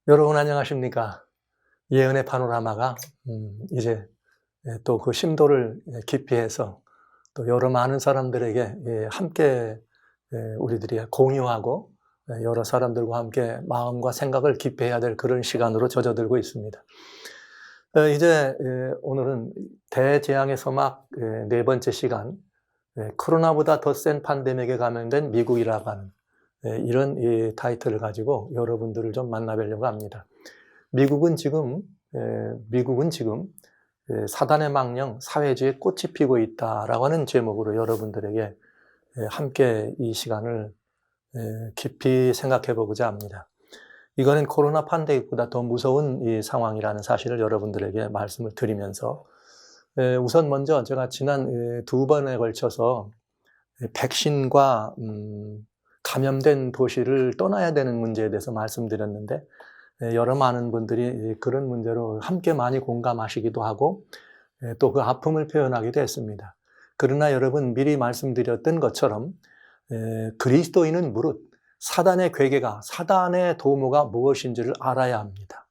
여러분 안녕하십니까? 예언의 파노라마가 이제 또 그 심도를 깊이 해서 또 여러 많은 사람들에게 함께 우리들이 공유하고 여러 사람들과 함께 마음과 생각을 깊이 해야 될 그런 시간으로 젖어들고 있습니다. 이제 오늘은 대재앙의 서막 네 번째 시간, 코로나보다 더 센 팬데믹에 감염된 미국이라고 하는 이런 이 타이틀을 가지고 여러분들을 좀 만나뵈려고 합니다. 미국은 지금 사단의 망령, 사회주의 꽃이 피고 있다라고 하는 제목으로 여러분들에게 함께 이 시간을 깊이 생각해 보고자 합니다. 이거는 코로나 팬데믹보다 더 무서운 이 상황이라는 사실을 여러분들에게 말씀을 드리면서 우선 먼저 제가 지난 두 번에 걸쳐서 백신과 감염된 도시를 떠나야 되는 문제에 대해서 말씀드렸는데 여러 많은 분들이 그런 문제로 함께 많이 공감하시기도 하고 또 그 아픔을 표현하기도 했습니다. 그러나 여러분 미리 말씀드렸던 것처럼 그리스도인은 무릇 사단의 괴계가, 사단의 도모가 무엇인지를 알아야 합니다.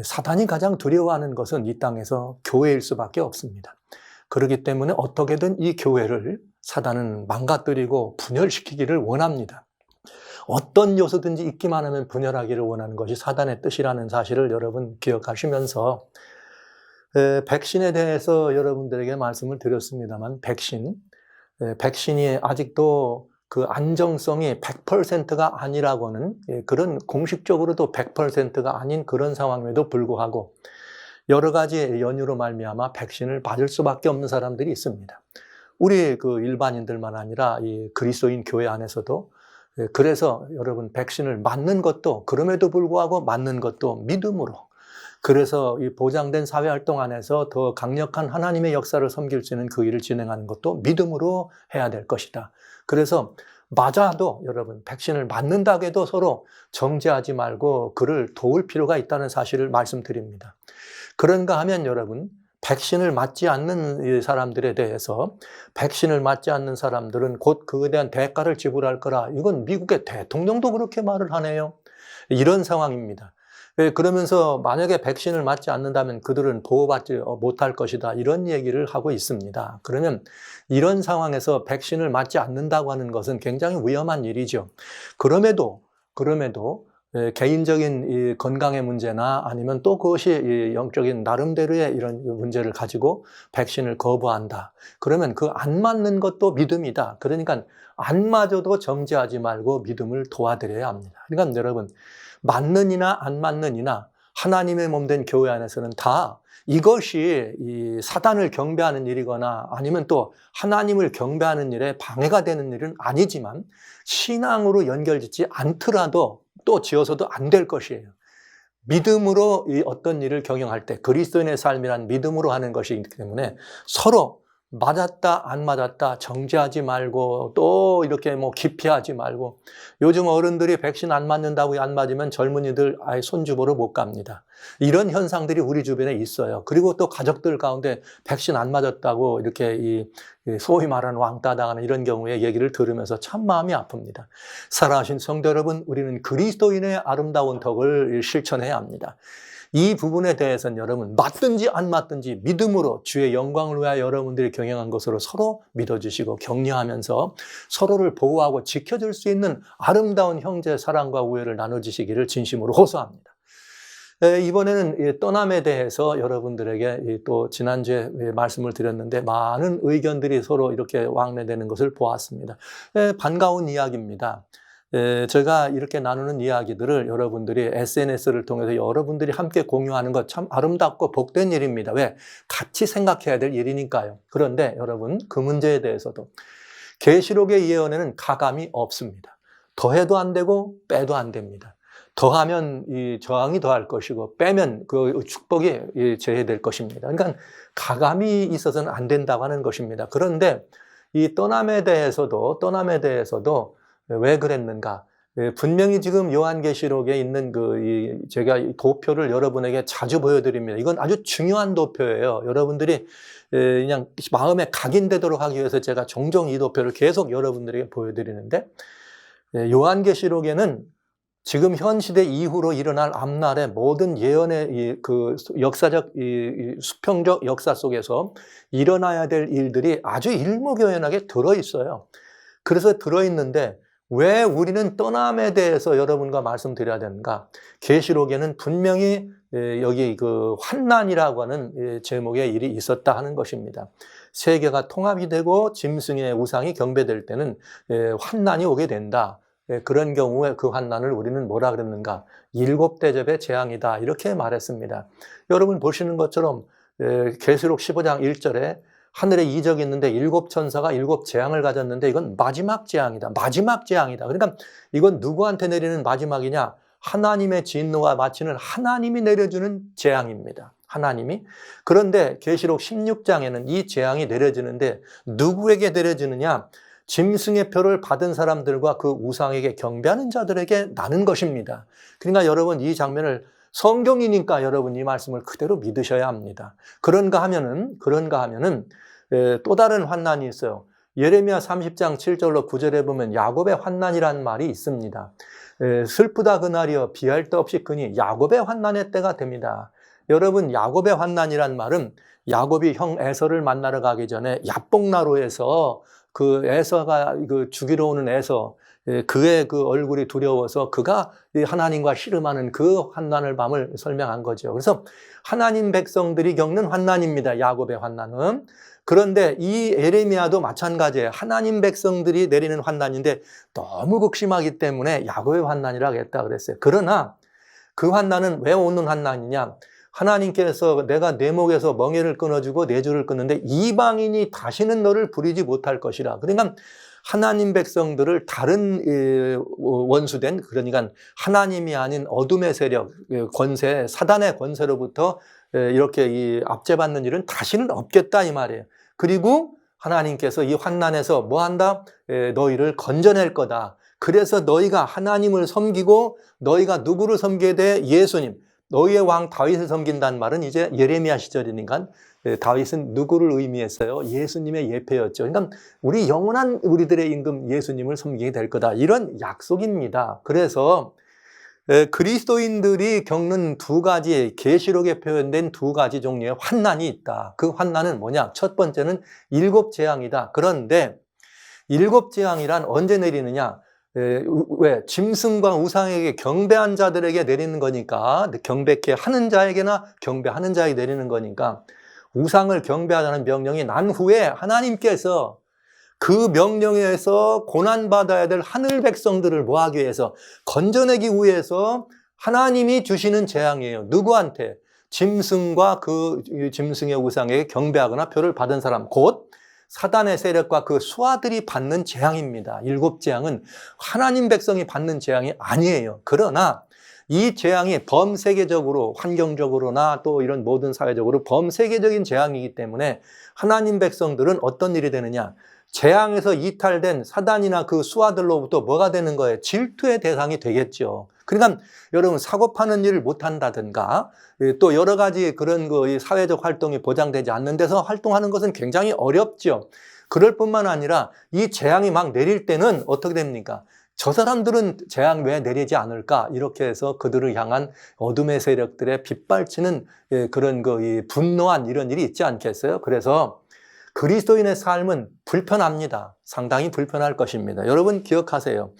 사단이 가장 두려워하는 것은 이 땅에서 교회일 수밖에 없습니다. 그렇기 때문에 어떻게든 이 교회를 사단은 망가뜨리고 분열시키기를 원합니다. 어떤 요소든지 있기만 하면 분열하기를 원하는 것이 사단의 뜻이라는 사실을 여러분 기억하시면서 백신에 대해서 여러분들에게 말씀을 드렸습니다만 백신이 아직도 그 안정성이 100%가 아니라고는 그런 공식적으로도 100%가 아닌 그런 상황임에도 불구하고 여러 가지 연유로 말미암아 백신을 맞을 수밖에 없는 사람들이 있습니다. 우리 그 일반인들만 아니라 이 그리스도인 교회 안에서도 그래서 여러분 백신을 맞는 것도 그럼에도 불구하고 맞는 것도 믿음으로 그래서 이 보장된 사회활동 안에서 더 강력한 하나님의 역사를 섬길 수 있는 그 일을 진행하는 것도 믿음으로 해야 될 것이다. 그래서 맞아도 여러분 백신을 맞는다고 해도 서로 정죄하지 말고 그를 도울 필요가 있다는 사실을 말씀드립니다. 그런가 하면 여러분 백신을 맞지 않는 사람들에 대해서 백신을 맞지 않는 사람들은 곧 그에 대한 대가를 지불할 거라. 이건 미국의 대통령도 그렇게 말을 하네요. 이런 상황입니다. 그러면서 만약에 백신을 맞지 않는다면 그들은 보호받지 못할 것이다. 이런 얘기를 하고 있습니다. 그러면 이런 상황에서 백신을 맞지 않는다고 하는 것은 굉장히 위험한 일이죠. 그럼에도 개인적인 이 건강의 문제나 아니면 또 그것이 영적인 나름대로의 이런 문제를 가지고 백신을 거부한다. 그러면 그 안 맞는 것도 믿음이다. 그러니까 안 맞아도 정죄하지 말고 믿음을 도와드려야 합니다. 그러니까 여러분 맞는이나 안 맞는이나 하나님의 몸된 교회 안에서는 다 이것이 이 사단을 경배하는 일이거나 아니면 또 하나님을 경배하는 일에 방해가 되는 일은 아니지만 신앙으로 연결짓지 않더라도 또 지어서도 안 될 것이에요. 믿음으로 이 어떤 일을 경영할 때 그리스도인의 삶이란 믿음으로 하는 것이기 때문에 서로 맞았다 안 맞았다 정죄하지 말고 또 이렇게 기피하지 말고 요즘 어른들이 백신 안 맞는다고 안 맞으면 젊은이들 아예 손주보러 못 갑니다. 이런 현상들이 우리 주변에 있어요. 그리고 또 가족들 가운데 백신 안 맞았다고 이렇게 이 소위 말하는 왕따 당하는 이런 경우에 얘기를 들으면서 참 마음이 아픕니다. 사랑하신 성도 여러분, 우리는 그리스도인의 아름다운 덕을 실천해야 합니다. 이 부분에 대해서는 여러분 맞든지 안 맞든지 믿음으로 주의 영광을 위하여 여러분들이 경영한 것으로 서로 믿어주시고 격려하면서 서로를 보호하고 지켜줄 수 있는 아름다운 형제 사랑과 우애를 나눠주시기를 진심으로 호소합니다. 이번에는 떠남에 대해서 여러분들에게 또 지난주에 말씀을 드렸는데 많은 의견들이 서로 이렇게 왕래되는 것을 보았습니다. 반가운 이야기입니다. 제가 이렇게 나누는 이야기들을 여러분들이 SNS를 통해서 여러분들이 함께 공유하는 것 참 아름답고 복된 일입니다. 왜? 같이 생각해야 될 일이니까요. 그런데 여러분 그 문제에 대해서도 계시록의 예언에는 가감이 없습니다. 더해도 안 되고 빼도 안 됩니다. 더하면 이 저항이 더할 것이고 빼면 그 축복이 제해될 것입니다. 그러니까 가감이 있어서는 안 된다고 하는 것입니다. 그런데 이 떠남에 대해서도 왜 그랬는가? 분명히 지금 요한계시록에 있는 제가 이 도표를 여러분에게 자주 보여드립니다. 이건 아주 중요한 도표예요. 여러분들이 그냥 마음에 각인되도록 하기 위해서 제가 종종 이 도표를 계속 여러분들에게 보여드리는데 요한계시록에는 지금 현 시대 이후로 일어날 앞날의 모든 예언의 그 역사적, 수평적 역사 속에서 일어나야 될 일들이 아주 일목요연하게 들어있어요. 그래서 들어있는데 왜 우리는 떠남에 대해서 여러분과 말씀드려야 되는가? 계시록에는 분명히 여기 그 환난이라고 하는 제목의 일이 있었다 하는 것입니다. 세계가 통합이 되고 짐승의 우상이 경배될 때는 환난이 오게 된다. 그런 경우에 그 환난을 우리는 뭐라 그랬는가? 7대접의 재앙이다. 이렇게 말했습니다. 여러분 보시는 것처럼 계시록 15장 1절에 하늘에 이적이 있는데 7천사가 7재앙을 가졌는데 이건 마지막 재앙이다. 마지막 재앙이다. 그러니까 이건 누구한테 내리는 마지막이냐? 하나님의 진노가 마치는 하나님이 내려주는 재앙입니다. 하나님이. 그런데 계시록 16장에는 이 재앙이 내려지는데 누구에게 내려지느냐? 짐승의 표를 받은 사람들과 그 우상에게 경배하는 자들에게 나는 것입니다. 그러니까 여러분 이 장면을 성경이니까 여러분 이 말씀을 그대로 믿으셔야 합니다. 그런가 하면은 또 다른 환난이 있어요. 예레미야 30장 7절로 9절에 보면 야곱의 환난이라는 말이 있습니다. 슬프다 그날이여 비할 데 없이 그니 야곱의 환난의 때가 됩니다. 여러분 야곱의 환난이란 말은 야곱이 형 에서를 만나러 가기 전에 야복나루에서 그 에서가 그 죽이러 오는 에서 그의 그 얼굴이 두려워서 그가 하나님과 씨름하는 그 환난을 밤을 설명한 거죠. 그래서 하나님 백성들이 겪는 환난입니다. 야곱의 환난은. 그런데 이 예레미야도 마찬가지예요. 하나님 백성들이 내리는 환난인데 너무 극심하기 때문에 야곱의 환난이라고 했다 그랬어요. 그러나 그 환난은 왜 오는 환난이냐? 하나님께서 내가 내 목에서 멍에를 끊어주고 내 줄을 끊는데 이방인이 다시는 너를 부리지 못할 것이라. 그러니까 하나님 백성들을 다른 원수된, 그러니까 하나님이 아닌 어둠의 세력, 권세, 사단의 권세로부터 이렇게 압제받는 일은 다시는 없겠다 이 말이에요. 그리고 하나님께서 이 환난에서 뭐 한다? 너희를 건져낼 거다. 그래서 너희가 하나님을 섬기고 너희가 누구를 섬기게 돼? 예수님. 너희의 왕 다윗을 섬긴다는 말은 이제 예레미야 시절이니까 다윗은 누구를 의미했어요? 예수님의 예표였죠. 그러니까 우리 영원한 우리들의 임금 예수님을 섬기게 될 거다. 이런 약속입니다. 그래서 그리스도인들이 겪는 두 가지, 계시록에 표현된 두 가지 종류의 환난이 있다. 그 환난은 뭐냐? 첫 번째는 7재앙이다. 그런데 7재앙이란 언제 내리느냐? 왜? 짐승과 우상에게 경배한 자들에게 내리는 거니까, 경배케 하는 자에게나 경배하는 자에게 내리는 거니까, 우상을 경배하자는 명령이 난 후에 하나님께서 그 명령에 의해서 고난받아야 될 하늘 백성들을 뭐하기 위해서, 건져내기 위해서 하나님이 주시는 재앙이에요. 누구한테? 짐승과 그 짐승의 우상에게 경배하거나 표를 받은 사람, 곧 사단의 세력과 그 수하들이 받는 재앙입니다. 7재앙은 하나님 백성이 받는 재앙이 아니에요. 그러나 이 재앙이 범세계적으로, 환경적으로나 또 이런 모든 사회적으로 범세계적인 재앙이기 때문에 하나님 백성들은 어떤 일이 되느냐? 재앙에서 이탈된 사단이나 그 수하들로부터 뭐가 되는 거예요? 질투의 대상이 되겠죠. 그러니까 여러분 사고 파는 일을 못한다든가 또 여러 가지 그런 그 사회적 활동이 보장되지 않는 데서 활동하는 것은 굉장히 어렵죠. 그럴 뿐만 아니라 이 재앙이 막 내릴 때는 어떻게 됩니까? 저 사람들은 재앙 왜 내리지 않을까? 이렇게 해서 그들을 향한 어둠의 세력들의 빗발치는 그런 그 분노한 이런 일이 있지 않겠어요? 그래서 그리스도인의 삶은 불편합니다. 상당히 불편할 것입니다. 여러분 기억하세요.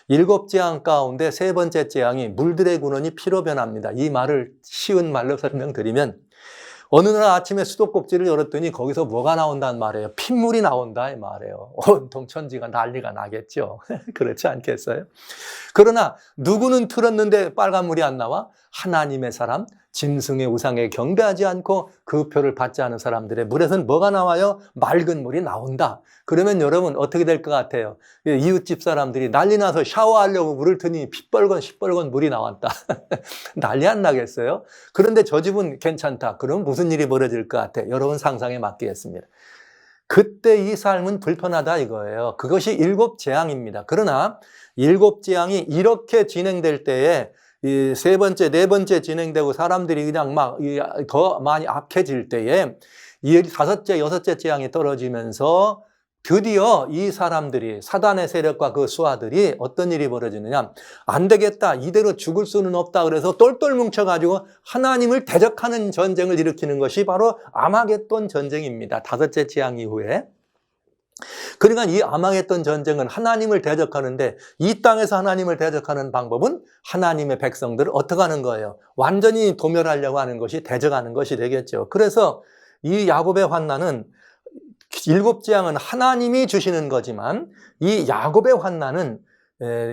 7재앙 가운데 세 번째 재앙이 물들의 군원이 피로 변합니다. 이 말을 쉬운 말로 설명드리면 어느 날 아침에 수도꼭지를 열었더니 거기서 뭐가 나온다는 말이에요. 핏물이 나온다 이 말이에요. 온통 천지가 난리가 나겠죠. 그렇지 않겠어요? 그러나 누구는 틀었는데 빨간물이 안 나와? 하나님의 사람, 짐승의 우상에 경배하지 않고 그 표를 받지 않은 사람들의 물에서는 뭐가 나와요? 맑은 물이 나온다. 그러면 여러분 어떻게 될 것 같아요? 이웃집 사람들이 난리 나서 샤워하려고 물을 트니 시뻘건 물이 나왔다. 난리 안 나겠어요? 그런데 저 집은 괜찮다. 그럼 무슨 일이 벌어질 것 같아요? 여러분 상상에 맡기겠습니다. 그때 이 삶은 불편하다 이거예요. 그것이 7재앙입니다. 그러나 7재앙이 이렇게 진행될 때에 이 세 번째, 네 번째 진행되고 사람들이 그냥 막 더 많이 악해질 때에 이 5째, 6째 재앙이 떨어지면서 드디어 이 사람들이, 사단의 세력과 그 수하들이 어떤 일이 벌어지느냐, 안 되겠다, 이대로 죽을 수는 없다, 그래서 똘똘 뭉쳐가지고 하나님을 대적하는 전쟁을 일으키는 것이 바로 아마겟돈 전쟁입니다. 다섯째 재앙 이후에. 그러니까 이 아마겟돈 전쟁은 하나님을 대적하는데, 이 땅에서 하나님을 대적하는 방법은 하나님의 백성들을 어떻게 하는 거예요? 완전히 도멸하려고 하는 것이, 대적하는 것이 되겠죠. 그래서 이 야곱의 환난은, 일곱 재앙은 하나님이 주시는 거지만 이 야곱의 환난은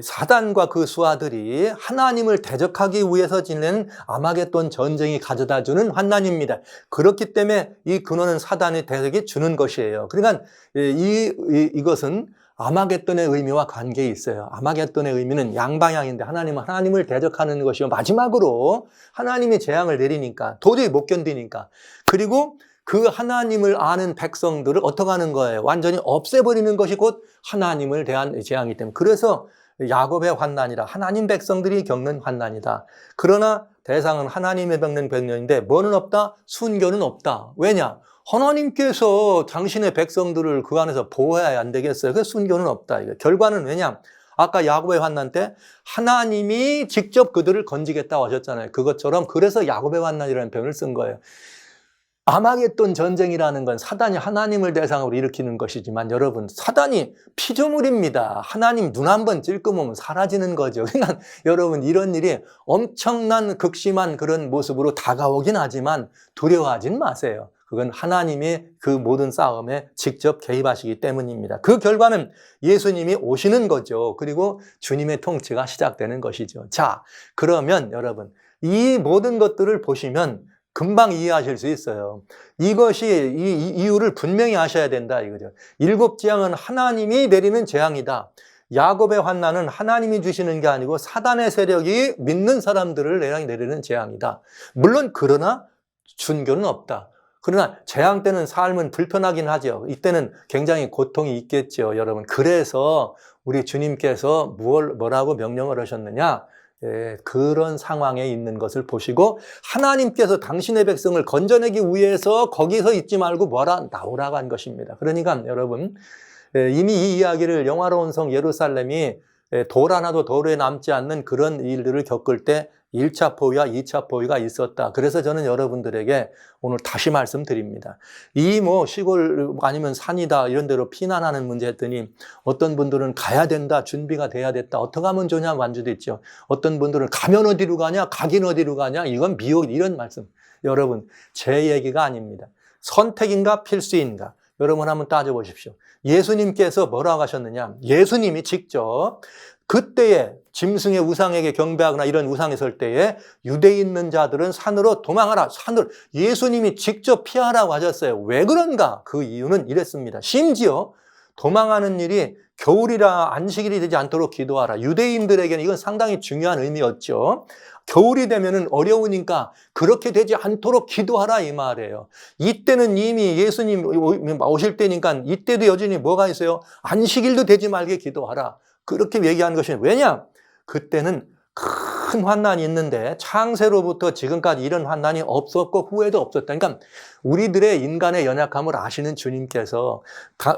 사단과 그 수하들이 하나님을 대적하기 위해서 지낸 아마겟돈 전쟁이 가져다주는 환난입니다. 그렇기 때문에 이 근원은 사단의 대적이 주는 것이에요. 그러니까 이것은 아마겟돈의 의미와 관계에 있어요. 아마겟돈의 의미는 양방향인데, 하나님은 하나님을 대적하는 것이요, 마지막으로 하나님이 재앙을 내리니까 도저히 못 견디니까, 그리고 그 하나님을 아는 백성들을 어떻게 하는 거예요? 완전히 없애버리는 것이 곧 하나님을 대한 재앙이기 때문에. 그래서 야곱의 환난이라, 하나님 백성들이 겪는 환난이다. 그러나 대상은 하나님의 겪는 백년인데 뭐는 없다? 순교는 없다. 왜냐? 하나님께서 당신의 백성들을 그 안에서 보호해야 안 되겠어요. 그래서 순교는 없다. 결과는 왜냐? 아까 야곱의 환난 때 하나님이 직접 그들을 건지겠다고 하셨잖아요. 그것처럼, 그래서 야곱의 환난이라는 표현을 쓴 거예요. 아마겟돈 전쟁이라는 건 사단이 하나님을 대상으로 일으키는 것이지만, 여러분, 사단이 피조물입니다. 하나님 눈 한번 찔끔하면 사라지는 거죠. 그러니까 여러분, 이런 일이 엄청난 극심한 그런 모습으로 다가오긴 하지만 두려워하진 마세요. 그건 하나님이 그 모든 싸움에 직접 개입하시기 때문입니다. 그 결과는 예수님이 오시는 거죠. 그리고 주님의 통치가 시작되는 것이죠. 자, 그러면 여러분, 이 모든 것들을 보시면 금방 이해하실 수 있어요. 이것이, 이 이유를 분명히 아셔야 된다 이거죠. 일곱 재앙은 하나님이 내리는 재앙이다. 야곱의 환난은 하나님이 주시는 게 아니고 사단의 세력이 믿는 사람들을 내리는 재앙이다. 물론 그러나 순교는 없다. 그러나 재앙 때는 삶은 불편하긴 하죠. 이때는 굉장히 고통이 있겠죠, 여러분. 그래서 우리 주님께서 뭐라고 명령을 하셨느냐? 그런 상황에 있는 것을 보시고 하나님께서 당신의 백성을 건져내기 위해서 거기서 있지 말고 나오라고 한 것입니다. 그러니까 여러분, 이미 이 이야기를 영화로운 성 예루살렘이 돌 하나도 도로에 남지 않는 그런 일들을 겪을 때 1차 포위와 2차 포위가 있었다. 그래서 저는 여러분들에게 오늘 다시 말씀드립니다. 이 시골 아니면 산이다 이런 데로 피난하는 문제 했더니, 어떤 분들은 가야 된다, 준비가 돼야 됐다, 어떻게 하면 좋냐 완주도 있죠. 어떤 분들은 가면 어디로 가냐, 가긴 어디로 가냐, 이건 미혹, 이런 말씀. 여러분, 제 얘기가 아닙니다. 선택인가 필수인가? 여러분 한번 따져보십시오. 예수님께서 뭐라고 하셨느냐? 예수님이 직접 그때에 짐승의 우상에게 경배하거나 이런 우상에 설 때에 유대에 있는 자들은 산으로 도망하라. 산으로. 예수님이 직접 피하라고 하셨어요. 왜 그런가? 그 이유는 이랬습니다. 심지어 도망하는 일이 겨울이라 안식일이 되지 않도록 기도하라. 유대인들에게는 이건 상당히 중요한 의미였죠. 겨울이 되면은 어려우니까 그렇게 되지 않도록 기도하라 이 말이에요. 이때는 이미 예수님 오실 때니까 이때도 여전히 뭐가 있어요? 안식일도 되지 말게 기도하라. 그렇게 얘기하는 것이, 왜냐? 그때는 큰 환난이 있는데 창세로부터 지금까지 이런 환난이 없었고 후에도 없었다. 그러니까 우리들의 인간의 연약함을 아시는 주님께서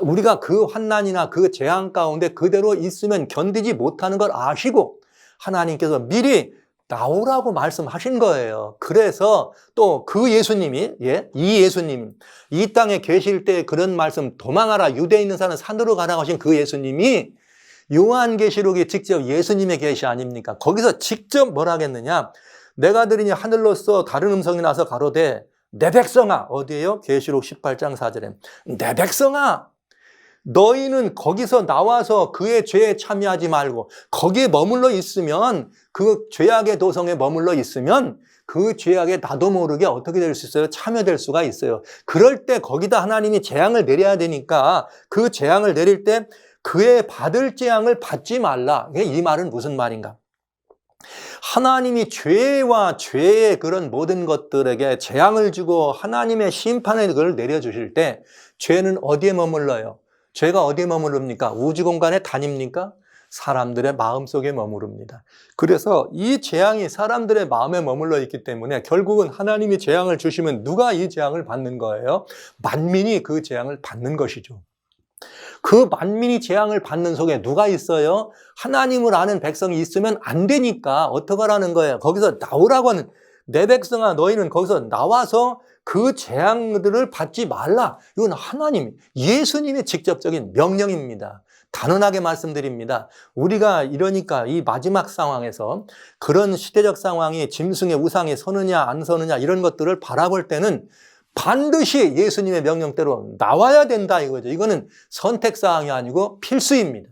우리가 그 환난이나 그 재앙 가운데 그대로 있으면 견디지 못하는 걸 아시고 하나님께서 미리 나오라고 말씀하신 거예요. 그래서 또 그 예수님이, 이 예수님, 이 땅에 계실 때 그런 말씀, 도망하라, 유대에 있는 사람은 산으로 가라고 하신 그 예수님이 요한계시록이 직접 예수님의 계시 아닙니까? 거기서 직접 뭐라 하겠느냐? 내가 들으니 하늘로서 다른 음성이 나서 가로되 내 백성아, 어디에요? 계시록 18장 4절에 내 백성아, 너희는 거기서 나와서 그의 죄에 참여하지 말고 거기에 머물러 있으면, 그 죄악의 도성에 머물러 있으면 그 죄악에 나도 모르게 어떻게 될 수 있어요? 참여될 수가 있어요. 그럴 때 거기다 하나님이 재앙을 내려야 되니까 그 재앙을 내릴 때 그의 받을 재앙을 받지 말라. 이 말은 무슨 말인가? 하나님이 죄와 죄의 그런 모든 것들에게 재앙을 주고 하나님의 심판의 그걸 내려주실 때 죄는 어디에 머물러요? 죄가 어디에 머무릅니까? 우주 공간에 다닙니까? 사람들의 마음속에 머무릅니다. 그래서 이 재앙이 사람들의 마음에 머물러 있기 때문에 결국은 하나님이 재앙을 주시면 누가 이 재앙을 받는 거예요? 만민이 그 재앙을 받는 것이죠. 그 만민이 재앙을 받는 속에 누가 있어요? 하나님을 아는 백성이 있으면 안 되니까 어떡하라는 거예요? 거기서 나오라고 하는, 내 백성아 너희는 거기서 나와서 그 재앙들을 받지 말라. 이건 하나님, 예수님의 직접적인 명령입니다. 단언하게 말씀드립니다. 우리가 이러니까 이 마지막 상황에서 그런 시대적 상황이 짐승의 우상에 서느냐 안 서느냐 이런 것들을 바라볼 때는 반드시 예수님의 명령대로 나와야 된다 이거죠. 이거는 선택사항이 아니고 필수입니다.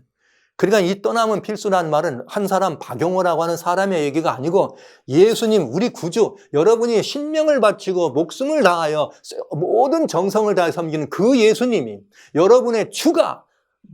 그러니까 이 떠남은 필수라는 말은 한 사람 박용호라고 하는 사람의 얘기가 아니고 예수님 우리 구주, 여러분이 신명을 바치고 목숨을 다하여 모든 정성을 다해 섬기는 그 예수님이 여러분의 주가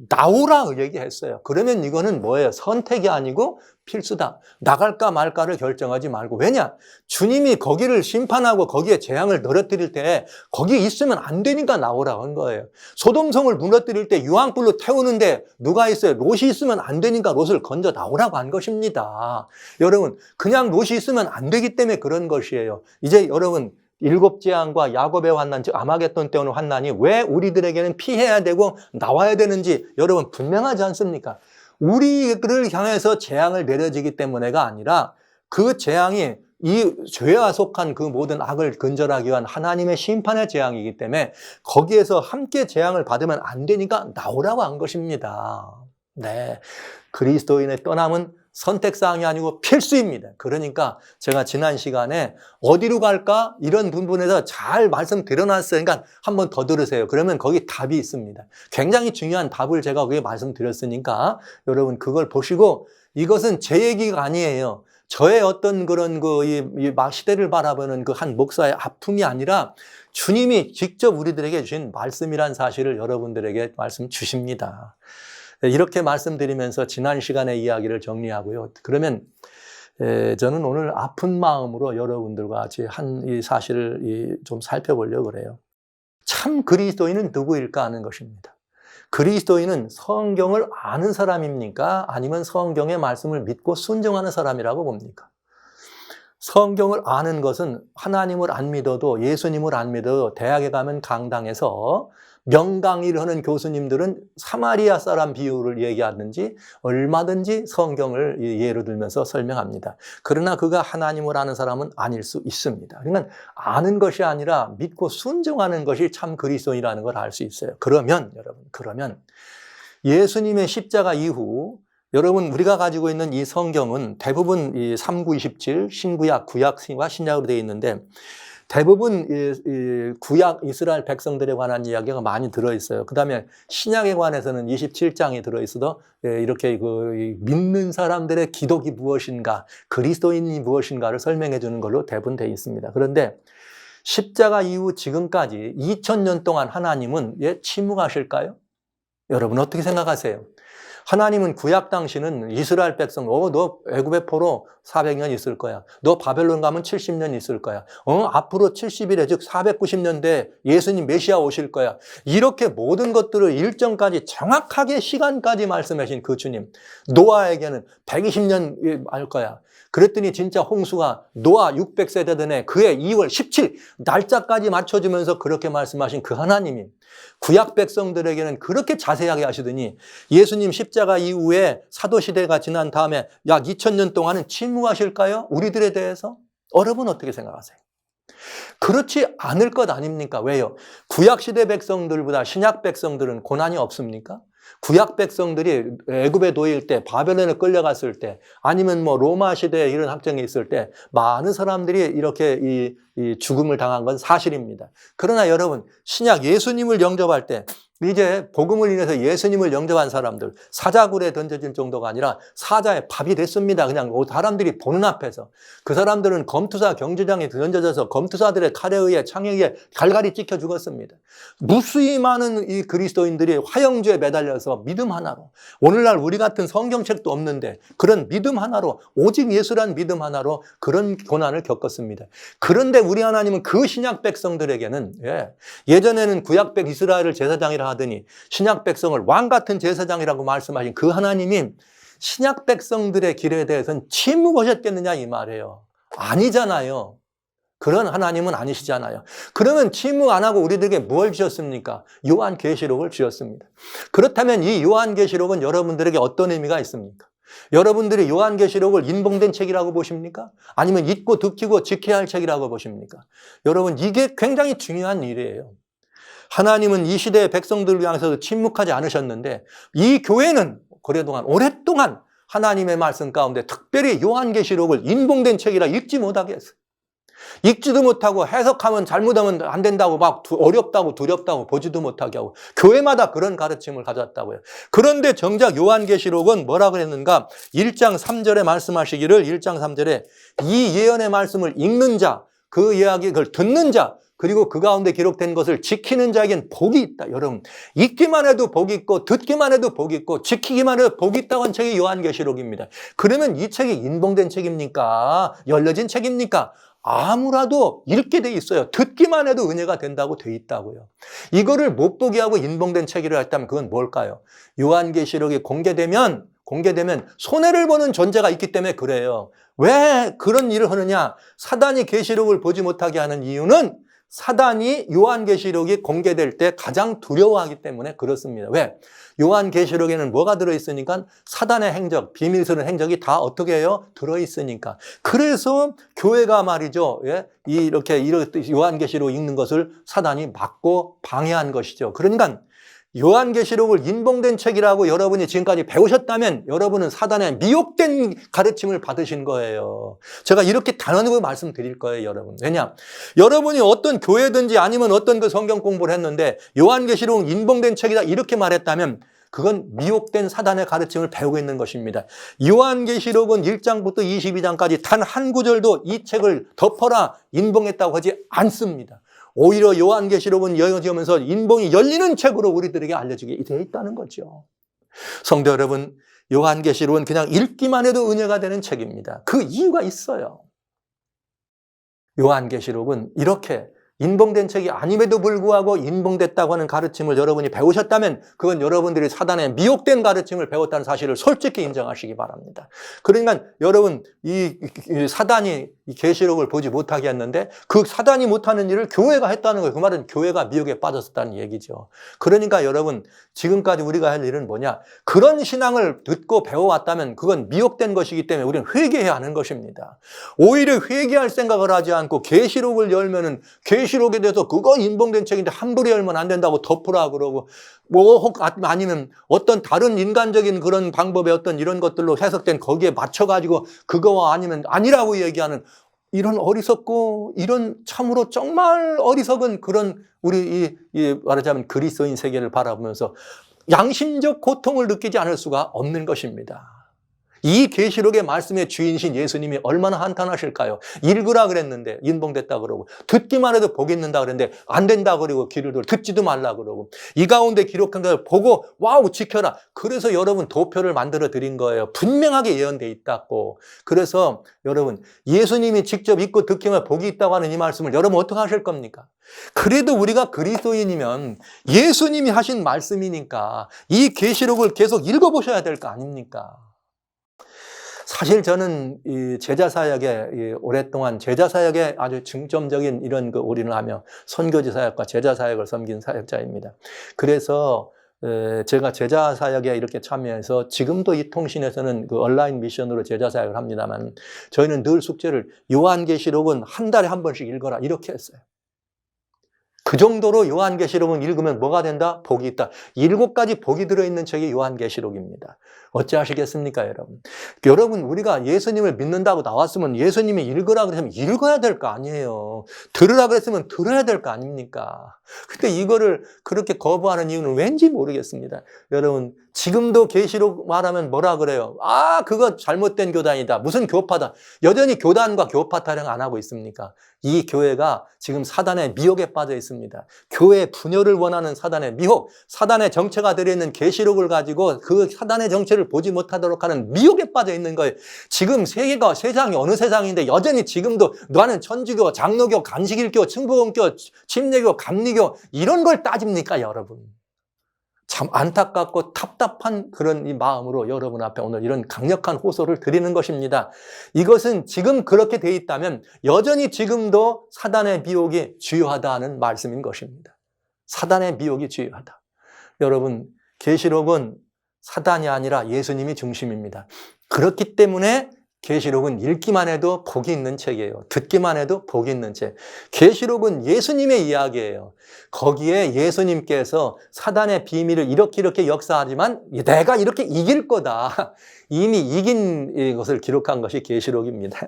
나오라 얘기했어요. 그러면 이거는 뭐예요? 선택이 아니고 필수다. 나갈까 말까를 결정하지 말고. 왜냐? 주님이 거기를 심판하고 거기에 재앙을 떨어뜨릴 때 거기에 있으면 안 되니까 나오라고 한 거예요. 소돔성을 무너뜨릴 때 유황불로 태우는데 누가 있어요? 롯이 있으면 안 되니까 롯을 건져 나오라고 한 것입니다. 여러분, 그냥 롯이 있으면 안 되기 때문에 그런 것이에요. 이제 여러분, 일곱 재앙과 야곱의 환난, 즉 아마겟돈 때 오는 환난이 왜 우리들에게는 피해야 되고 나와야 되는지 여러분 분명하지 않습니까? 우리를 향해서 재앙을 내려지기 때문에가 아니라 그 재앙이 이 죄와 속한 그 모든 악을 근절하기 위한 하나님의 심판의 재앙이기 때문에 거기에서 함께 재앙을 받으면 안 되니까 나오라고 한 것입니다. 네, 그리스도인의 떠남은 선택사항이 아니고 필수입니다. 그러니까 제가 지난 시간에 어디로 갈까? 이런 부분에서 잘 말씀드려놨으니까 한번 더 들으세요. 그러면 거기 답이 있습니다. 굉장히 중요한 답을 제가 거기에 말씀드렸으니까 여러분 그걸 보시고 이것은 제 얘기가 아니에요. 저의 어떤 그런 시대를 바라보는 그 한 목사의 아픔이 아니라 주님이 직접 우리들에게 주신 말씀이란 사실을 여러분들에게 말씀 주십니다. 이렇게 말씀드리면서 지난 시간의 이야기를 정리하고요. 그러면 저는 오늘 아픈 마음으로 여러분들과 같이 이 사실을 좀 살펴보려고 그래요. 참 그리스도인은 누구일까 하는 것입니다. 그리스도인은 성경을 아는 사람입니까? 아니면 성경의 말씀을 믿고 순종하는 사람이라고 봅니까? 성경을 아는 것은 하나님을 안 믿어도 예수님을 안 믿어도 대학에 가면 강당에서 명강의를 하는 교수님들은 사마리아 사람 비유를 얘기하든지 얼마든지 성경을 예로 들면서 설명합니다. 그러나 그가 하나님을 아는 사람은 아닐 수 있습니다. 그러니까 아는 것이 아니라 믿고 순종하는 것이 참 그리스도인이라는 걸 알 수 있어요. 그러면 여러분, 예수님의 십자가 이후 여러분 우리가 가지고 있는 이 성경은 대부분 이 3927 신구약, 구약과 신약으로 되어 있는데 대부분 구약 이스라엘 백성들에 관한 이야기가 많이 들어있어요. 그 다음에 신약에 관해서는 27장이 들어있어도 이렇게 믿는 사람들의 기독이 무엇인가, 그리스도인이 무엇인가를 설명해 주는 걸로 대부분 되어 있습니다. 그런데 십자가 이후 지금까지 2000년 동안 하나님은 침묵하실까요? 여러분 어떻게 생각하세요? 하나님은 구약 당시는 이스라엘 백성, 너 애굽의 포로 400년 있을 거야. 너 바벨론 가면 70년 있을 거야. 앞으로 70일에 즉 490년대에 예수님 메시아 오실 거야. 이렇게 모든 것들을 일정까지 정확하게 시간까지 말씀하신 그 주님. 노아에게는 120년 할 거야. 그랬더니 진짜 홍수가 노아 600세대 전에 그해 2월 17일 날짜까지 맞춰주면서 그렇게 말씀하신 그 하나님이 구약 백성들에게는 그렇게 자세하게 하시더니 예수님 십자가 이후에 사도시대가 지난 다음에 약 2000년 동안은 침묵하실까요? 우리들에 대해서? 여러분 어떻게 생각하세요? 그렇지 않을 것 아닙니까? 왜요? 구약시대 백성들보다 신약 백성들은 고난이 없습니까? 구약 백성들이 애굽에 놓일 때, 바벨론에 끌려갔을 때, 아니면 로마 시대에 이런 학정이 있을 때 많은 사람들이 이렇게 이 죽음을 당한 건 사실입니다. 그러나 여러분, 신약 예수님을 영접할 때 이제 복음을 인해서 예수님을 영접한 사람들, 사자굴에 던져질 정도가 아니라 사자의 밥이 됐습니다. 그냥 사람들이 보는 앞에서. 그 사람들은 검투사 경주장에 던져져서 검투사들의 칼에 의해 창에 의해 갈갈이 찍혀 죽었습니다. 무수히 많은 이 그리스도인들이 화형주에 매달려서 믿음 하나로, 오늘날 우리 같은 성경책도 없는데 그런 믿음 하나로, 오직 예수란 믿음 하나로 그런 고난을 겪었습니다. 그런데 우리 하나님은 그 신약 백성들에게는 예전에는 구약 백 이스라엘을 제사장이라 하더니 신약 백성을 왕 같은 제사장이라고 말씀하신 그 하나님이 신약 백성들의 길에 대해서는 침묵하셨겠느냐 이 말이에요. 아니잖아요. 그런 하나님은 아니시잖아요. 그러면 침묵 안 하고 우리들에게 뭘 주셨습니까? 요한계시록을 주셨습니다. 그렇다면 이 요한계시록은 여러분들에게 어떤 의미가 있습니까? 여러분들이 요한계시록을 인봉된 책이라고 보십니까? 아니면 읽고 듣기고 지켜야 할 책이라고 보십니까? 여러분, 이게 굉장히 중요한 일이에요. 하나님은 이 시대의 백성들을 향해서도 침묵하지 않으셨는데 이 교회는 그래동안 오랫동안 하나님의 말씀 가운데 특별히 요한계시록을 인봉된 책이라 읽지 못하게 했어요. 읽지도 못하고 해석하면 잘못하면 안 된다고 막 어렵다고 두렵다고 보지도 못하게 하고 교회마다 그런 가르침을 가졌다고요. 그런데 정작 요한계시록은 뭐라 그랬는가? 1장 3절에 말씀하시기를 1장 3절에 이 예언의 말씀을 읽는 자, 그 이야기 그걸 듣는 자, 그리고 그 가운데 기록된 것을 지키는 자에겐 복이 있다. 여러분, 읽기만 해도 복이 있고 듣기만 해도 복이 있고 지키기만 해도 복이 있다고 한 책이 요한계시록입니다. 그러면 이 책이 인봉된 책입니까? 열려진 책입니까? 아무라도 읽게 돼 있어요. 듣기만 해도 은혜가 된다고 돼 있다고요. 이거를 못 보게 하고 인봉된 책이라 했다면 그건 뭘까요? 요한계시록이 공개되면 손해를 보는 존재가 있기 때문에 그래요. 왜 그런 일을 하느냐? 사단이 계시록을 보지 못하게 하는 이유는 사단이 요한계시록이 공개될 때 가장 두려워하기 때문에 그렇습니다. 왜? 요한계시록에는 뭐가 들어있으니까 사단의 행적, 비밀스러운 행적이 다 어떻게 해요? 들어있으니까. 그래서 교회가 말이죠. 예? 이렇게 요한계시록 읽는 것을 사단이 막고 방해한 것이죠. 그러니까 요한계시록을 인봉된 책이라고 여러분이 지금까지 배우셨다면 여러분은 사단의 미혹된 가르침을 받으신 거예요. 제가 이렇게 단언하고 말씀드릴 거예요, 여러분. 왜냐? 여러분이 어떤 교회든지 아니면 어떤 그 성경 공부를 했는데 요한계시록은 인봉된 책이다 이렇게 말했다면 그건 미혹된 사단의 가르침을 배우고 있는 것입니다. 요한계시록은 1장부터 22장까지 단 한 구절도 이 책을 덮어라 인봉했다고 하지 않습니다. 오히려 요한계시록은 열어지면서 인봉이 열리는 책으로 우리들에게 알려지게 되어 있다는 거죠. 성도 여러분, 요한계시록은 그냥 읽기만 해도 은혜가 되는 책입니다. 그 이유가 있어요. 요한계시록은 이렇게 인봉된 책이 아님에도 불구하고 인봉됐다고 하는 가르침을 여러분이 배우셨다면 그건 여러분들이 사단의 미혹된 가르침을 배웠다는 사실을 솔직히 인정하시기 바랍니다. 그러니까 여러분 이 사단이 이 계시록을 보지 못하게 했는데 그 사단이 못하는 일을 교회가 했다는 거예요. 그 말은 교회가 미혹에 빠졌었다는 얘기죠. 그러니까 여러분 지금까지 우리가 할 일은 뭐냐? 그런 신앙을 듣고 배워왔다면 그건 미혹된 것이기 때문에 우리는 회개해야 하는 것입니다. 오히려 회개할 생각을 하지 않고 계시록을 열면은 계시록에 대해서 그거 인봉된 책인데 함부로 열면 안 된다고 덮으라 그러고 아니면 어떤 다른 인간적인 그런 방법의 어떤 이런 것들로 해석된 거기에 맞춰가지고 그거와 아니면 아니라고 얘기하는 이런 어리석고 이런 참으로 정말 어리석은 그런 우리 말하자면 그리스도인 세계를 바라보면서 양심적 고통을 느끼지 않을 수가 없는 것입니다. 이 계시록의 말씀의 주인이신 예수님이 얼마나 한탄하실까요? 읽으라 그랬는데 인봉됐다 그러고 듣기만 해도 복이 있는다 그랬는데 안 된다 그러고 귀를 들어 듣지도 말라 그러고 이 가운데 기록한 걸 보고 와우 지켜라. 그래서 여러분 도표를 만들어 드린 거예요. 분명하게 예언돼 있다고. 그래서 여러분 예수님이 직접 읽고 듣기만 복이 있다고 하는 이 말씀을 여러분 어떻게 하실 겁니까? 그래도 우리가 그리스도인이면 예수님이 하신 말씀이니까 이 계시록을 계속 읽어보셔야 될 거 아닙니까? 사실 저는 이 제자사역에 오랫동안 제자사역에 아주 중점적인 이런 그 올인을 하며 선교지 사역과 제자사역을 섬긴 사역자입니다. 그래서 제가 제자사역에 이렇게 참여해서 지금도 이 통신에서는 그 온라인 미션으로 제자사역을 합니다만 저희는 늘 숙제를 요한계시록은 한 달에 한 번씩 읽어라 이렇게 했어요. 그 정도로 요한계시록은 읽으면 뭐가 된다? 복이 있다. 7가지 복이 들어있는 책이 요한계시록입니다. 어찌하시겠습니까, 여러분? 여러분, 우리가 예수님을 믿는다고 나왔으면 예수님이 읽으라 그랬으면 읽어야 될 거 아니에요. 들으라 그랬으면 들어야 될 거 아닙니까? 근데 이거를 그렇게 거부하는 이유는 왠지 모르겠습니다. 여러분, 지금도 계시록 말하면 뭐라 그래요? 아, 그거 잘못된 교단이다. 무슨 교파다. 여전히 교단과 교파 타령 안 하고 있습니까? 이 교회가 지금 사단의 미혹에 빠져 있습니다. 교회 분열을 원하는 사단의 미혹, 사단의 정체가 들어있는 계시록을 가지고 그 사단의 정체를 보지 못하도록 하는 미혹에 빠져 있는 거예요. 지금 세계가 세상이 어느 세상인데 여전히 지금도 너는 천주교, 장로교, 간식일교, 충복원교, 침례교, 감리교 이런 걸 따집니까, 여러분? 참 안타깝고 답답한 그런 이 마음으로 여러분 앞에 오늘 이런 강력한 호소를 드리는 것입니다. 이것은 지금 그렇게 돼 있다면 여전히 지금도 사단의 미혹이 주요하다는 말씀인 것입니다. 사단의 미혹이 주요하다. 여러분, 계시록은 사단이 아니라 예수님이 중심입니다. 그렇기 때문에 계시록은 읽기만 해도 복이 있는 책이에요. 듣기만 해도 복이 있는 책. 계시록은 예수님의 이야기예요. 거기에 예수님께서 사단의 비밀을 이렇게 역사하지만 내가 이렇게 이길 거다. 이미 이긴 것을 기록한 것이 계시록입니다.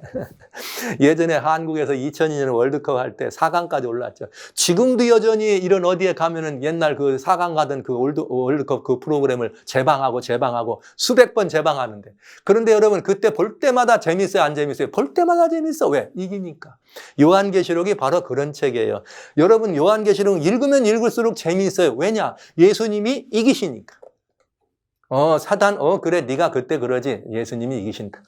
예전에 한국에서 2002년 월드컵 할 때 4강까지 올랐죠. 지금도 여전히 이런 어디에 가면은 옛날 그 4강 가던 그 월드컵 그 프로그램을 재방하고 수백 번 재방하는데. 그런데 여러분 그때 볼 때마다 재밌어요, 안 재밌어요? 볼 때마다 재밌어. 왜? 이기니까. 요한계시록이 바로 그런 책이에요. 여러분 요한계시록 읽으면 읽을수록 재미있어요. 왜냐? 예수님이 이기시니까. 사단, 그래, 네가 그때 그러지. 예수님이 이기신다.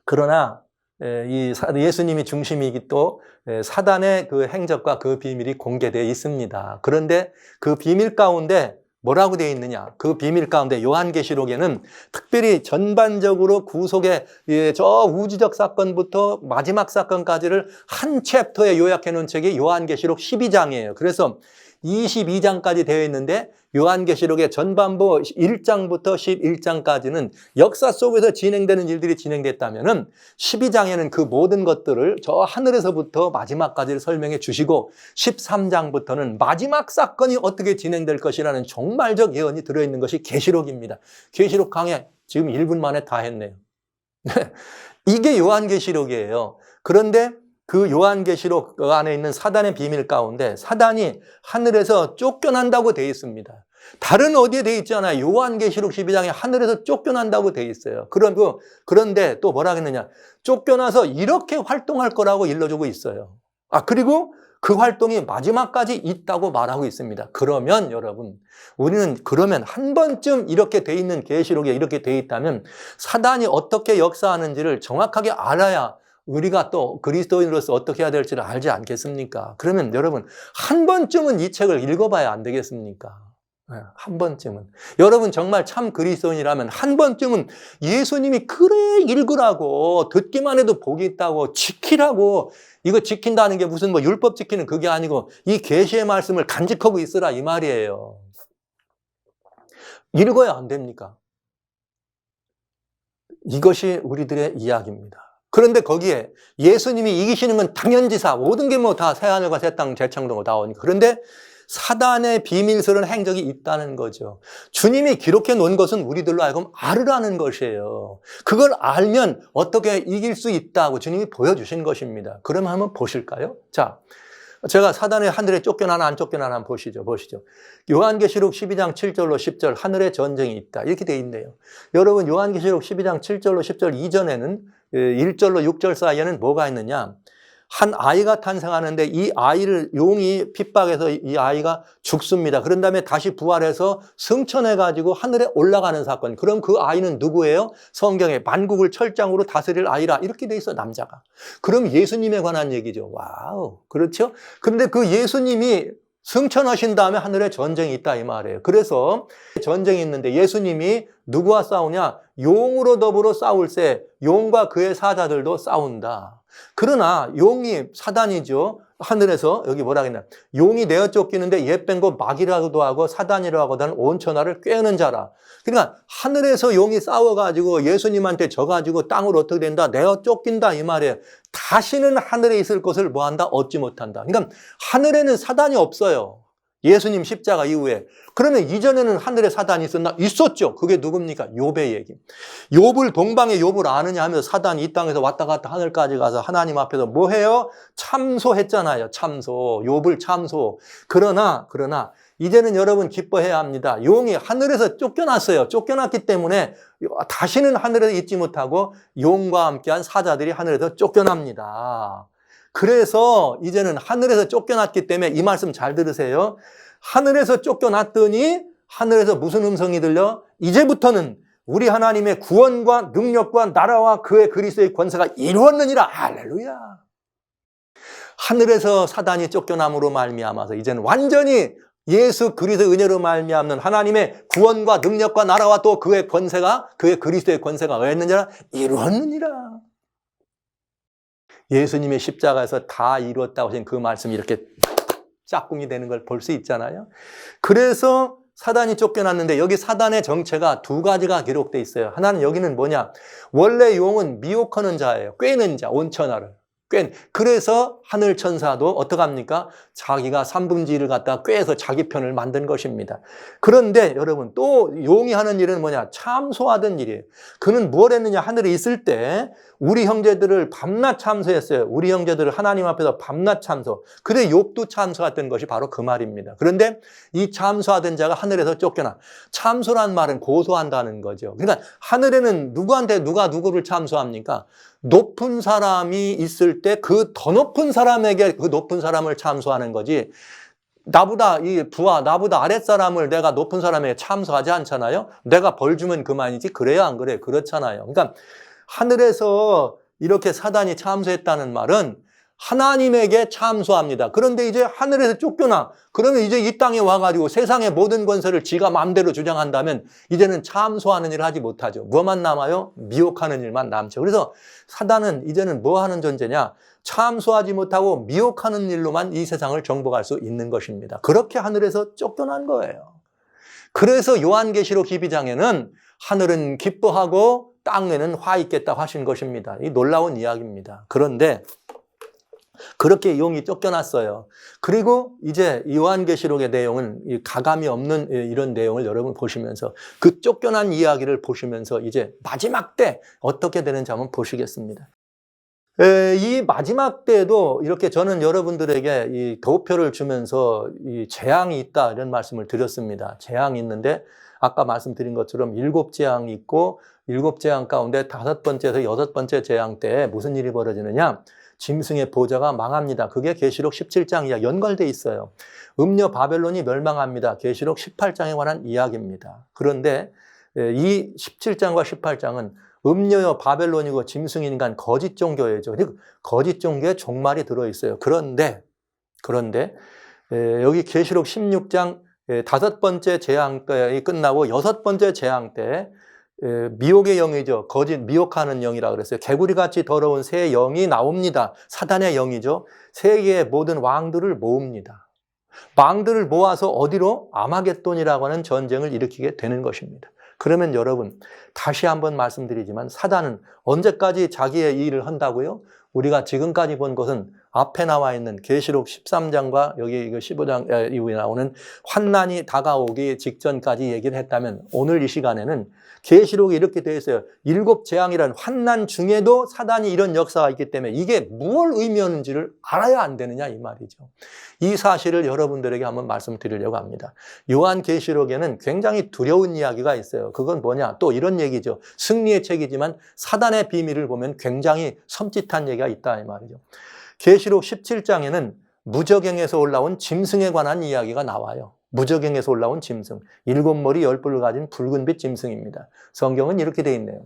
그러나 예수님이 중심이기 또 사단의 그 행적과 그 비밀이 공개되어 있습니다. 그런데 그 비밀 가운데 뭐라고 되어 있느냐? 그 비밀 가운데 요한계시록에는 특별히 전반적으로 구속의 저 우주적 사건부터 마지막 사건까지를 한 챕터에 요약해 놓은 책이 요한계시록 12장이에요. 그래서 22장까지 되어 있는데 요한계시록의 전반부 1장부터 11장까지는 역사 속에서 진행되는 일들이 진행됐다면은 12장에는 그 모든 것들을 저 하늘에서부터 마지막까지를 설명해 주시고 13장부터는 마지막 사건이 어떻게 진행될 것이라는 종말적 예언이 들어있는 것이 계시록입니다. 계시록 강의 지금 1분 만에 다 했네요. 이게 요한계시록이에요. 그런데 그 요한계시록 안에 있는 사단의 비밀 가운데 사단이 하늘에서 쫓겨난다고 되어 있습니다. 다른 어디에 되어 있지 않아요. 요한계시록 12장에 하늘에서 쫓겨난다고 되어 있어요. 그런데 또 뭐라 하겠느냐. 쫓겨나서 이렇게 활동할 거라고 일러주고 있어요. 그리고 그 활동이 마지막까지 있다고 말하고 있습니다. 그러면 여러분, 우리는 그러면 한 번쯤 이렇게 돼 있는 계시록에 이렇게 돼 있다면 사단이 어떻게 역사하는지를 정확하게 알아야 우리가 또 그리스도인으로서 어떻게 해야 될지를 알지 않겠습니까? 그러면 여러분 한 번쯤은 이 책을 읽어봐야 안 되겠습니까? 한 번쯤은. 여러분 정말 참 그리스도인이라면 한 번쯤은 예수님이 그래 읽으라고 듣기만 해도 복이 있다고 지키라고 이거 지킨다는 게 무슨 뭐 율법 지키는 그게 아니고 이 계시의 말씀을 간직하고 있으라 이 말이에요. 읽어야 안 됩니까? 이것이 우리들의 이야기입니다. 그런데 거기에 예수님이 이기시는 건 당연지사 모든 게 뭐 다 새하늘과 새 땅 재창조가 나오니까. 그런데 사단의 비밀스러운 행적이 있다는 거죠. 주님이 기록해 놓은 것은 우리들로 하여금 알으라는 것이에요. 그걸 알면 어떻게 이길 수 있다고 주님이 보여주신 것입니다. 그러면 한번 보실까요? 자, 제가 사단의 하늘에 쫓겨나나 안 쫓겨나나 한번 보시죠. 요한계시록 12장 7절로 10절 하늘에 전쟁이 있다. 이렇게 돼 있네요. 여러분 요한계시록 12장 7절로 10절 이전에는 1절로 6절 사이에는 뭐가 있느냐. 한 아이가 탄생하는데 이 아이를 용이 핍박해서 이 아이가 죽습니다. 그런 다음에 다시 부활해서 승천해가지고 하늘에 올라가는 사건. 그럼 그 아이는 누구예요? 성경에 만국을 철장으로 다스릴 아이라 이렇게 돼 있어 남자가. 그럼 예수님에 관한 얘기죠. 와우, 그렇죠? 그런데 그 예수님이 승천하신 다음에 하늘에 전쟁이 있다 이 말이에요. 그래서 전쟁이 있는데 예수님이 누구와 싸우냐? 용으로 더불어 싸울세 용과 그의 사자들도 싸운다. 그러나 용이 사단이죠. 하늘에서 여기 뭐라 하겠냐. 용이 내어 쫓기는데 옛 뺀 거 막이라고도 하고 사단이라고 하는 온 천하를 꿰는 자라. 그러니까 하늘에서 용이 싸워가지고 예수님한테 져가지고 땅으로 어떻게 된다? 내어 쫓긴다 이 말이에요. 다시는 하늘에 있을 것을 뭐한다? 얻지 못한다. 그러니까 하늘에는 사단이 없어요. 예수님 십자가 이후에. 그러면 이전에는 하늘에 사단이 있었나? 있었죠. 그게 누굽니까? 욥의 얘기. 욥을 동방의 욥을 아느냐 하면서 사단이 이 땅에서 왔다 갔다 하늘까지 가서 하나님 앞에서 뭐 해요? 참소했잖아요. 참소. 욥을 참소. 그러나 이제는 여러분 기뻐해야 합니다. 용이 하늘에서 쫓겨났어요. 쫓겨났기 때문에 다시는 하늘에 있지 못하고 용과 함께한 사자들이 하늘에서 쫓겨납니다. 그래서 이제는 하늘에서 쫓겨났기 때문에 이 말씀 잘 들으세요. 하늘에서 쫓겨났더니 하늘에서 무슨 음성이 들려? 이제부터는 우리 하나님의 구원과 능력과 나라와 그의 그리스도의 권세가 이루었느니라. 할렐루야. 하늘에서 사단이 쫓겨남으로 말미암아서 이제는 완전히 예수 그리스도의 은혜로 말미암는 하나님의 구원과 능력과 나라와 또 그의 권세가, 그의 그리스도의 권세가 어였느니라? 이루었느니라. 예수님의 십자가에서 다 이루었다고 하신 그 말씀이 이렇게 짝꿍이 되는 걸 볼 수 있잖아요. 그래서 사단이 쫓겨났는데 여기 사단의 정체가 두 가지가 기록되어 있어요. 하나는 여기는 뭐냐? 원래 용은 미혹하는 자예요. 꿰는 자, 온천하를. 그래서 하늘 천사도 어떡합니까? 자기가 삼분지를 갖다 꿰서 자기 편을 만든 것입니다. 그런데 여러분 또 용이 하는 일은 뭐냐? 참소하던 일이에요. 그는 뭘 했느냐? 하늘에 있을 때 우리 형제들을 밤낮 참소했어요. 우리 형제들을 하나님 앞에서 밤낮 참소. 그래 욥도 참소했던 것이 바로 그 말입니다. 그런데 이 참소하던 자가 하늘에서 쫓겨나. 참소란 말은 고소한다는 거죠. 그러니까 하늘에는 누구한테 누가 누구를 참소합니까? 높은 사람이 있을 때 그 더 높은 사람에게 그 높은 사람을 참소하는 거지, 나보다 이 부하, 나보다 아랫사람을 내가 높은 사람에게 참소하지 않잖아요. 내가 벌 주면 그만이지. 그래요 안 그래요? 그렇잖아요. 그러니까 하늘에서 이렇게 사단이 참소했다는 말은 하나님에게 참소합니다. 그런데 이제 하늘에서 쫓겨나. 그러면 이제 이 땅에 와가지고 세상의 모든 권세를 지가 마음대로 주장한다면 이제는 참소하는 일을 하지 못하죠. 뭐만 남아요? 미혹하는 일만 남죠. 그래서 사단은 이제는 뭐 하는 존재냐? 참소하지 못하고 미혹하는 일로만 이 세상을 정복할 수 있는 것입니다. 그렇게 하늘에서 쫓겨난 거예요. 그래서 요한계시록 12장에는 하늘은 기뻐하고 땅에는 화 있겠다고 하신 것입니다. 이 놀라운 이야기입니다. 그런데 그렇게 용이 쫓겨났어요. 그리고 이제 요한계시록의 내용은 가감이 없는 이런 내용을 여러분 보시면서 그 쫓겨난 이야기를 보시면서 이제 마지막 때 어떻게 되는지 한번 보시겠습니다. 이 마지막 때에도 이렇게 저는 여러분들에게 이 도표를 주면서 이 재앙이 있다 이런 말씀을 드렸습니다. 재앙이 있는데 아까 말씀드린 것처럼 7재앙이 있고 7재앙 가운데 5번째에서 6번째 재앙 때 무슨 일이 벌어지느냐? 짐승의 보좌가 망합니다. 그게 계시록 17장이야. 연결돼 있어요. 음녀 바벨론이 멸망합니다. 계시록 18장에 관한 이야기입니다. 그런데 이 17장과 18장은 음녀여 바벨론이고 짐승인간 거짓 종교예요. 거짓 종교에 종말이 들어있어요. 그런데 여기 계시록 16장 5번째 재앙 때 끝나고 6번째 재앙 때 미혹의 영이죠. 거짓 미혹하는 영이라 그랬어요. 개구리같이 더러운 새 영이 나옵니다. 사단의 영이죠. 세계의 모든 왕들을 모읍니다. 왕들을 모아서 어디로? 아마겟돈이라고 하는 전쟁을 일으키게 되는 것입니다. 그러면 여러분 다시 한번 말씀드리지만 사단은 언제까지 자기의 일을 한다고요? 우리가 지금까지 본 것은 앞에 나와 있는 계시록 13장과 여기 15장 이후에 나오는 환난이 다가오기 직전까지 얘기를 했다면 오늘 이 시간에는 계시록이 이렇게 되어 있어요. 7재앙이라는 환난 중에도 사단이 이런 역사가 있기 때문에 이게 무엇을 의미하는지를 알아야 안 되느냐 이 말이죠. 이 사실을 여러분들에게 한번 말씀드리려고 합니다. 요한계시록에는 굉장히 두려운 이야기가 있어요. 그건 뭐냐? 또 이런 얘기죠. 승리의 책이지만 사단의 비밀을 보면 굉장히 섬찟한 얘기가 있다 이 말이죠. 계시록 17장에는 무저갱에서 올라온 짐승에 관한 이야기가 나와요. 무저갱에서 올라온 짐승, 7머리 10뿔을 가진 붉은빛 짐승입니다. 성경은 이렇게 되어 있네요.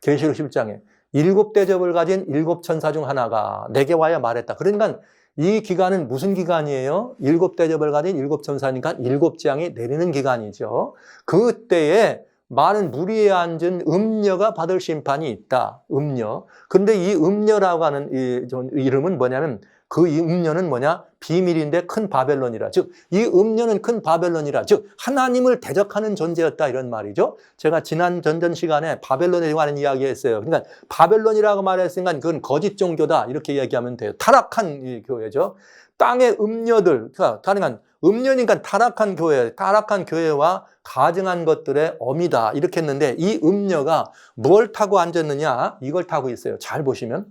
계시록 10장에 7대접을 가진 7천사 중 하나가 내게 와야 말했다. 그러니까 이 기간은 무슨 기간이에요? 7대접을 가진 7천사니까 7재앙이 내리는 기간이죠. 그때에 많은 무리에 앉은 음녀가 받을 심판이 있다. 음녀. 그런데 이 음녀라고 하는 이 이름은 뭐냐면 그 이 음녀는 뭐냐? 비밀인데 큰 바벨론이라. 즉, 이 음녀는 큰 바벨론이라. 즉, 하나님을 대적하는 존재였다. 이런 말이죠. 제가 지난 전전 시간에 바벨론에 관한 이야기 했어요. 그러니까 바벨론이라고 말했으니까 그건 거짓 종교다. 이렇게 얘기하면 돼요. 타락한 이 교회죠. 땅의 음녀들, 그러니까 음녀니까 타락한 교회, 타락한 교회와 가증한 것들의 어미다. 이렇게 했는데 이 음녀가 뭘 타고 앉았느냐? 이걸 타고 있어요. 잘 보시면.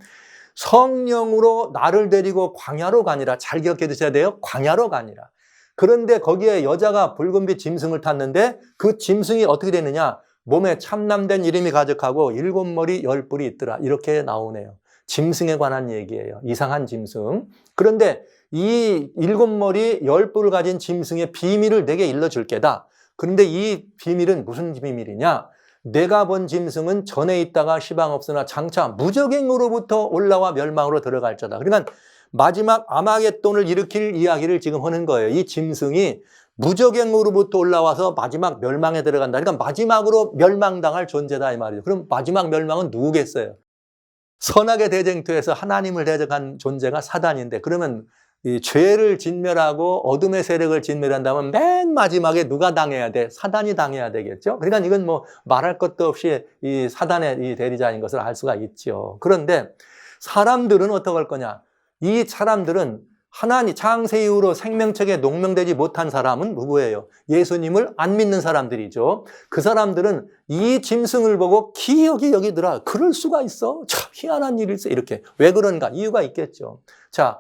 성령으로 나를 데리고 광야로 가니라. 잘 기억해 두셔야 돼요. 광야로 가니라. 그런데 거기에 여자가 붉은빛 짐승을 탔는데 그 짐승이 어떻게 되느냐? 몸에 참남된 이름이 가득하고 7머리 10뿔이 있더라. 이렇게 나오네요. 짐승에 관한 얘기예요. 이상한 짐승. 그런데 이 7머리 10뿔을 가진 짐승의 비밀을 내게 일러줄 게다. 그런데 이 비밀은 무슨 비밀이냐? 내가 본 짐승은 전에 있다가 시방 없으나 장차 무저갱으로부터 올라와 멸망으로 들어갈 자다. 그러니까 마지막 아마겟돈을 일으킬 이야기를 지금 하는 거예요. 이 짐승이 무적행으로부터 올라와서 마지막 멸망에 들어간다. 그러니까 마지막으로 멸망당할 존재다 이 말이죠. 그럼 마지막 멸망은 누구겠어요? 선악의 대쟁투에서 하나님을 대적한 존재가 사단인데, 그러면 이 죄를 진멸하고 어둠의 세력을 진멸한다면 맨 마지막에 누가 당해야 돼? 사단이 당해야 되겠죠? 그러니까 이건 뭐 말할 것도 없이 이 사단의 이 대리자인 것을 알 수가 있죠. 그런데 사람들은 어떻게 할 거냐? 이 사람들은 하나님 창세 이후로 생명책에 농명되지 못한 사람은 누구예요? 예수님을 안 믿는 사람들이죠. 그 사람들은 이 짐승을 보고 기억이 여기더라. 그럴 수가 있어? 참 희한한 일일세. 이렇게. 왜 그런가? 이유가 있겠죠. 자,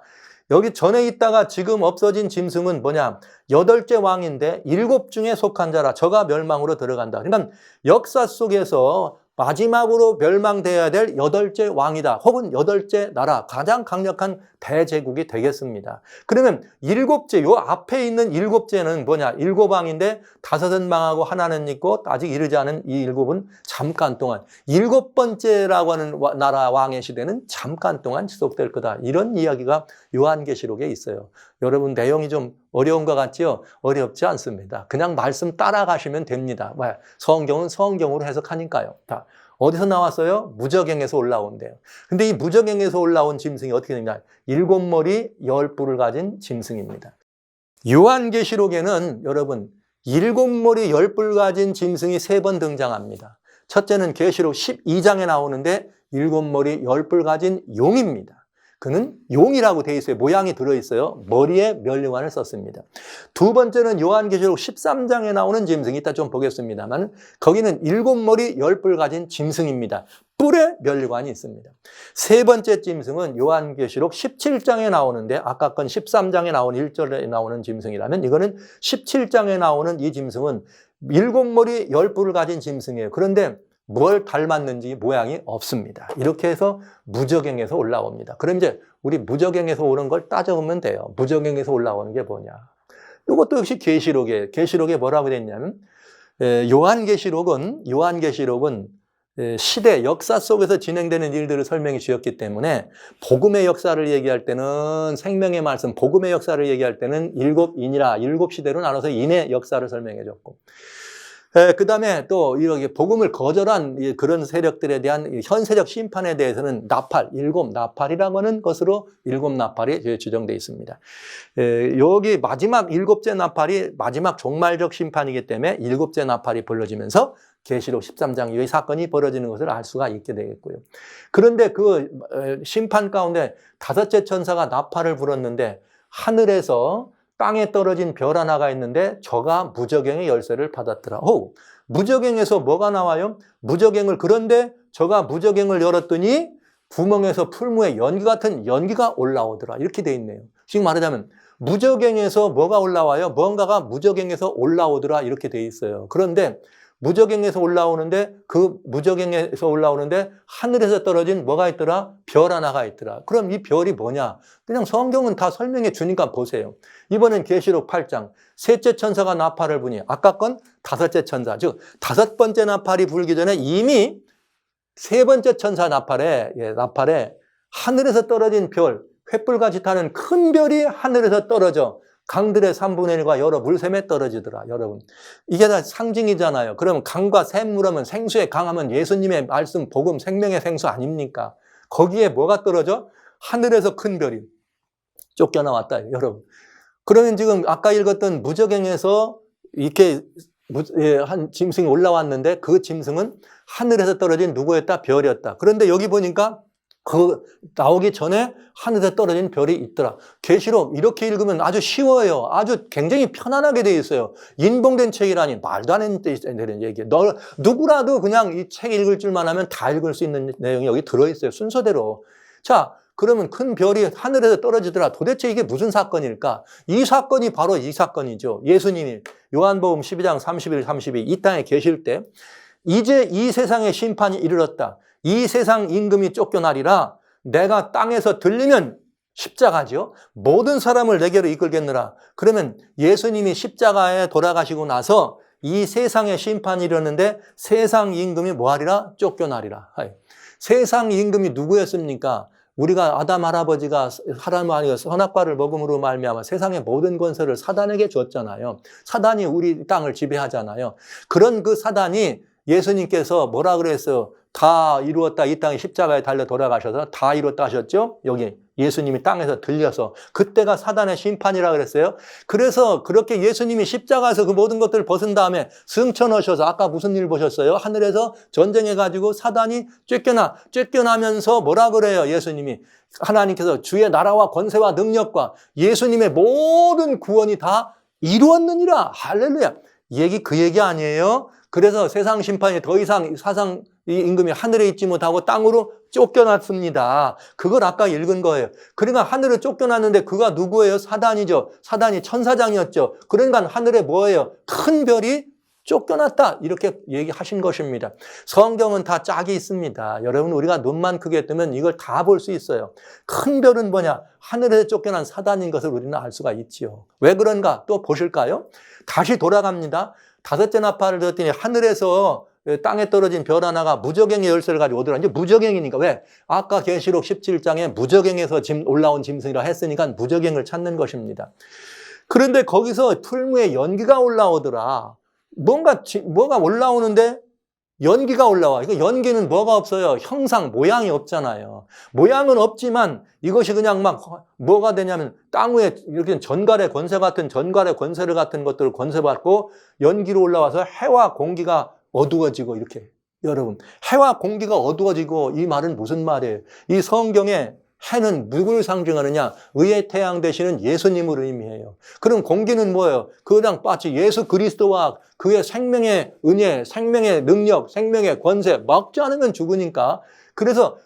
여기 전에 있다가 지금 없어진 짐승은 뭐냐? 8째 왕인데 7 중에 속한 자라. 저가 멸망으로 들어간다. 그러니까 역사 속에서 마지막으로 멸망돼야 될 8째 왕이다. 혹은 8째 나라, 가장 강력한 대제국이 되겠습니다. 그러면 7째, 요 앞에 있는 7째는 뭐냐? 7왕인데 5은 망하고 하나는 있고 아직 이르지 않은 이 7은 잠깐 동안, 7번째라고 하는 나라 왕의 시대는 잠깐 동안 지속될 거다. 이런 이야기가 요한계시록에 있어요. 여러분 내용이 좀 어려운 것 같지요? 어렵지 않습니다. 그냥 말씀 따라가시면 됩니다. 성경은 성경으로 해석하니까요. 다 어디서 나왔어요? 무적행에서 올라온대요. 근데 이 무적행에서 올라온 짐승이 어떻게 되냐? 7머리 10뿔을 가진 짐승입니다. 요한계시록에는 여러분 7머리 10뿔 가진 짐승이 3번 등장합니다. 첫째는 계시록 12장에 나오는데 7머리 10뿔 가진 용입니다. 그는 용이라고 되어 있어요. 모양이 들어있어요. 머리에 면류관을 썼습니다. 두 번째는 요한계시록 13장에 나오는 짐승이 이따 좀 보겠습니다만 거기는 7머리 10뿔 가진 짐승입니다. 뿔에 면류관이 있습니다. 세 번째 짐승은 요한계시록 17장에 나오는데 아까 건 13장에 나오는 1절에 나오는 짐승이라면 이거는 17장에 나오는 이 짐승은 7머리 10뿔을 가진 짐승이에요. 그런데 뭘 닮았는지 모양이 없습니다. 이렇게 해서 무적행에서 올라옵니다. 그럼 이제 우리 무적행에서 오는 걸 따져보면 돼요. 무적행에서 올라오는 게 뭐냐. 이것도 역시 계시록에 뭐라고 됐냐면 요한계시록은 시대, 역사 속에서 진행되는 일들을 설명해 주었기 때문에 복음의 역사를 얘기할 때는 생명의 말씀, 복음의 역사를 얘기할 때는 7인이라 7시대로 나눠서 인의 역사를 설명해 줬고 그 다음에 또 이렇게 복음을 거절한 그런 세력들에 대한 현세적 심판에 대해서는 나팔, 7나팔이라고 하는 것으로 7나팔이 지정되어 있습니다. 여기 마지막 7째 나팔이 마지막 종말적 심판이기 때문에 7째 나팔이 벌어지면서 계시록 13장 이후의 사건이 벌어지는 것을 알 수가 있게 되겠고요. 그런데 그 심판 가운데 5째 천사가 나팔을 불었는데 하늘에서 땅에 떨어진 별 하나가 있는데 저가 무적행의 열쇠를 받았더라. 무적행에서 뭐가 나와요? 그런데 저가 무적행을 열었더니 구멍에서 풀무에 연기 같은 연기가 올라오더라. 이렇게 돼 있네요. 지금 말하자면 무적행에서 뭐가 올라와요? 뭔가가 무적행에서 올라오더라. 이렇게 돼 있어요. 그런데 무적행에서 올라오는데 하늘에서 떨어진 뭐가 있더라? 별 하나가 있더라. 그럼 이 별이 뭐냐? 그냥 성경은 다 설명해 주니까 보세요. 이번엔 계시록 8장 셋째 천사가 나팔을 부니 아까 건 5째 천사, 즉 5번째 나팔이 불기 전에 이미 3번째 천사 나팔에 하늘에서 떨어진 별, 횃불같이 타는 큰 별이 하늘에서 떨어져 강들의 3분의 1과 여러 물샘에 떨어지더라. 여러분, 이게 다 상징이잖아요. 그러면 강과 샘물하면 생수의 강하면 예수님의 말씀, 복음, 생명의 생수 아닙니까? 거기에 뭐가 떨어져? 하늘에서 큰 별이 쫓겨나왔다. 여러분, 그러면 지금 아까 읽었던 무적행에서 이렇게 한 짐승이 올라왔는데 그 짐승은 하늘에서 떨어진 누구였다? 별이었다. 그런데 여기 보니까 그 나오기 전에 하늘에 떨어진 별이 있더라. 계시록 이렇게 읽으면 아주 쉬워요. 아주 굉장히 편안하게 되어 있어요. 인봉된 책이라니 말도 안 되는 얘기예요. 누구라도 그냥 이 책 읽을 줄만 하면 다 읽을 수 있는 내용이 여기 들어있어요. 순서대로. 자, 그러면 큰 별이 하늘에서 떨어지더라. 도대체 이게 무슨 사건일까? 이 사건이 바로 이 사건이죠. 예수님이 요한복음 12장 31, 32 이 땅에 계실 때 이제 이 세상의 심판이 이르렀다. 이 세상 임금이 쫓겨나리라. 내가 땅에서 들리면 십자가죠. 모든 사람을 내게로 이끌겠느라. 그러면 예수님이 십자가에 돌아가시고 나서 이 세상의 심판이 이르렀는데 세상 임금이 뭐하리라? 쫓겨나리라. 세상 임금이 누구였습니까? 우리가 아담 할아버지가 하나님 아니고 선악과를 먹음으로 말미암아 세상의 모든 권세를 사단에게 줬잖아요. 사단이 우리 땅을 지배하잖아요. 그런 그 사단이 예수님께서 뭐라 그랬어요? 다 이루었다. 이 땅에 십자가에 달려 돌아가셔서 다 이루었다 하셨죠? 여기 예수님이 땅에서 들려서 그때가 사단의 심판이라 그랬어요. 그래서 그렇게 예수님이 십자가에서 그 모든 것들을 벗은 다음에 승천하셔서 아까 무슨 일 보셨어요? 하늘에서 전쟁해가지고 사단이 쫓겨나면서 뭐라 그래요? 예수님이 하나님께서 주의 나라와 권세와 능력과 예수님의 모든 구원이 다 이루었느니라. 할렐루야. 그 얘기 아니에요? 그래서 세상 심판이 더 이상 사상 이 임금이 하늘에 있지 못하고 땅으로 쫓겨났습니다. 그걸 아까 읽은 거예요. 그러니까 하늘을 쫓겨났는데 그가 누구예요? 사단이죠. 사단이 천사장이었죠. 그러니까 하늘에 뭐예요? 큰 별이 쫓겨났다. 이렇게 얘기하신 것입니다. 성경은 다 짝이 있습니다. 여러분 우리가 눈만 크게 뜨면 이걸 다 볼 수 있어요. 큰 별은 뭐냐? 하늘에서 쫓겨난 사단인 것을 우리는 알 수가 있지요. 왜 그런가? 또 보실까요? 다시 돌아갑니다. 다섯째 나팔을 들었더니 하늘에서 땅에 떨어진 별 하나가 무저갱의 열쇠를 가지고 오더라. 이제 무저갱이니까 왜? 아까 계시록 17장에 무저갱에서 올라온 짐승이라 했으니까 무저갱을 찾는 것입니다. 그런데 거기서 풀무에 연기가 올라오더라. 뭐가 올라오는데 연기가 올라와. 이거 연기는 뭐가 없어요? 형상, 모양이 없잖아요. 모양은 없지만 이것이 그냥 막 뭐가 되냐면 땅 위에 이렇게 전갈의 권세 같은 전갈의 권세를 같은 것들을 권세받고 연기로 올라와서 해와 공기가 어두워지고 이렇게. 여러분, 해와 공기가 어두워지고 이 말은 무슨 말이에요? 이 성경에 해는 누구를 상징하느냐? 의의 태양 되시는 예수님을 의미해요. 그럼 공기는 뭐예요? 그냥 마치 예수 그리스도와 그의 생명의 은혜, 생명의 능력, 생명의 권세 먹지 않으면 죽으니까. 그래서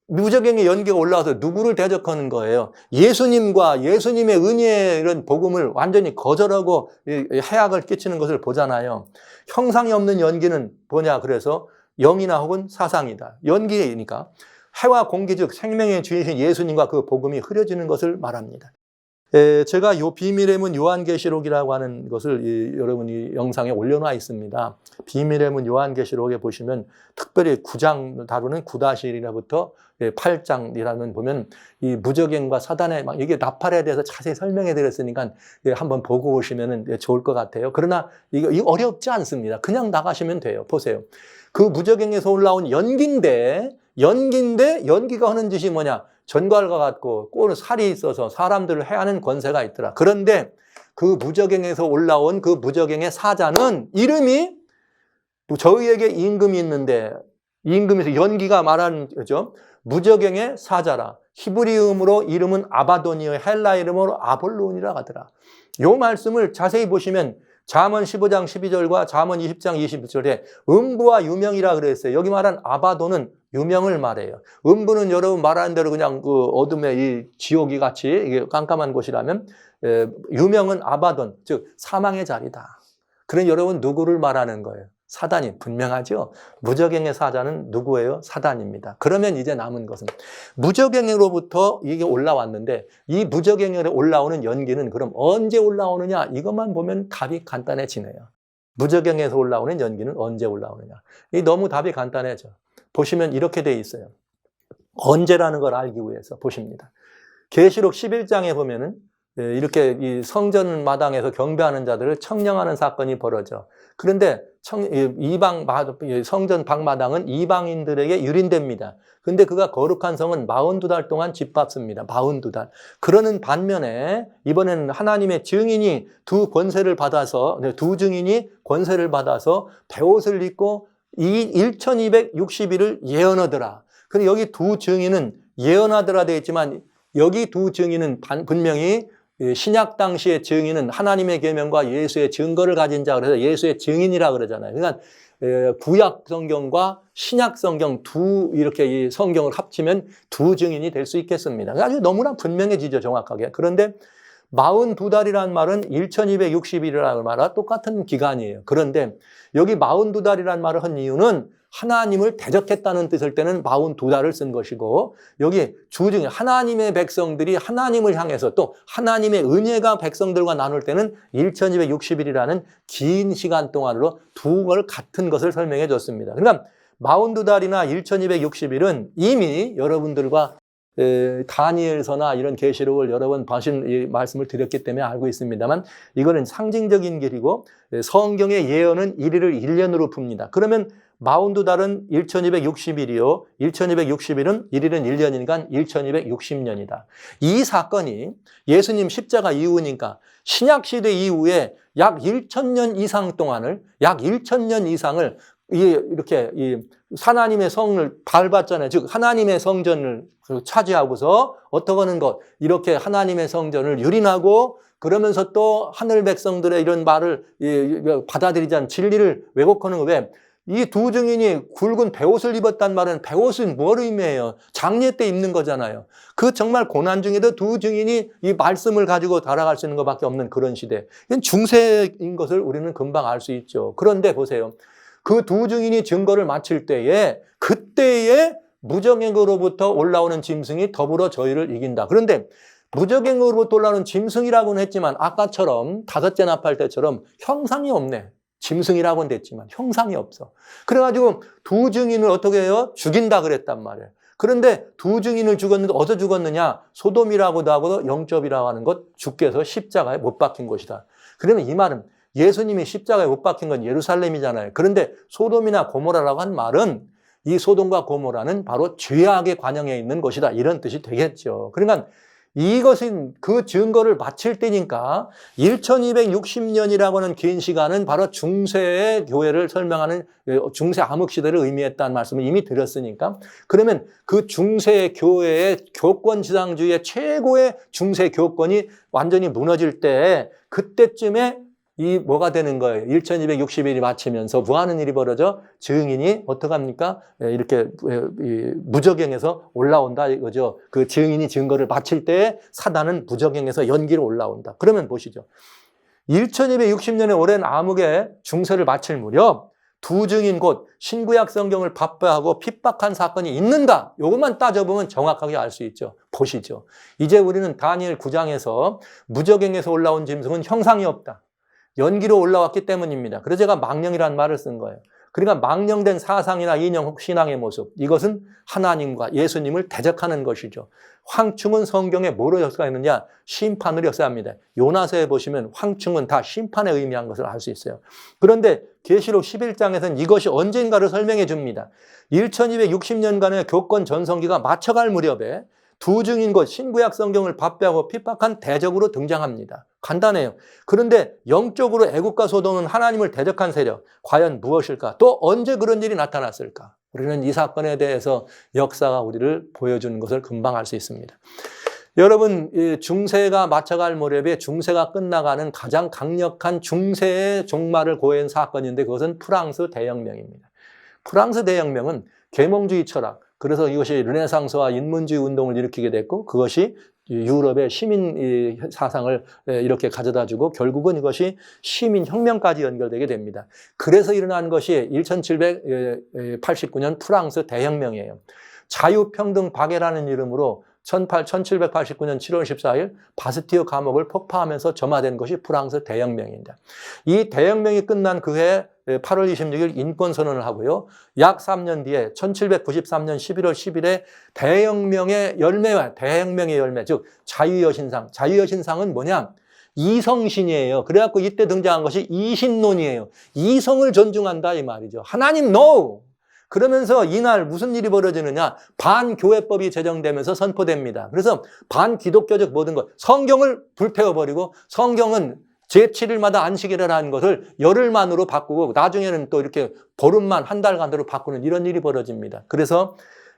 무저갱의 연기가 올라와서 누구를 대적하는 거예요? 예수님과 예수님의 은혜의 이런 복음을 완전히 거절하고 해악을 끼치는 것을 보잖아요. 형상이 없는 연기는 뭐냐? 그래서 영이나 혹은 사상이다. 연기니까. 해와 공기 즉 생명의 주이신 예수님과 그 복음이 흐려지는 것을 말합니다. 제가 이 비밀의 문 요한계시록이라고 하는 것을 여러분이 영상에 올려놔 있습니다. 비밀의 문 요한계시록에 보시면 특별히 9장 다루는 9-1이라부터 8장이라는 보면 이 무저갱과 사단의 이게 나팔에 대해서 자세히 설명해 드렸으니까 한번 보고 오시면 좋을 것 같아요. 그러나 이거 어렵지 않습니다. 그냥 나가시면 돼요. 보세요. 그 무저갱에서 올라온 연기인데 연기가 하는 짓이 뭐냐? 전갈과 같고 꼬는 살이 있어서 사람들을 해하는 권세가 있더라. 그런데 그 무저갱에서 올라온 그 무저갱의 사자는 이름이 저희에게 임금이 있는데 임금에서 연기가 말하는 거죠. 무저갱의 사자라. 히브리음으로 이름은 아바돈이요 헬라 이름으로 아볼론이라 하더라. 이 말씀을 자세히 보시면 잠언 15장 12절과 잠언 20장 21절에 음부와 유명이라 그랬어요. 여기 말한 아바돈은 유명을 말해요. 음부는 여러분 말하는 대로 그냥 그 어둠의 이 지옥이 같이 이게 깜깜한 곳이라면 유명은 아바돈, 즉 사망의 자리다. 그럼 여러분 누구를 말하는 거예요? 사단이 분명하죠. 무저갱의 사자는 누구예요? 사단입니다. 그러면 이제 남은 것은 무저갱으로부터 이게 올라왔는데 이 무저갱으로 올라오는 연기는 그럼 언제 올라오느냐? 이것만 보면 답이 간단해지네요. 무저갱에서 올라오는 연기는 언제 올라오느냐? 이 너무 답이 간단해져. 보시면 이렇게 돼 있어요. 언제라는 걸 알기 위해서 보십니다. 계시록 11장에 보면은 이렇게 이 성전 마당에서 경배하는 자들을 청령하는 사건이 벌어져. 그런데 성전 방마당은 이방인들에게 유린됩니다. 근데 그가 거룩한 성은 42달 동안 짓밟습니다. 42달. 그러는 반면에 이번에는 하나님의 증인이 두 증인이 권세를 받아서 베옷을 입고 이 1260일을 예언하더라. 근데 여기 두 증인은 예언하더라 되어 있지만 여기 두 증인은 분명히 신약 당시의 증인은 하나님의 계명과 예수의 증거를 가진 자 그래서 예수의 증인이라 그러잖아요. 그러니까 구약 성경과 신약 성경 이렇게 이 성경을 합치면 두 증인이 될 수 있겠습니다. 아주 너무나 분명해지죠, 정확하게. 그런데 42달이라는 말은 1260일이라는 말과 똑같은 기간이에요. 그런데 여기 42달이라는 말을 한 이유는 하나님을 대적했다는 뜻일 때는 42달을 쓴 것이고 여기 주중에 하나님의 백성들이 하나님을 향해서 또 하나님의 은혜가 백성들과 나눌 때는 1260일이라는 긴 시간 동안으로 두 걸 같은 것을 설명해 줬습니다. 그러니까 42달이나 1260일은 이미 여러분들과 다니엘서나 이런 계시록을 여러 번 이 말씀을 드렸기 때문에 알고 있습니다만 이거는 상징적인 길이고 성경의 예언은 1일을 1년으로 풉니다. 그러면 마운드 달은 1260일이요. 1260일은 1일은 1년이니까 1260년이다. 이 사건이 예수님 십자가 이후니까 신약시대 이후에 약 1000년 이상 동안을, 약 1000년 이상을 이렇게 하나님의 성을 밟았잖아요. 즉 하나님의 성전을 차지하고서 어떻게 하는 것, 이렇게 하나님의 성전을 유린하고 그러면서 또 하늘 백성들의 이런 말을 받아들이지 않은 진리를 왜곡하는 거. 왜? 이 두 증인이 굵은 베옷을 입었단 말은 베옷은 뭘 의미해요? 장례 때 입는 거잖아요. 그 정말 고난 중에도 두 증인이 이 말씀을 가지고 달아갈 수 있는 것밖에 없는 그런 시대. 이건 중세인 것을 우리는 금방 알 수 있죠. 그런데 보세요. 그 두 증인이 증거를 마칠 때에 그때에 무적행으로부터 올라오는 짐승이 더불어 저희를 이긴다. 그런데 무적행으로부터 올라오는 짐승이라고는 했지만 아까처럼 다섯째 나팔 때처럼 형상이 없네. 짐승이라고는 됐지만 형상이 없어. 그래가지고 두 증인을 어떻게 해요? 죽인다 그랬단 말이에요. 그런데 두 증인을 죽었는데 어디서 죽었느냐? 소돔이라고도 하고 영접이라고 하는 것, 주께서 십자가에 못 박힌 곳이다. 그러면 이 말은 예수님이 십자가에 못 박힌 건 예루살렘이잖아요. 그런데 소돔이나 고모라라고 한 말은 이 소돔과 고모라는 바로 죄악의 관영에 있는 곳이다. 이런 뜻이 되겠죠. 그러니까 이것은 그 증거를 마칠 때니까 1260년이라고 하는 긴 시간은 바로 중세의 교회를 설명하는 중세 암흑시대를 의미했다는 말씀을 이미 드렸으니까 그러면 그 중세 교회의 교권지상주의의 최고의 중세 교권이 완전히 무너질 때 그때쯤에 이 뭐가 되는 거예요? 1260일이 마치면서 뭐 하는 일이 벌어져? 증인이 어떡합니까? 이렇게 무적행에서 올라온다 이거죠. 그 증인이 증거를 마칠 때 사단은 무적행에서 연기로 올라온다. 그러면 보시죠. 1260년에 오랜 암흑의 중세를 마칠 무렵 두 증인 곧 신구약 성경을 발표하고 핍박한 사건이 있는가? 이것만 따져보면 정확하게 알 수 있죠. 보시죠. 이제 우리는 다니엘 9장에서 무적행에서 올라온 짐승은 형상이 없다. 연기로 올라왔기 때문입니다. 그래서 제가 망령이라는 말을 쓴 거예요. 그러니까 망령된 사상이나 인형, 신앙의 모습, 이것은 하나님과 예수님을 대적하는 것이죠. 황충은 성경에 뭐로 역사했느냐? 심판으로 역사합니다. 요나서에 보시면 황충은 다 심판에 의미한 것을 알 수 있어요. 그런데 계시록 11장에서는 이것이 언젠가를 설명해 줍니다. 1260년간의 교권 전성기가 맞춰갈 무렵에 두 증인 곧 신구약 성경을 발표하고 핍박한 대적으로 등장합니다. 간단해요. 그런데 영적으로 애국과 소돔은 하나님을 대적한 세력, 과연 무엇일까? 또 언제 그런 일이 나타났을까? 우리는 이 사건에 대해서 역사가 우리를 보여주는 것을 금방 알 수 있습니다. 여러분, 중세가 맞춰갈 무렵에 중세가 끝나가는 가장 강력한 중세의 종말을 고한 사건인데 그것은 프랑스 대혁명입니다. 프랑스 대혁명은 계몽주의 철학, 그래서 이것이 르네상스와 인문주의 운동을 일으키게 됐고 그것이 유럽의 시민 사상을 이렇게 가져다주고 결국은 이것이 시민혁명까지 연결되게 됩니다. 그래서 일어난 것이 1789년 프랑스 대혁명이에요. 자유평등 박애라는 이름으로 1789년 7월 14일 바스티유 감옥을 폭파하면서 점화된 것이 프랑스 대혁명입니다. 이 대혁명이 끝난 그해 8월 26일 인권선언을 하고요. 약 3년 뒤에 1793년 11월 10일에 대혁명의 열매, 즉 자유여신상. 자유여신상은 뭐냐? 이성신이에요. 그래갖고 이때 등장한 것이 이신론이에요. 이성을 존중한다 이 말이죠. 하나님 no! 그러면서 이날 무슨 일이 벌어지느냐? 반교회법이 제정되면서 선포됩니다. 그래서 반기독교적 모든 것, 성경을 불태워버리고 성경은 제7일마다 안식일이라는 것을 열흘만으로 바꾸고 나중에는 또 이렇게 보름만 한 달간으로 바꾸는 이런 일이 벌어집니다. 그래서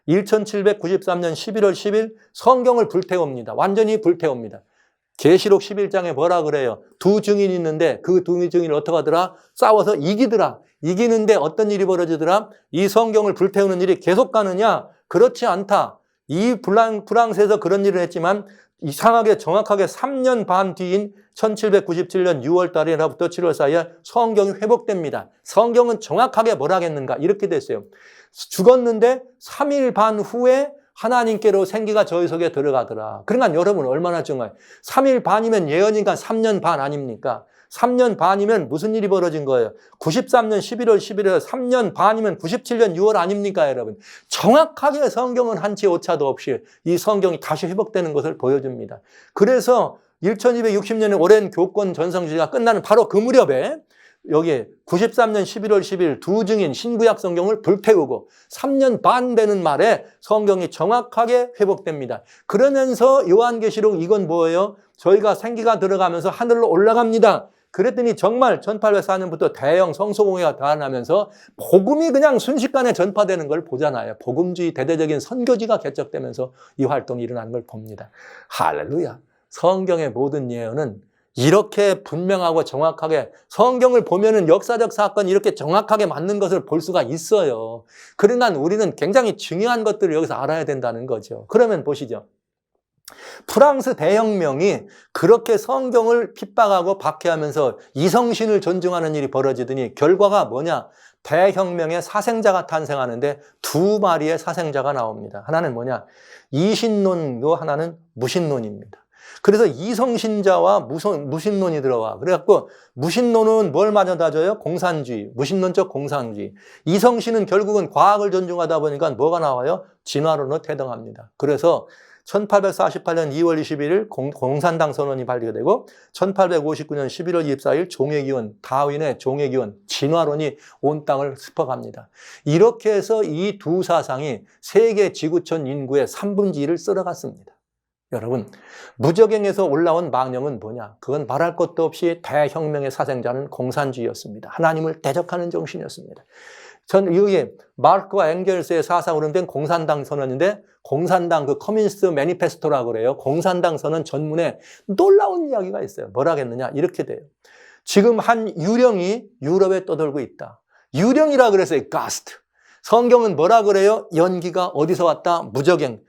1793년 11월 10일 성경을 불태웁니다. 완전히 불태웁니다. 계시록 11장에 뭐라 그래요? 두 증인이 있는데 그 두 증인을 어떻게 하더라? 싸워서 이기더라. 이기는데 어떤 일이 벌어지더라? 이 성경을 불태우는 일이 계속 가느냐? 그렇지 않다. 이 프랑스에서 그런 일을 했지만 이상하게 정확하게 3년 반 뒤인 1797년 6월 달에로부터 7월 사이에 성경이 회복됩니다. 성경은 정확하게 뭘 하겠는가? 이렇게 됐어요. 죽었는데 3일 반 후에 하나님께로 생기가 저희 속에 들어가더라. 그러니까 여러분 얼마나 중요해요. 3일 반이면 예언이니까 3년 반 아닙니까? 3년 반이면 무슨 일이 벌어진 거예요? 93년 11월 11일 3년 반이면 97년 6월 아닙니까, 여러분? 정확하게 성경은 한치 오차도 없이 이 성경이 다시 회복되는 것을 보여줍니다. 그래서 1260년의 오랜 교권 전성시대가 끝나는 바로 그 무렵에 여기 93년 11월 10일 두 증인 신구약 성경을 불태우고 3년 반 되는 말에 성경이 정확하게 회복됩니다. 그러면서 요한계시록 이건 뭐예요? 저희가 생기가 들어가면서 하늘로 올라갑니다. 그랬더니 정말 1804년부터 대형 성소공회가 다안하면서 복음이 그냥 순식간에 전파되는 걸 보잖아요. 복음주의 대대적인 선교지가 개척되면서 이 활동이 일어나는 걸 봅니다. 할렐루야. 성경의 모든 예언은 이렇게 분명하고 정확하게 성경을 보면은 역사적 사건이 이렇게 정확하게 맞는 것을 볼 수가 있어요. 그러나 우리는 굉장히 중요한 것들을 여기서 알아야 된다는 거죠. 그러면 보시죠. 프랑스 대혁명이 그렇게 성경을 핍박하고 박해하면서 이성신을 존중하는 일이 벌어지더니 결과가 뭐냐? 대혁명의 사생자가 탄생하는데 두 마리의 사생자가 나옵니다. 하나는 뭐냐? 이신론이고 하나는 무신론입니다. 그래서 이성신자와 무신론이 들어와. 그래갖고 무신론은 뭘 맞아다줘요? 공산주의. 무신론적 공산주의. 이성신은 결국은 과학을 존중하다 보니까 뭐가 나와요? 진화론으로 퇴등합니다. 그래서 1848년 2월 21일 공산당 선언이 발표되고 1859년 11월 24일 종회기원, 다윈의 종회기원, 진화론이 온 땅을 습어갑니다. 이렇게 해서 이 두 사상이 세계 지구촌 인구의 3분의 1을 쓸어갔습니다. 여러분, 무적행에서 올라온 망령은 뭐냐? 그건 말할 것도 없이 대혁명의 사생자는 공산주의였습니다. 하나님을 대적하는 정신이었습니다. 전 여기 마르크와 엥겔스의 사상으로 된 공산당 선언인데 공산당 그 커뮤니스트 매니페스토라고 그래요. 공산당 선언 전문에 놀라운 이야기가 있어요. 뭐라겠느냐? 이렇게 돼요. 지금 한 유령이 유럽에 떠돌고 있다. 유령이라 그랬어요. 가스트. 성경은 뭐라 그래요? 연기가 어디서 왔다? 무적행.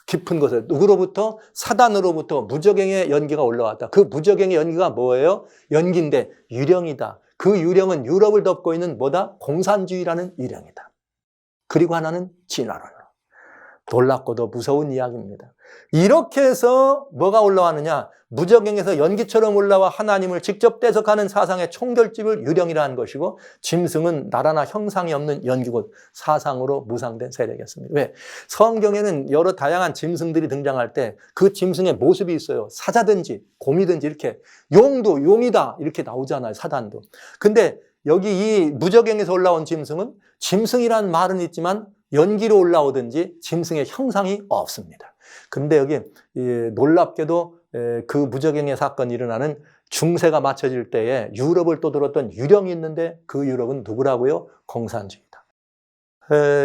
깊은 곳에 누구로부터? 사단으로부터 무적행의 연기가 올라왔다. 그 무적행의 연기가 뭐예요? 연기인데 유령이다. 그 유령은 유럽을 덮고 있는 뭐다? 공산주의라는 유령이다. 그리고 하나는 진화론. 놀랍고도 무서운 이야기입니다. 이렇게 해서 뭐가 올라왔느냐? 무적행에서 연기처럼 올라와 하나님을 직접 대적하는 사상의 총결집을 유령이라는 것이고 짐승은 나라나 형상이 없는 연기고 사상으로 무상된 세력이었습니다. 왜? 성경에는 여러 다양한 짐승들이 등장할 때 그 짐승의 모습이 있어요. 사자든지 곰이든지 이렇게 용도 용이다 이렇게 나오잖아요. 사단도. 근데 여기 이 무적행에서 올라온 짐승은 짐승이라는 말은 있지만 연기로 올라오든지 짐승의 형상이 없습니다. 근데 여기 놀랍게도 그 무적행의 사건이 일어나는 중세가 맞춰질 때에 유럽을 떠들었던 유령이 있는데 그 유럽은 누구라고요? 공산주의다.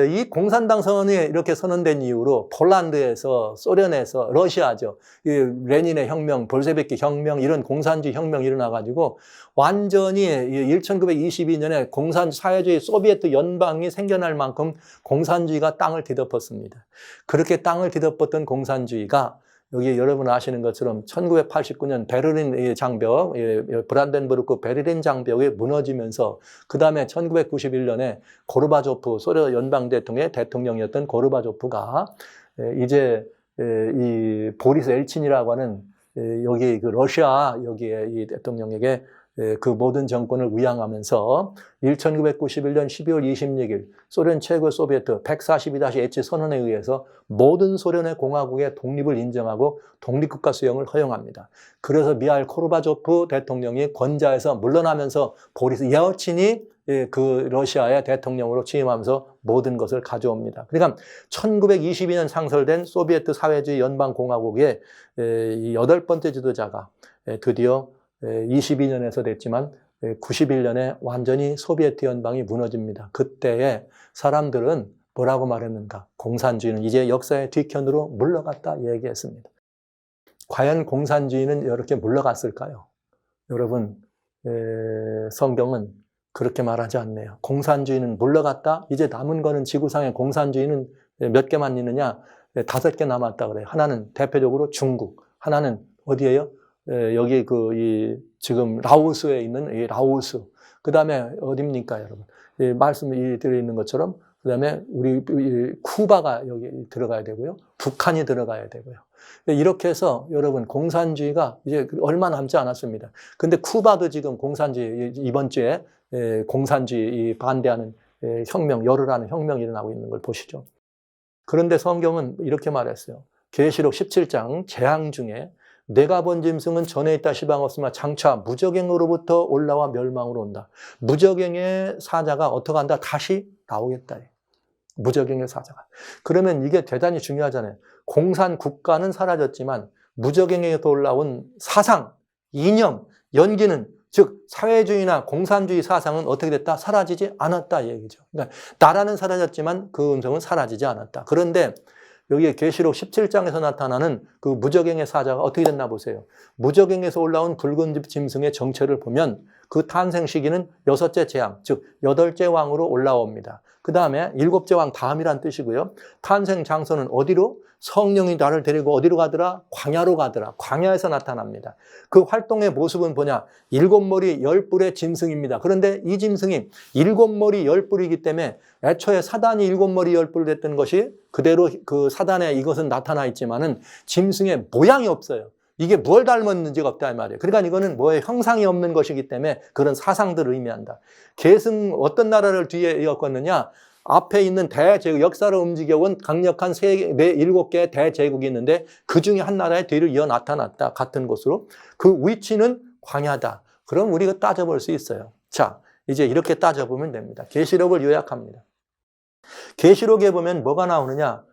이 공산당 선언이 이렇게 선언된 이후로 폴란드에서 소련에서 러시아죠. 레닌의 혁명, 볼셰비키 혁명 이런 공산주의 혁명이 일어나가지고 완전히 1922년에 사회주의 소비에트 연방이 생겨날 만큼 공산주의가 땅을 뒤덮었습니다. 그렇게 땅을 뒤덮었던 공산주의가 여기 여러분 아시는 것처럼 1989년 베를린 장벽, 브란덴부르크 베를린 장벽이 무너지면서 그 다음에 1991년에 고르바초프 소련 연방 대통령의 대통령이었던 고르바초프가 이제 이 보리스 엘친이라고 하는 여기 그 러시아 여기에 이 대통령에게 그 모든 정권을 위양하면서 1991년 12월 26일 소련 최고 소비에트 142-H 선언에 의해서 모든 소련의 공화국의 독립을 인정하고 독립국가 수용을 허용합니다. 그래서 미하일 고르바초프 대통령이 권좌에서 물러나면서 보리스 예ელ친이 그 러시아의 대통령으로 취임하면서 모든 것을 가져옵니다. 그러니까 1922년 창설된 소비에트 사회주의 연방공화국의 이 8번째 지도자가 드디어 22년에서 됐지만 91년에 완전히 소비에트 연방이 무너집니다. 그때에 사람들은 뭐라고 말했는가? 공산주의는 이제 역사의 뒤편으로 물러갔다 얘기했습니다. 과연 공산주의는 이렇게 물러갔을까요? 여러분, 성경은 그렇게 말하지 않네요. 공산주의는 물러갔다? 이제 남은 거는 지구상의 공산주의는 몇 개만 있느냐? 5개 남았다 그래요. 하나는 대표적으로 중국, 하나는 어디예요? 여기 지금 라오스에 있는 이 라오스. 그 다음에 어딥니까, 여러분? 말씀이 드려 있는 것처럼 그다음에 우리 쿠바가 여기 들어가야 되고요. 북한이 들어가야 되고요. 이렇게 해서 여러분 공산주의가 이제 얼마 남지 않았습니다. 근데 쿠바도 지금 공산주의 이번 주에 공산주의 반대하는 혁명, 열흘하는 혁명이 일어나고 있는 걸 보시죠. 그런데 성경은 이렇게 말했어요. 계시록 17장 재앙 중에 내가 본 짐승은 전에 있다 시방 없으나 장차 무적행으로부터 올라와 멸망으로 온다. 무적행의 사자가 어떻게 한다? 다시 나오겠다. 무적행의 사자가. 그러면 이게 대단히 중요하잖아요. 공산 국가는 사라졌지만 무적행에서 올라온 사상, 이념, 연기는 즉 사회주의나 공산주의 사상은 어떻게 됐다? 사라지지 않았다 이 얘기죠. 그러니까 나라는 사라졌지만 그 음성은 사라지지 않았다. 그런데 여기에 계시록 17장에서 나타나는 그 무적행의 사자가 어떻게 됐나 보세요. 무적행에서 올라온 붉은 짐승의 정체를 보면 그 탄생 시기는 6째 재앙, 즉 8째 왕으로 올라옵니다. 그 다음에 7째 왕 다음이란 뜻이고요. 탄생 장소는 어디로? 성령이 나를 데리고 어디로 가더라? 광야로 가더라. 광야에서 나타납니다. 그 활동의 모습은 뭐냐? 7머리 10뿔의 짐승입니다. 그런데 이 짐승이 7머리 10뿔이기 때문에 애초에 사단이 7머리 10뿔 됐던 것이 그대로 그 사단에 이것은 나타나 있지만은 짐승의 모양이 없어요. 이게 뭘 닮았는지가 없다 이 말이에요. 그러니까 이거는 뭐의 형상이 없는 것이기 때문에 그런 사상들을 의미한다. 계승 어떤 나라를 뒤에 이었거느냐? 앞에 있는 대제국, 역사를 움직여온 강력한 7개의 대제국이 있는데 그 중에 한 나라의 뒤를 이어 나타났다. 같은 곳으로. 그 위치는 광야다. 그럼 우리가 따져볼 수 있어요. 자, 이제 이렇게 따져보면 됩니다. 계시록을 요약합니다. 계시록에 보면 뭐가 나오느냐?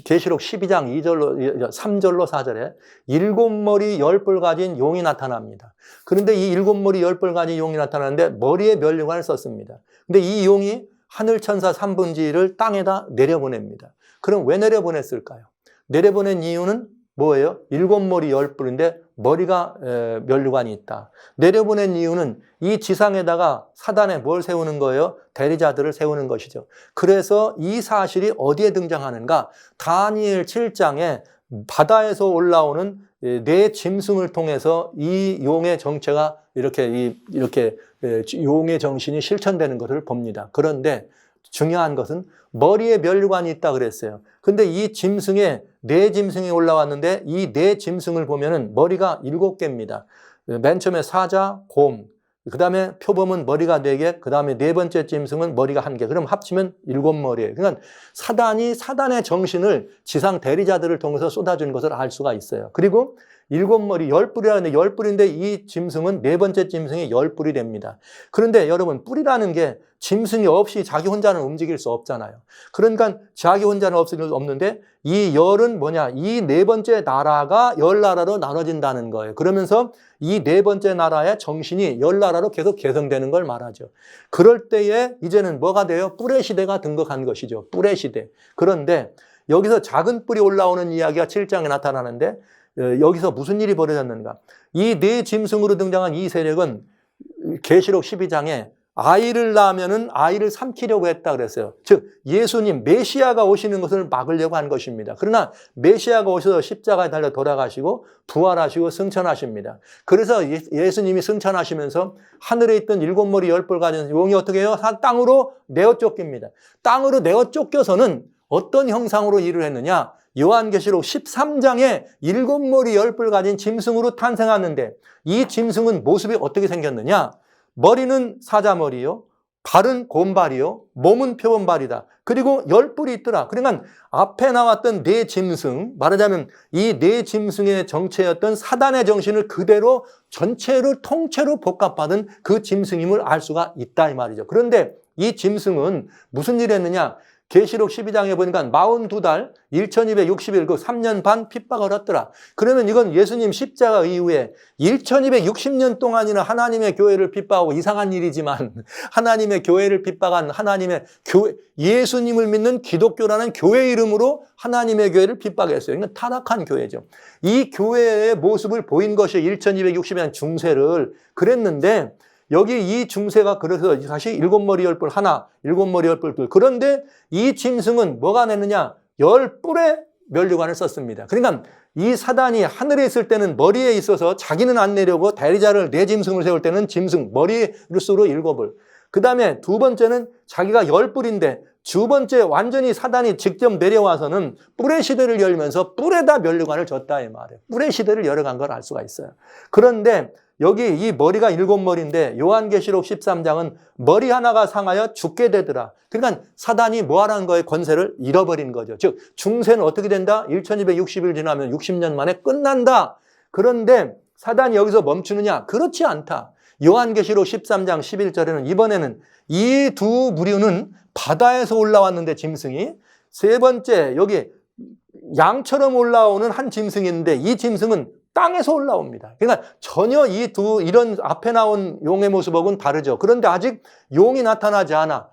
계시록 12장 2절로 3절로 4절에 7머리 10뿔 가진 용이 나타납니다. 그런데 이 7머리 10뿔 가진 용이 나타나는데 머리에 면류관을 썼습니다. 근데 이 용이 하늘천사 3분지를 땅에다 내려보냅니다. 그럼 왜 내려보냈을까요? 내려보낸 이유는 뭐예요? 7머리 10뿔인데 머리가 면류관이 있다. 내려보낸 이유는 이 지상에다가 사단에 뭘 세우는 거예요? 대리자들을 세우는 것이죠. 그래서 이 사실이 어디에 등장하는가? 다니엘 7장에 바다에서 올라오는 네 짐승을 통해서 이 용의 정체가 이렇게 용의 정신이 실천되는 것을 봅니다. 그런데 중요한 것은 머리에 면류관이 있다 그랬어요. 근데 이 짐승에 네 짐승이 올라왔는데 이 네 짐승을 보면은 머리가 7개입니다. 맨 처음에 사자, 곰, 그 다음에 표범은 머리가 4개, 그 다음에 네 번째 짐승은 머리가 1개. 그럼 합치면 7머리예요. 그러니까 사단이 사단의 정신을 지상 대리자들을 통해서 쏟아주는 것을 알 수가 있어요. 그리고 7머리 10뿔이라는데 10뿔인데 이 짐승은 네 번째 짐승이 10뿔이 됩니다. 그런데 여러분 뿔이라는 게 짐승이 없이 자기 혼자는 움직일 수 없잖아요. 그러니까 자기 혼자는 없는데 이 열은 뭐냐? 이 네 번째 나라가 10나라로 나눠진다는 거예요. 그러면서 이 네 번째 나라의 정신이 10나라로 계속 개성되는 걸 말하죠. 그럴 때에 이제는 뭐가 돼요? 뿔의 시대가 등극한 것이죠. 뿔의 시대. 그런데 여기서 작은 뿔이 올라오는 이야기가 7장에 나타나는데 여기서 무슨 일이 벌어졌는가? 이 네 짐승으로 등장한 이 세력은 계시록 12장에 아이를 낳으면은 아이를 삼키려고 했다 그랬어요. 즉 예수님 메시아가 오시는 것을 막으려고 한 것입니다. 그러나 메시아가 오셔서 십자가에 달려 돌아가시고 부활하시고 승천하십니다. 그래서 예수님이 승천하시면서 하늘에 있던 7머리 10뿔 가진 용이 어떻게 해요? 땅으로 내어 쫓깁니다. 땅으로 내어 쫓겨서는 어떤 형상으로 일을 했느냐? 요한계시록 13장에 7머리 10뿔 가진 짐승으로 탄생하는데 이 짐승은 모습이 어떻게 생겼느냐? 머리는 사자머리요, 발은 곰발이요, 몸은 표범발이다. 그리고 10뿔이 있더라. 그러니까 앞에 나왔던 네 짐승, 말하자면 이 네 짐승의 정체였던 사단의 정신을 그대로 전체를 통째로 복합받은 그 짐승임을 알 수가 있다 이 말이죠. 그런데 이 짐승은 무슨 일을 했느냐? 계시록 12장에 보니까 42달 1260일 그 3년 반 핍박을 했더라. 그러면 이건 예수님 십자가 이후에 1260년 동안이나 하나님의 교회를 핍박하고 이상한 일이지만 하나님의 교회를 핍박한 하나님의 교회, 예수님을 믿는 기독교라는 교회 이름으로 하나님의 교회를 핍박했어요. 그러니까 타락한 교회죠. 이 교회의 모습을 보인 것이 1260년 중세를 그랬는데 여기 이 중세가 그래서 다시 7머리 10뿔 하나, 7머리 10뿔 둘. 그런데 이 짐승은 뭐가 냈느냐? 10뿔의 면류관을 썼습니다. 그러니까 이 사단이 하늘에 있을 때는 머리에 있어서 자기는 안 내려오고 대리자를 네 짐승을 세울 때는 짐승 머리수로 7을. 그 다음에 두 번째는 자기가 10뿔인데 두 번째 완전히 사단이 직접 내려와서는 뿔의 시대를 열면서 뿔에다 면류관을 줬다 이 말이에요. 뿔의 시대를 열어간 걸 알 수가 있어요. 그런데 여기 이 머리가 7머리인데 요한계시록 13장은 머리 하나가 상하여 죽게 되더라. 그러니까 사단이 뭐 하라는 거에 권세를 잃어버린 거죠. 즉 중세는 어떻게 된다? 1260일 지나면 60년 만에 끝난다. 그런데 사단이 여기서 멈추느냐? 그렇지 않다. 요한계시록 13장 11절에는 이번에는 이 두 무리는 바다에서 올라왔는데 짐승이 세 번째 여기 양처럼 올라오는 한 짐승인데 이 짐승은 땅에서 올라옵니다. 그러니까 전혀 이런 앞에 나온 용의 모습하고는 다르죠. 그런데 아직 용이 나타나지 않아.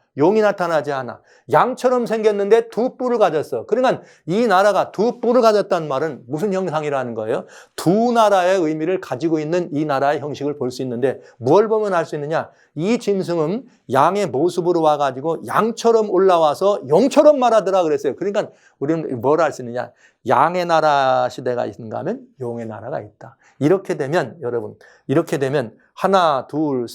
양처럼 생겼는데 두 뿔을 가졌어. 그러니까 이 나라가 두 뿔을 가졌다는 말은 무슨 형상이라는 거예요? 두 나라의 의미를 가지고 있는 이 나라의 형식을 볼 수 있는데 뭘 보면 알 수 있느냐? 이 짐승은 양의 모습으로 와가지고 양처럼 올라와서 용처럼 말하더라 그랬어요. 그러니까 우리는 뭘 알 수 있느냐? 양의 나라 시대가 있는가 하면 용의 나라가 있다. 이렇게 되면 여러분, 하나, 둘,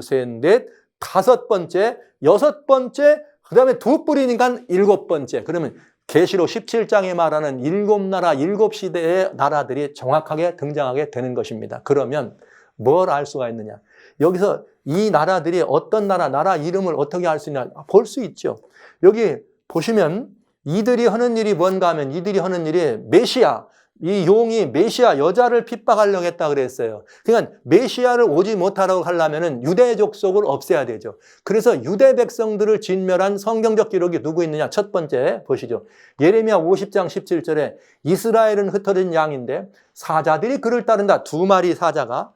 셋, 넷, 다섯 번째, 여섯 번째, 그 다음에 두 뿔이니까 일곱 번째. 그러면 계시록 17장에 말하는 일곱 나라, 일곱 시대의 나라들이 정확하게 등장하게 되는 것입니다. 그러면 뭘 알 수가 있느냐? 여기서 이 나라들이 어떤 나라 이름을 어떻게 알 수 있냐? 볼 수 있죠. 여기 보시면 이들이 하는 일이 뭔가 하면 이들이 하는 일이 메시아, 이 용이 메시아 여자를 핍박하려고 했다 그랬어요. 그러니까 메시아를 오지 못하라고 하려면 유대 족속을 없애야 되죠. 그래서 유대 백성들을 진멸한 성경적 기록이 누구 있느냐? 첫 번째 보시죠. 예레미야 50장 17절에 이스라엘은 흩어진 양인데 사자들이 그를 따른다. 두 마리 사자가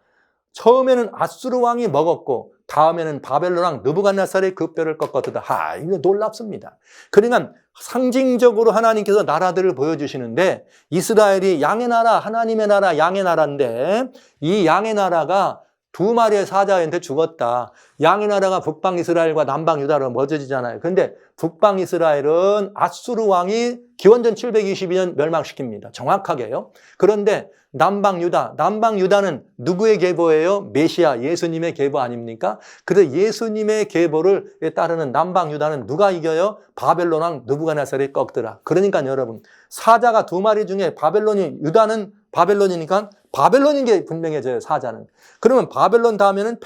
처음에는 아수르 왕이 먹었고 다음에는 바벨론 왕 느부갓네살이 그 뼈를 꺾었다. 이거 놀랍습니다. 그러니까 상징적으로 하나님께서 나라들을 보여주시는데 이스라엘이 양의 나라, 하나님의 나라, 양의 나라인데 이 양의 나라가 두 마리의 사자한테 죽었다. 양의 나라가 북방 이스라엘과 남방 유다로 멎어지잖아요. 그런데 북방 이스라엘은 아수르 왕이 기원전 722년 멸망시킵니다. 정확하게요. 그런데 남방 유다는 누구의 계보예요? 메시아 예수님의 계보 아닙니까? 그래서 예수님의 계보를 따르는 남방 유다는 누가 이겨요? 바벨론 왕 느부갓네살이 꺾더라. 그러니까 여러분 사자가 두 마리 중에 유다는 바벨론이니까 바벨론인 게 분명해져요. 사자는. 그러면 바벨론 다음에는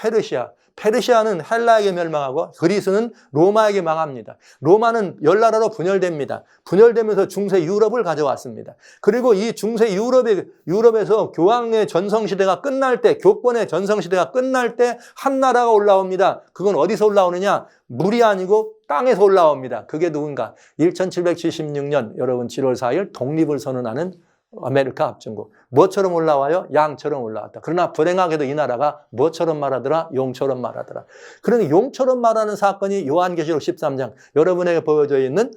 페르시아는 헬라에게 멸망하고 그리스는 로마에게 망합니다. 로마는 10나라로 분열됩니다. 분열되면서 중세 유럽을 가져왔습니다. 그리고 이 중세 유럽에서 교황의 전성시대가 끝날 때, 교권의 전성시대가 끝날 때 한 나라가 올라옵니다. 그건 어디서 올라오느냐? 물이 아니고 땅에서 올라옵니다. 그게 누군가? 1776년 여러분 7월 4일 독립을 선언하는 아메리카 합중국. 뭐처럼 올라와요? 양처럼 올라왔다. 그러나 불행하게도 이 나라가 뭐처럼 말하더라? 용처럼 말하더라. 그러니 용처럼 말하는 사건이 요한계시록 13장 여러분에게 보여져 있는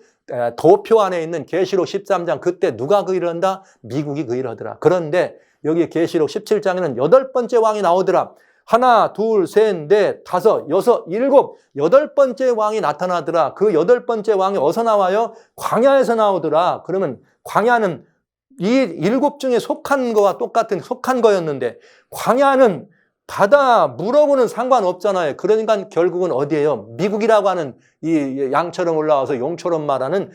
도표 안에 있는 계시록 13장 그때 누가 그 일을 한다? 미국이 그 일을 하더라. 그런데 여기 계시록 17장에는 8번째 왕이 나오더라. 하나, 둘, 셋, 넷, 다섯, 여섯, 일곱, 8번째 왕이 나타나더라. 그 8번째 왕이 어디서 나와요? 광야에서 나오더라. 그러면 광야는 이 7 중에 속한 거와 똑같은 속한 거였는데 광야는 바다 물하고는 상관없잖아요. 그러니까 결국은 어디예요? 미국이라고 하는 이 양처럼 올라와서 용처럼 말하는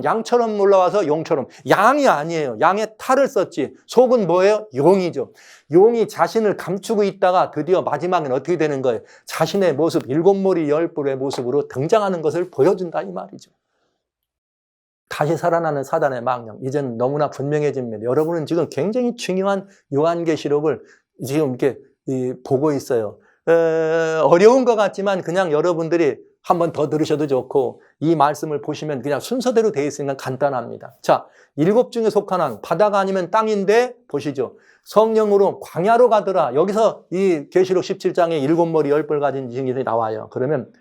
양처럼 올라와서 용처럼 양이 아니에요. 양의 탈을 썼지. 속은 뭐예요? 용이죠. 용이 자신을 감추고 있다가 드디어 마지막엔 어떻게 되는 거예요? 자신의 모습 7머리 10뿔의 모습으로 등장하는 것을 보여준다 이 말이죠. 다시 살아나는 사단의 망령. 이제는 너무나 분명해집니다. 여러분은 지금 굉장히 중요한 요한계시록을 지금 이렇게 보고 있어요. 어려운 것 같지만 그냥 여러분들이 한 번 더 들으셔도 좋고 이 말씀을 보시면 그냥 순서대로 되어 있으니까 간단합니다. 자, 7 중에 속한 왕, 바다가 아니면 땅인데 보시죠. 성령으로 광야로 가더라. 여기서 이 계시록 17장에 7머리 10뿔 가진 짐승이 나와요. 그러면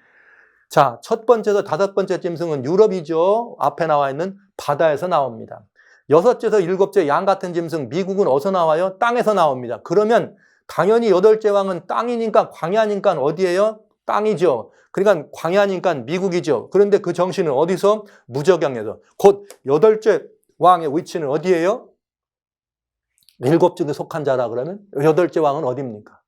자, 첫 번째에서 5번째 짐승은 유럽이죠. 앞에 나와 있는 바다에서 나옵니다. 6째에서 7째 양 같은 짐승 미국은 어디서 나와요? 땅에서 나옵니다. 그러면 당연히 8째 왕은 땅이니까 광야니까 어디예요? 땅이죠. 그러니까 광야니까 미국이죠. 그런데 그 정신은 어디서? 무저경에서. 곧 8째 왕의 위치는 어디예요? 7중에 속한 자라 그러면 8째 왕은 어디입니까?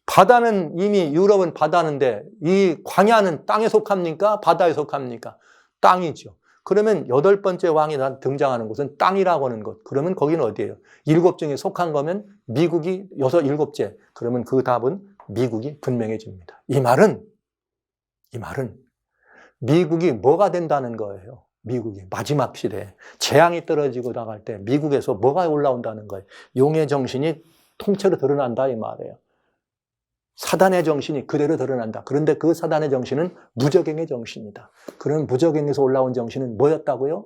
바다는 이미 유럽은 바다인데 이 광야는 땅에 속합니까? 바다에 속합니까? 땅이죠. 그러면 8번째 왕이 등장하는 곳은 땅이라고 하는 곳. 그러면 거기는 어디예요? 7중에 속한 거면 미국이 7째. 그러면 그 답은 미국이 분명해집니다. 이 말은 미국이 뭐가 된다는 거예요? 미국이 마지막 시대에 재앙이 떨어지고 나갈 때 미국에서 뭐가 올라온다는 거예요? 용의 정신이 통째로 드러난다 이 말이에요. 사단의 정신이 그대로 드러난다. 그런데 그 사단의 정신은 무적행의 정신이다. 그런 무적행에서 올라온 정신은 뭐였다고요?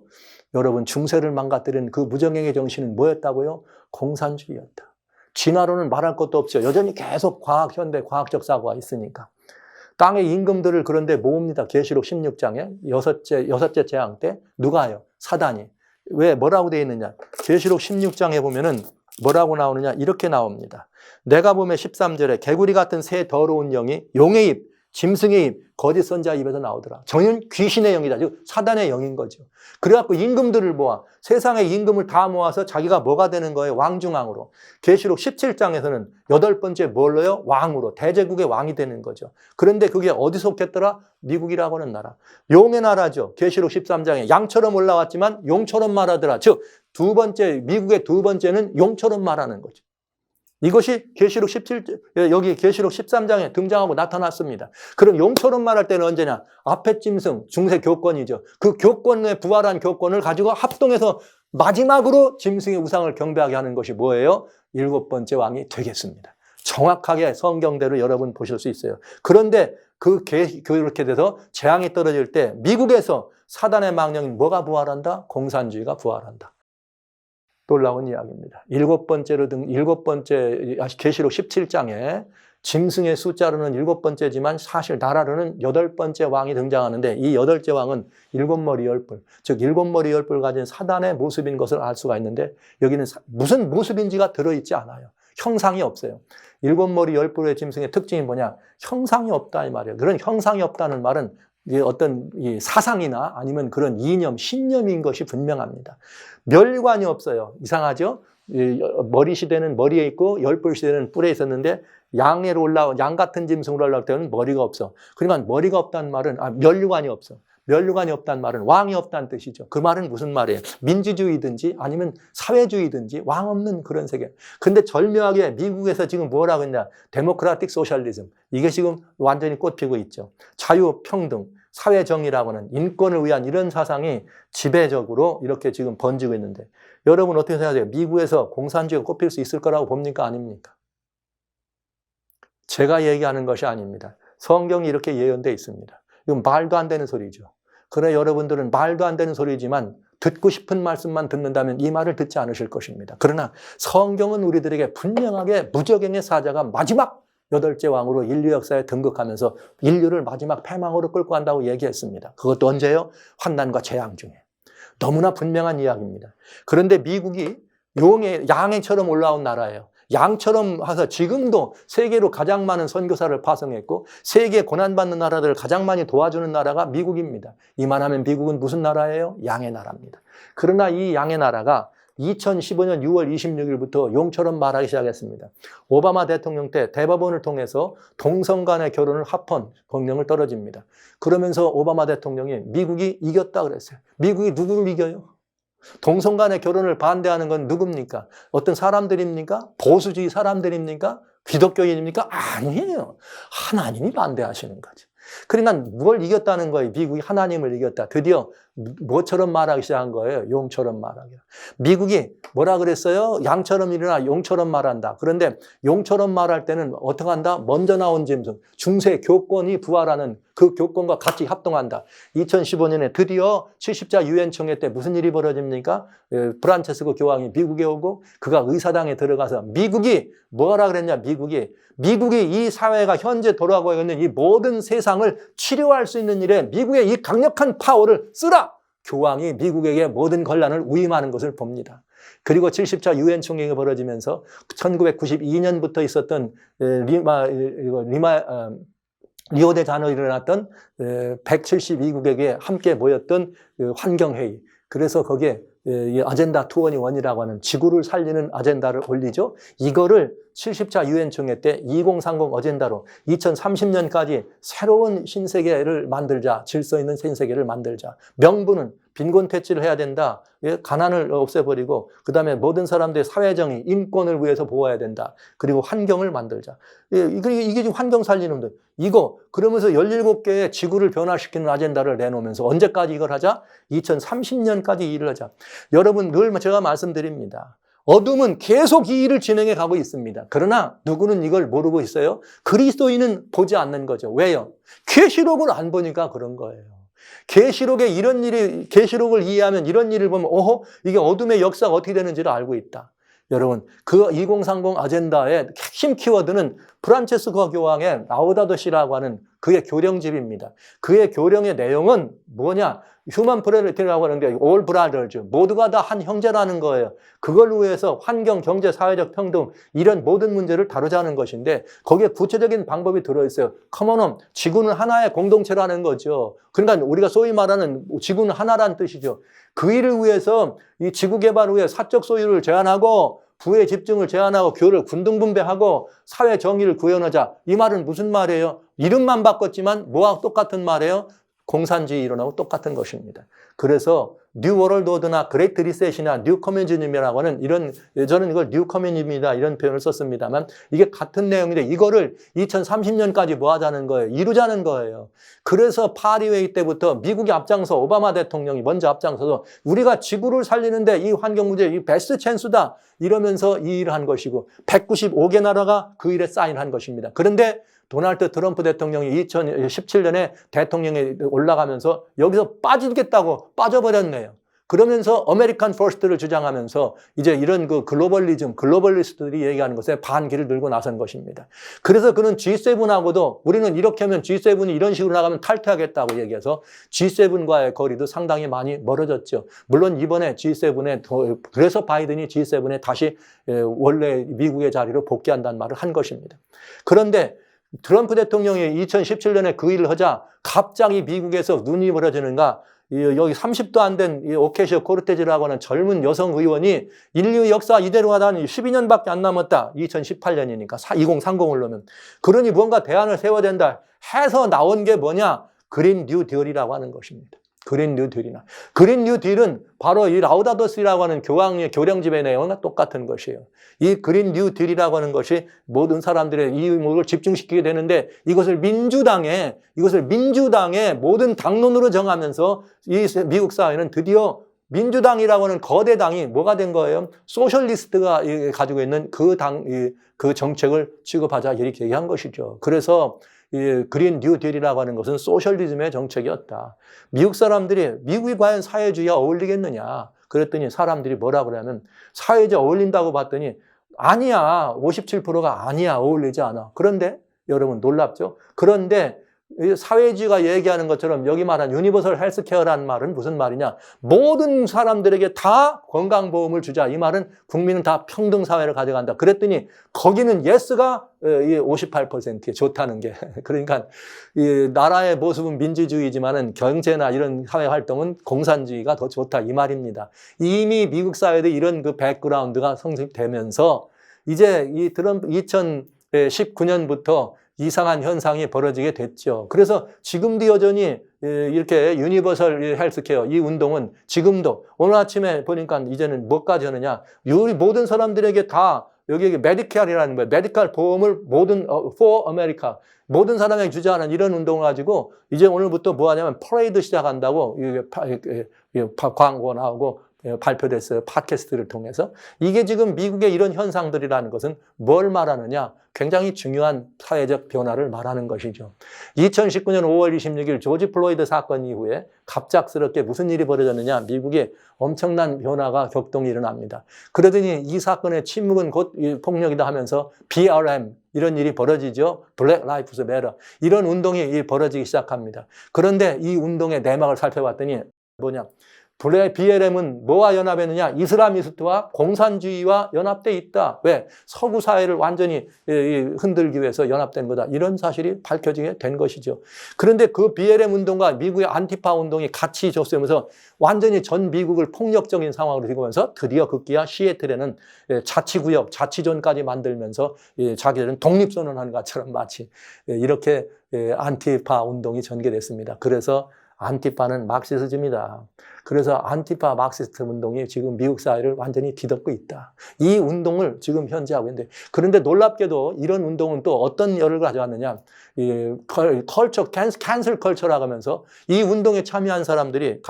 여러분 중세를 망가뜨린 그 무적행의 정신은 뭐였다고요? 공산주의였다. 진화론은 말할 것도 없죠. 여전히 계속 현대 과학적 사고가 있으니까. 땅의 임금들을 그런데 모읍니다. 계시록 16장에 여섯째 재앙 때 누가요? 사단이. 왜 뭐라고 되어 있느냐? 계시록 16장에 보면은 뭐라고 나오느냐? 이렇게 나옵니다. 내가 보면 13절에 개구리 같은 새 더러운 영이 용의 입, 짐승의 입, 거짓 선자 입에서 나오더라. 저는 귀신의 영이다. 즉 사단의 영인 거죠. 그래갖고 임금들을 모아 세상의 임금을 다 모아서 자기가 뭐가 되는 거예요? 왕중왕으로. 계시록 17장에서는 8번째 뭘로요? 왕으로. 대제국의 왕이 되는 거죠. 그런데 그게 어디 속했더라? 미국이라고 하는 나라. 용의 나라죠. 계시록 13장에 양처럼 올라왔지만 용처럼 말하더라. 즉 미국의 두 번째는 용처럼 말하는 거죠. 이것이 계시록 여기 계시록 13장에 등장하고 나타났습니다. 그럼 용처럼 말할 때는 언제냐? 앞에 짐승, 중세 교권이죠. 그 교권의 부활한 교권을 가지고 합동해서 마지막으로 짐승의 우상을 경배하게 하는 것이 뭐예요? 7번째 왕이 되겠습니다. 정확하게 성경대로 여러분 보실 수 있어요. 그런데 그렇게 돼서 재앙이 떨어질 때 미국에서 사단의 망령인 뭐가 부활한다? 공산주의가 부활한다. 놀라운 이야기입니다. 7번째 계시록 17장에 짐승의 숫자로는 7번째지만 사실 나라로는 8번째 왕이 등장하는데 이 8째 왕은 7머리 10뿔, 즉 7머리 10뿔 가진 사단의 모습인 것을 알 수가 있는데 여기는 무슨 모습인지가 들어있지 않아요. 형상이 없어요. 7머리 10뿔의 짐승의 특징이 뭐냐? 형상이 없다 이 말이에요. 그런 형상이 없다는 말은 어떤 사상이나 아니면 그런 이념, 신념인 것이 분명합니다. 멸관이 없어요. 이상하죠? 머리 시대는 머리에 있고 10뿔 시대는 뿔에 있었는데 양 같은 짐승으로 올라올 때는 머리가 없어. 그러니까 머리가 없다는 말은 멸관이 없어. 멸관이 없다는 말은 왕이 없다는 뜻이죠. 그 말은 무슨 말이에요? 민주주의든지 아니면 사회주의든지 왕 없는 그런 세계. 근데 절묘하게 미국에서 지금 뭐라고 했냐? 데모크라틱 소셜리즘. 이게 지금 완전히 꽃피고 있죠. 자유, 평등, 사회정의라고는 인권을 위한 이런 사상이 지배적으로 이렇게 지금 번지고 있는데 여러분 어떻게 생각하세요? 미국에서 공산주의가 꽃필 수 있을 거라고 봅니까? 아닙니까? 제가 얘기하는 것이 아닙니다. 성경이 이렇게 예언되어 있습니다. 이건 말도 안 되는 소리죠. 그러나 여러분들은 말도 안 되는 소리지만 듣고 싶은 말씀만 듣는다면 이 말을 듣지 않으실 것입니다. 그러나 성경은 우리들에게 분명하게 무적행의 사자가 마지막 8째 왕으로 인류 역사에 등극하면서 인류를 마지막 패망으로 끌고 간다고 얘기했습니다. 그것도 언제요? 환난과 재앙 중에. 너무나 분명한 이야기입니다. 그런데 미국이 양처럼 올라온 나라예요. 양처럼 해서 지금도 세계로 가장 많은 선교사를 파송했고 세계 고난받는 나라들을 가장 많이 도와주는 나라가 미국입니다. 이만하면 미국은 무슨 나라예요? 양의 나라입니다. 그러나 이 양의 나라가 2015년 6월 26일부터 용처럼 말하기 시작했습니다. 오바마 대통령 때 대법원을 통해서 동성 간의 결혼을 합헌 법령을 떨어집니다. 그러면서 오바마 대통령이 미국이 이겼다 그랬어요. 미국이 누구를 이겨요? 동성 간의 결혼을 반대하는 건 누굽니까? 어떤 사람들입니까? 보수주의 사람들입니까? 기독교인입니까? 아니에요. 하나님이 반대하시는 거죠. 그러니까 뭘 이겼다는 거예요? 미국이 하나님을 이겼다. 드디어 뭐처럼 말하기 시작한 거예요? 용처럼 말하기. 미국이 뭐라 그랬어요? 양처럼 일어나 용처럼 말한다. 그런데 용처럼 말할 때는 어떻게 한다? 먼저 나온 짐승, 중세 교권이 부활하는 그 교권과 같이 합동한다. 2015년에 드디어 70자 유엔 총회 때 무슨 일이 벌어집니까? 프란체스코 교황이 미국에 오고 그가 의사당에 들어가서 미국이 뭐라 그랬냐? 미국이 이 사회가 현재 돌아가고 있는 이 모든 세상을 치료할 수 있는 일에 미국의 이 강력한 파워를 쓰라! 교황이 미국에게 모든 권한을 위임하는 것을 봅니다. 그리고 70차 유엔 총회가 벌어지면서 1992년부터 있었던 리오데자네이루에 일어났던 172국에게 함께 모였던 환경회의. 그래서 거기에 이 아젠다 2021이라고 하는 지구를 살리는 아젠다를 올리죠. 이거를 70차 유엔 총회 때 2030 어젠다로 2030년까지 새로운 신세계를 만들자, 질서 있는 신세계를 만들자. 명분은 빈곤 퇴치를 해야 된다. 가난을 없애버리고 그다음에 모든 사람들의 사회정의, 인권을 위해서 보호해야 된다. 그리고 환경을 만들자. 이게 지금 환경 살리는 데 이거 그러면서 17개의 지구를 변화시키는 아젠다를 내놓으면서 언제까지 이걸 하자? 2030년까지 일을 하자. 여러분 늘 제가 말씀드립니다. 어둠은 계속 이 일을 진행해 가고 있습니다. 그러나 누구는 이걸 모르고 있어요? 그리스도인은 보지 않는 거죠. 왜요? 계시록을 안 보니까 그런 거예요. 계시록에 이런 일이, 계시록을 이해하면 이런 일을 보면 오호, 이게 어둠의 역사가 어떻게 되는지를 알고 있다. 여러분, 그 2030 아젠다의 핵심 키워드는 프란체스코 교황의 라우다도 시라고 하는 그의 교령집입니다. 그의 교령의 내용은 뭐냐? 휴먼 프로레티라고 하는 게 all brothers, 모두가 다 한 형제라는 거예요. 그걸 위해서 환경, 경제, 사회적 평등 이런 모든 문제를 다루자는 것인데 거기에 구체적인 방법이 들어있어요. 커먼홈, 지구는 하나의 공동체라는 거죠. 그러니까 우리가 소위 말하는 지구는 하나라는 뜻이죠. 그 일을 위해서 이 지구 개발을 위해 사적 소유를 제한하고 부의 집중을 제한하고 교를 군등분배하고 사회 정의를 구현하자. 이 말은 무슨 말이에요? 이름만 바꿨지만 뭐와 똑같은 말이에요? 공산주의 이론하고 똑같은 것입니다. 그래서 뉴 워럴드 오더나 그레이트 리셋이나 뉴 커뮤니즘이라고 하는 이런, 저는 이걸 뉴 커뮤니즘이다 이런 표현을 썼습니다만 이게 같은 내용인데 이거를 2030년까지 뭐 하자는 거예요? 이루자는 거예요. 그래서 파리회의 때부터 미국이 앞장서 오바마 대통령이 먼저 앞장서서 우리가 지구를 살리는데 이 환경 문제 이 베스트 찬스다 이러면서 이 일을 한 것이고 195개 나라가 그 일에 사인한 것입니다. 그런데 도널드 트럼프 대통령이 2017년에 대통령에 올라가면서 여기서 빠지겠다고 빠져버렸네요. 그러면서 아메리칸 퍼스트를 주장하면서 이제 이런 그 글로벌리스트들이 얘기하는 것에 반기를 들고 나선 것입니다. 그래서 그는 G7하고도 우리는 이렇게 하면 G7이 이런 식으로 나가면 탈퇴하겠다고 얘기해서 G7과의 거리도 상당히 많이 멀어졌죠. 물론 이번에 G7에 그래서 바이든이 G7에 다시 원래 미국의 자리로 복귀한다는 말을 한 것입니다. 그런데 트럼프 대통령이 2017년에 그 일을 하자 갑자기 미국에서 눈이 멀어지는가? 여기 30도 안 된 오케시오 코르테즈라고 하는 젊은 여성 의원이 인류 역사 이대로 가다니 12년밖에 안 남았다. 2018년이니까 2030을 놓으면. 그러니 뭔가 대안을 세워야 된다 해서 나온 게 뭐냐? 그린 뉴 딜이라고 하는 것입니다. 그린 뉴 딜이나. 그린 뉴 딜은 바로 이 라우다도 시라고 하는 교황의 교령집의 내용과 똑같은 것이에요. 이 그린 뉴 딜이라고 하는 것이 모든 사람들의 이목을 집중시키게 되는데 이것을 민주당의 모든 당론으로 정하면서 이 미국 사회는 드디어 민주당이라고 하는 거대 당이 뭐가 된 거예요? 소셜리스트가 가지고 있는 그 정책을 취급하자 이렇게 얘기한 것이죠. 그래서 이 그린 뉴 딜이라고 하는 것은 소셜리즘의 정책이었다. 미국 사람들이 미국이 과연 사회주의와 어울리겠느냐? 그랬더니 사람들이 뭐라 그러냐면 사회주의 어울린다고 봤더니 아니야. 57%가 아니야. 어울리지 않아. 그런데 여러분 놀랍죠? 그런데 사회주의가 얘기하는 것처럼 여기 말한 유니버설 헬스케어라는 말은 무슨 말이냐? 모든 사람들에게 다 건강보험을 주자. 이 말은 국민은 다 평등사회를 가져간다. 그랬더니 거기는 예스가 58%에 좋다는 게. 그러니까 이 나라의 모습은 민주주의지만은 경제나 이런 사회활동은 공산주의가 더 좋다. 이 말입니다. 이미 미국 사회도 이런 그 백그라운드가 성립되면서 이제 이 트럼프 2019년부터 이상한 현상이 벌어지게 됐죠. 그래서 지금도 여전히 이렇게 유니버설 헬스케어 이 운동은 지금도 오늘 아침에 보니까 이제는 뭐까지 하느냐. 우리 모든 사람들에게 다 여기 메디칼이라는 거예요. 메디칼 보험을 모든 for America 모든 사람에게 주자는 이런 운동을 가지고 이제 오늘부터 뭐 하냐면 퍼레이드 시작한다고 광고 나오고 발표됐어요. 팟캐스트를 통해서. 이게 지금 미국의 이런 현상들이라는 것은 뭘 말하느냐? 굉장히 중요한 사회적 변화를 말하는 것이죠. 2019년 5월 26일 조지 플로이드 사건 이후에 갑작스럽게 무슨 일이 벌어졌느냐? 미국에 엄청난 변화가 격동이 일어납니다. 그러더니 이 사건의 침묵은 곧 폭력이다 하면서 BLM 이런 일이 벌어지죠. Black Lives Matter 이런 운동이 벌어지기 시작합니다. 그런데 이 운동의 내막을 살펴봤더니 뭐냐? BLM은 뭐와 연합했느냐? 이슬라미스트와 공산주의와 연합돼 있다. 왜? 서구 사회를 완전히 흔들기 위해서 연합된 거다. 이런 사실이 밝혀지게 된 것이죠. 그런데 그 BLM 운동과 미국의 안티파 운동이 같이 좁쓰면서 완전히 전 미국을 폭력적인 상황으로 들이면서 드디어 급기야 시애틀에는 자치구역, 자치존까지 만들면서 자기들은 독립선언하는 것처럼 마치 이렇게 안티파 운동이 전개됐습니다. 그래서 안티파는 막시스즘이다. 그래서 안티파 막시스트 운동이 지금 미국 사회를 완전히 뒤덮고 있다. 이 운동을 지금 현재 하고 있는데, 그런데 놀랍게도 이런 운동은 또 어떤 열을 가져왔느냐? 캔슬 컬처라고 하면서 이 운동에 참여한 사람들이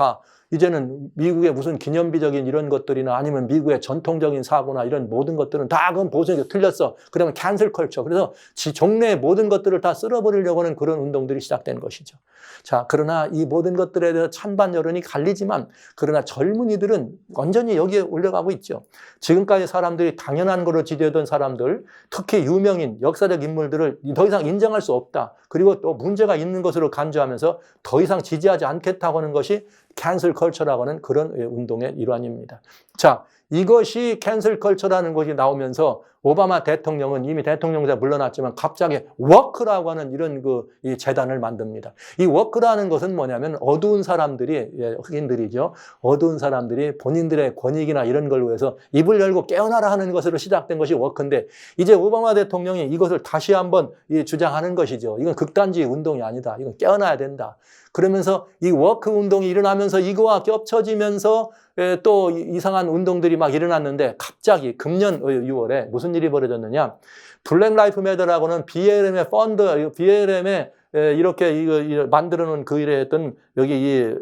이제는 미국의 무슨 기념비적인 이런 것들이나 아니면 미국의 전통적인 사고나 이런 모든 것들은 다 그건 보수적으로 틀렸어. 그러면 캔슬 컬처. 그래서 종래의 모든 것들을 다 쓸어버리려고 하는 그런 운동들이 시작된 것이죠. 자, 그러나 이 모든 것들에 대해서 찬반 여론이 갈리지만, 그러나 젊은이들은 완전히 여기에 올라가고 있죠. 지금까지 사람들이 당연한 거로 지도했던 사람들, 특히 유명인, 역사적 인물들을 더 이상 인정할 수 없다. 그리고 또 문제가 있는 것으로 간주하면서 더 이상 지지하지 않겠다고 하는 것이 캔슬 컬처라고 하는 그런 운동의 일환입니다. 자, 이것이 캔슬 컬처라는 것이 나오면서 오바마 대통령은 이미 대통령자 물러났지만 갑자기 워크라고 하는 이런 이 재단을 만듭니다. 이 워크라는 것은 뭐냐면 어두운 사람들이, 흑인들이죠. 어두운 사람들이 본인들의 권익이나 이런 걸 위해서 입을 열고 깨어나라 하는 것으로 시작된 것이 워크인데, 이제 오바마 대통령이 이것을 다시 한번 주장하는 것이죠. 이건 극단주의 운동이 아니다. 이건 깨어나야 된다. 그러면서 이 워크 운동이 일어나면서 이거와 겹쳐지면서 또 이상한 운동들이 막 일어났는데, 갑자기 금년 6월에 무슨 일이 벌어졌느냐? 블랙 라이프 매터라고는 BLM의 펀드, BLM의 이렇게 이거 만들어 놓은 그 일에 했던 여기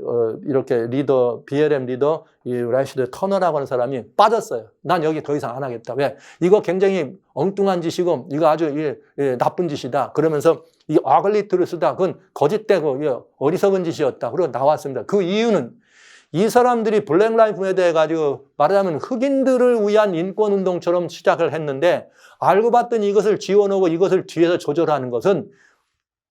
이렇게 리더, BLM 리더 래시드 터너라고 하는 사람이 빠졌어요. 난 여기 더 이상 안 하겠다. 왜? 이거 굉장히 엉뚱한 짓이고 이거 아주 나쁜 짓이다. 그러면서 이 어글리 트루스다. 그건 거짓되고 어리석은 짓이었다. 그리고 나왔습니다. 그 이유는 이 사람들이 블랙 라이프에 대해 가지고 말하자면 흑인들을 위한 인권운동처럼 시작을 했는데, 알고 봤더니 이것을 지원하고 이것을 뒤에서 조절하는 것은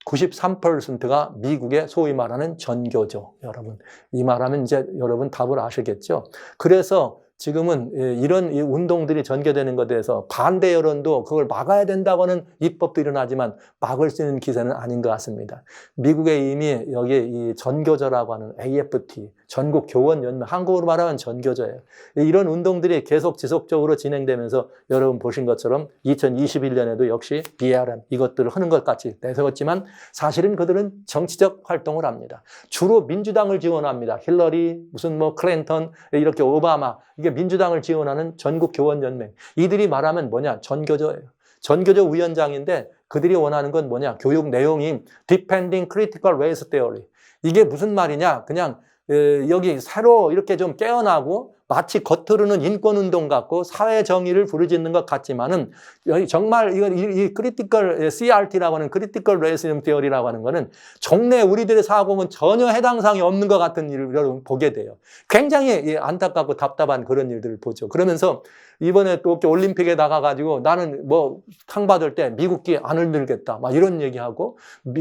93%가 미국의 소위 말하는 전교죠. 여러분, 이 말하면 이제 여러분 답을 아시겠죠? 그래서 지금은 이런 운동들이 전개되는 것에 대해서 반대 여론도 그걸 막아야 된다고 하는 입법도 일어나지만 막을 수 있는 기세는 아닌 것 같습니다. 미국에 이미 여기에 이 전교조라고 하는 AFT, 전국교원연맹, 한국으로 말하면 전교조예요. 이런 운동들이 계속 지속적으로 진행되면서 여러분 보신 것처럼 2021년에도 역시 BLM 이것들을 하는 것 같이 내세웠지만, 사실은 그들은 정치적 활동을 합니다. 주로 민주당을 지원합니다. 힐러리, 무슨 클린턴, 이렇게 오바마, 이게 민주당을 지원하는 전국교원연맹. 이들이 말하면 뭐냐? 전교조예요. 전교조 위원장인데 그들이 원하는 건 뭐냐? 교육 내용이 Defending Critical Race Theory. 이게 무슨 말이냐? 그냥 여기 새로 이렇게 좀 깨어나고 마치 겉으로는 인권운동 같고 사회 정의를 부르짖는 것 같지만은, 정말 이 크리티컬 CRT라고 하는 크리티컬 레이시즘 티어리라고 하는 거는 종래 우리들의 사고는 전혀 해당사항이 없는 것 같은 일을 여러분 보게 돼요. 굉장히 안타깝고 답답한 그런 일들을 보죠. 그러면서 이번에 또 올림픽에 나가가지고 나는 상 받을 때 미국기 안 흔들겠다 막 이런 얘기하고,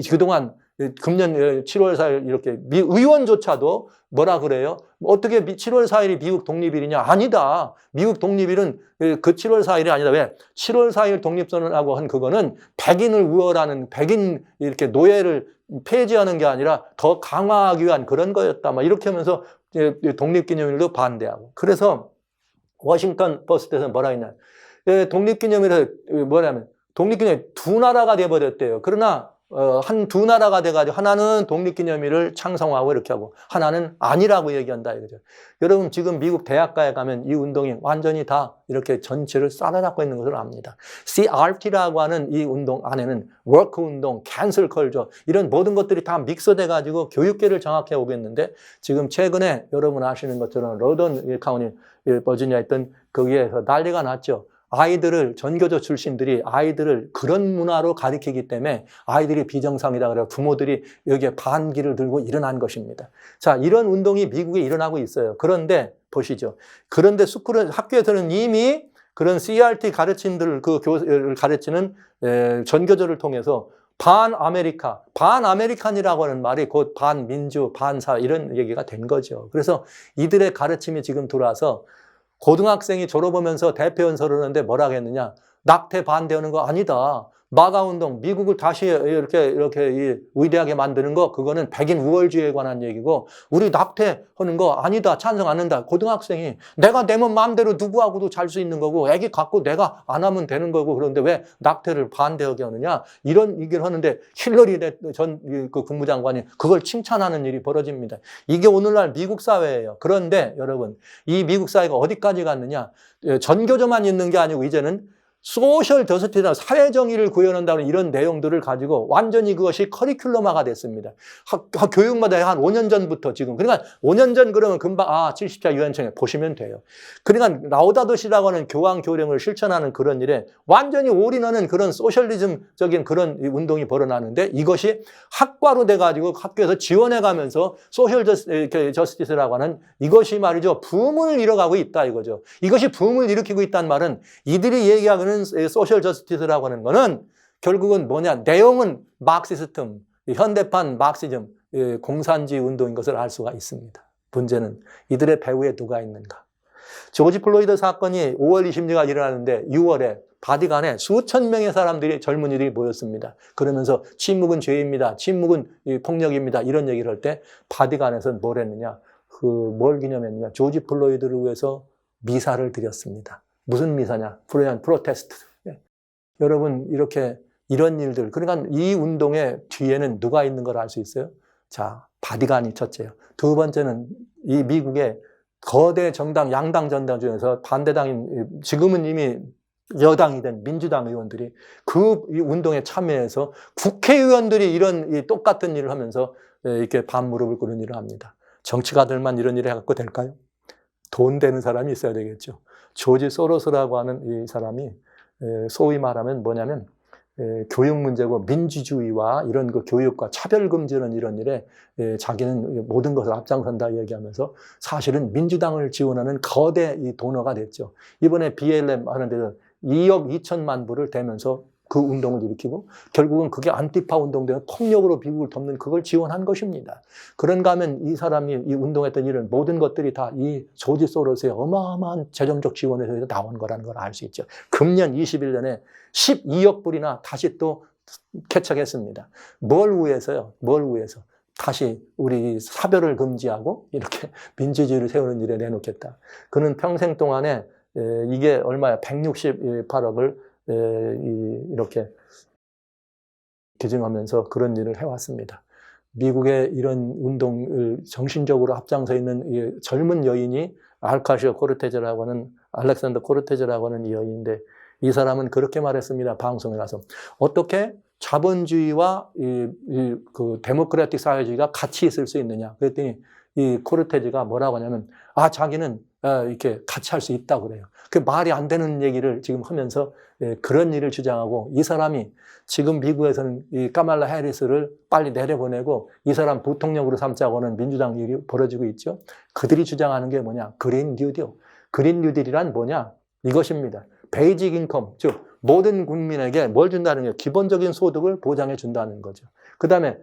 그동안 금년 7월 4일 이렇게 의원조차도 뭐라 그래요? 어떻게 7월 4일이 미국 독립일이냐? 아니다. 미국 독립일은 그 7월 4일이 아니다. 왜? 7월 4일 독립선언하고 한 그거는 백인을 우월하는, 백인 이렇게 노예를 폐지하는 게 아니라 더 강화하기 위한 그런 거였다. 막 이렇게 하면서 독립기념일도 반대하고. 그래서 워싱턴 포스트에서 뭐라 했냐? 독립기념일을 뭐냐면 독립기념일 두 나라가 돼버렸대요. 그러나 두 나라가 돼가지고 하나는 독립기념일을 창성하고 이렇게 하고 하나는 아니라고 얘기한다 이거죠. 여러분 지금 미국 대학가에 가면 이 운동이 완전히 다 이렇게 전체를 싸다잡고 있는 것을 압니다. CRT라고 하는 이 운동 안에는 워크 운동, 캔슬 컬처 이런 모든 것들이 다 믹스돼가지고 교육계를 장악해 오겠는데, 지금 최근에 여러분 아시는 것처럼 로던 카운티 버지니아에 있던 거기에서 난리가 났죠. 아이들을, 전교조 출신들이 아이들을 그런 문화로 가리키기 때문에 아이들이 비정상이다 그래서 부모들이 여기에 반기를 들고 일어난 것입니다. 자, 이런 운동이 미국에 일어나고 있어요. 그런데 보시죠. 그런데 학교에서는 이미 그런 CRT 가르친들, 그 교를 가르치는 전교조를 통해서 반아메리카, 반아메리칸이라고 하는 말이 곧 반민주, 반사 이런 얘기가 된 거죠. 그래서 이들의 가르침이 지금 들어와서 고등학생이 졸업하면서 대표연설을 하는데 뭐라고 했느냐. 낙태 반대하는 거 아니다. 마가운동, 미국을 다시 이렇게 위대하게 만드는 거, 그거는 백인 우월주의에 관한 얘기고, 우리 낙태하는 거 아니다. 찬성 안 한다. 고등학생이 내가 내 몸 마음대로 누구하고도 잘 수 있는 거고, 애기 갖고 내가 안 하면 되는 거고, 그런데 왜 낙태를 반대하게 하느냐. 이런 얘기를 하는데 힐러리 전 그 국무장관이 그걸 칭찬하는 일이 벌어집니다. 이게 오늘날 미국 사회예요. 그런데 여러분, 이 미국 사회가 어디까지 갔느냐. 전교조만 있는 게 아니고 이제는 소셜 저스티스나 사회정의를 구현한다는 이런 내용들을 가지고 완전히 그것이 커리큘럼화가 됐습니다. 교육마다 한 5년 전부터 지금. 그러니까 5년 전 그러면 금방 70차 유엔청에 보시면 돼요. 그러니까 라우다도시라고 하는 교황 교령을 실천하는 그런 일에 완전히 올인하는 그런 소셜리즘적인 그런 운동이 벌어나는데 이것이 학과로 돼가지고 학교에서 지원해가면서 소셜 저스티스라고 하는 이것이 말이죠. 붐을 일어가고 있다 이거죠. 이것이 붐을 일으키고 있다는 말은 이들이 얘기하는 소셜 저스티스라고 하는 거는 결국은 뭐냐. 내용은 마크시스트, 현대판 마크시즘, 공산주의 운동인 것을 알 수가 있습니다. 문제는 이들의 배후에 누가 있는가. 조지 플로이드 사건이 5월 20일가 일어나는데 6월에 바티칸에 수천 명의 사람들이 젊은이들이 모였습니다. 그러면서 침묵은 죄입니다. 침묵은 폭력입니다. 이런 얘기를 할 때 바티칸에서는 뭘 했느냐. 뭘 기념했느냐. 조지 플로이드를 위해서 미사를 드렸습니다. 무슨 미사냐? 프로테스트. 여러분 이런 일들. 그러니까 이 운동의 뒤에는 누가 있는 걸 알 수 있어요? 자, 바티칸이 첫째요. 두 번째는 이 미국의 거대 정당, 양당 전당 중에서 반대당인 지금은 이미 여당이 된 민주당 의원들이 그 운동에 참여해서 국회의원들이 이런 똑같은 일을 하면서 이렇게 반무릎을 꿇는 일을 합니다. 정치가들만 이런 일을 해갖고 될까요? 돈 되는 사람이 있어야 되겠죠. 조지 소로스라고 하는 이 사람이 소위 말하면 뭐냐면 교육 문제고 민주주의와 이런 그 교육과 차별금지는 이런 일에 자기는 모든 것을 앞장선다 얘기하면서 사실은 민주당을 지원하는 거대 이 도너가 됐죠. 이번에 BLM 하는 데는 2억 2천만 불을 대면서 그 운동을 일으키고 결국은 그게 안티파 운동되는 폭력으로 미국을 덮는 그걸 지원한 것입니다. 그런가 하면 이 사람이 이 운동했던 일은 모든 것들이 다 이 조지 소로스의 어마어마한 재정적 지원에서 나온 거라는 걸 알 수 있죠. 금년 21년에 12억 불이나 다시 또 개척했습니다. 뭘 위해서요? 뭘 위해서? 다시 우리 사별을 금지하고 이렇게 민주주의를 세우는 일에 내놓겠다. 그는 평생 동안에 이게 얼마야? 168억을 이렇게 기증하면서 그런 일을 해왔습니다. 미국의 이런 운동을 정신적으로 앞장서 있는 이 젊은 여인이 알렉산더 코르테즈라고 하는 이 여인인데 이 사람은 그렇게 말했습니다. 방송에 가서. 어떻게 자본주의와 그 데모크라틱 사회주의가 같이 있을 수 있느냐. 그랬더니 이 코르테즈가 뭐라고 하냐면 자기는 이렇게 같이 할 수 있다고 그래요. 그 말이 안 되는 얘기를 지금 하면서 그런 일을 주장하고 이 사람이 지금 미국에서는 이 카말라 해리스를 빨리 내려보내고 이 사람 부통령으로 삼자고 하는 민주당 일이 벌어지고 있죠. 그들이 주장하는 게 뭐냐? 그린 뉴딜. 그린 뉴딜이란 뭐냐? 이것입니다. 베이직 인컴, 즉 모든 국민에게 뭘 준다는 게 기본적인 소득을 보장해 준다는 거죠. 그 다음에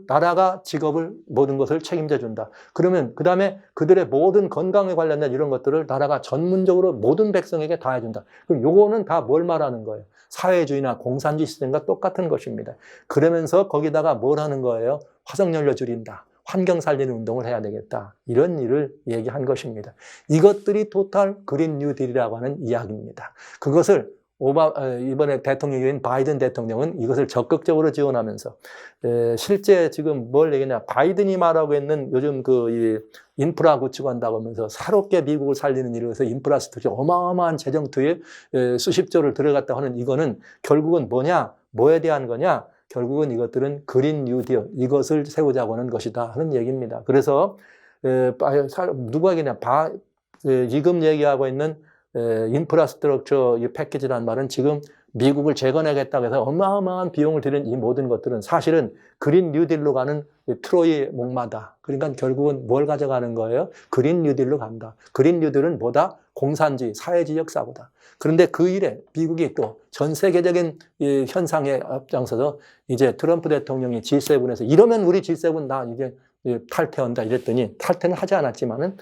나라가 직업을 모든 것을 책임져 준다. 그러면 그 다음에 그들의 모든 건강에 관련된 이런 것들을 나라가 전문적으로 모든 백성에게 다 해준다. 그럼 요거는 다 뭘 말하는 거예요? 사회주의나 공산주의 시스템과 똑같은 것입니다. 그러면서 거기다가 뭘 하는 거예요? 화석연료 줄인다. 환경 살리는 운동을 해야 되겠다. 이런 일을 얘기한 것입니다. 이것들이 토탈 그린 뉴딜이라고 하는 이야기입니다. 그것을 이번에 대통령인 바이든 대통령은 이것을 적극적으로 지원하면서 실제 지금 뭘 얘기냐 바이든이 말하고 있는 요즘 이 인프라 구축한다고 하면서 새롭게 미국을 살리는 일을 해서 인프라스트럭처 어마어마한 재정 투입 수십조를 들어갔다 하는 이거는 결국은 뭐냐? 뭐에 대한 거냐? 결국은 이것들은 그린 뉴딜 이것을 세우자고 하는 것이다 하는 얘기입니다. 그래서 누가 얘기냐 지금 얘기하고 있는 인프라스트럭처 이 패키지라는 말은 지금 미국을 재건하겠다고 해서 어마어마한 비용을 들인 이 모든 것들은 사실은 그린 뉴딜로 가는 트로이 목마다. 그러니까 결국은 뭘 가져가는 거예요? 그린 뉴딜로 간다. 그린 뉴딜은 뭐다? 공산주의, 사회주의 역사보다. 그런데 그 일에 미국이 또 전 세계적인 현상에 앞장서서 이제 트럼프 대통령이 G7에서 이러면 우리 G7 나 이제 탈퇴한다 이랬더니 탈퇴는 하지 않았지만은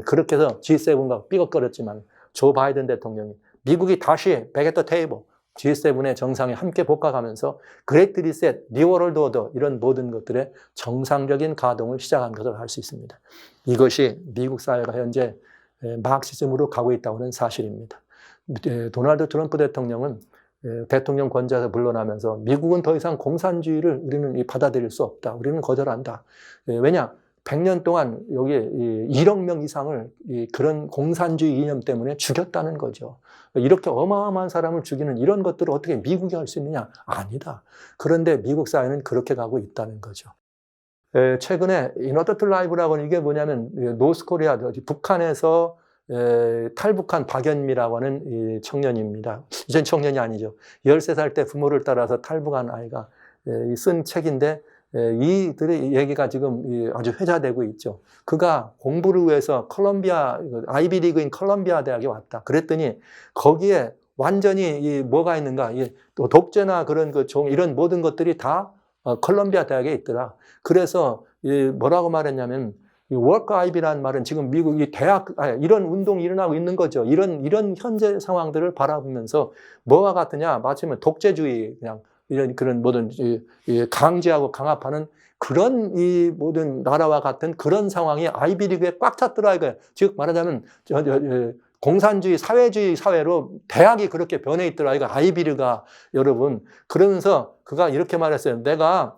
그렇게 해서 G7과 삐걱거렸지만 조 바이든 대통령이 미국이 다시 back at the table G7의 정상에 함께 복합하면서 그레이트 리셋, 뉴월드 오더 이런 모든 것들의 정상적인 가동을 시작한 것을 알 수 있습니다. 이것이 미국 사회가 현재 마크시즘으로 가고 있다는 사실입니다. 도널드 트럼프 대통령은 대통령 권좌에서 물러나면서 미국은 더 이상 공산주의를 우리는 받아들일 수 없다. 우리는 거절한다. 왜냐? 100년 동안 여기에 1억 명 이상을 그런 공산주의 이념 때문에 죽였다는 거죠. 이렇게 어마어마한 사람을 죽이는 이런 것들을 어떻게 미국이 할 수 있느냐? 아니다. 그런데 미국 사회는 그렇게 가고 있다는 거죠. 최근에 이너더트 라이브라고 하는 이게 뭐냐면 노스코리아, 북한에서 탈북한 박연미라고 하는 이 청년입니다. 이젠 청년이 아니죠. 13살 때 부모를 따라서 탈북한 아이가 쓴 책인데 이들의 얘기가 지금 아주 회자되고 있죠. 그가 공부를 위해서 콜롬비아, 아이비리그인 콜롬비아 대학에 왔다. 그랬더니 거기에 완전히 뭐가 있는가, 또 독재나 그런 이런 모든 것들이 다 콜롬비아 대학에 있더라. 그래서 뭐라고 말했냐면 워크 아이비라는 말은 지금 미국 이 대학 이런 운동이 일어나고 있는 거죠. 이런 현재 상황들을 바라보면서 뭐와 같으냐, 마치면 독재주의 그냥 이런 그런 모든 강제하고 강압하는 그런 이 모든 나라와 같은 그런 상황이 아이비리그에 꽉 찼더라 이거예요. 즉 말하자면 공산주의, 사회주의 사회로 대학이 그렇게 변해 있더라 이거 아이비리그가 여러분. 그러면서 그가 이렇게 말했어요. 내가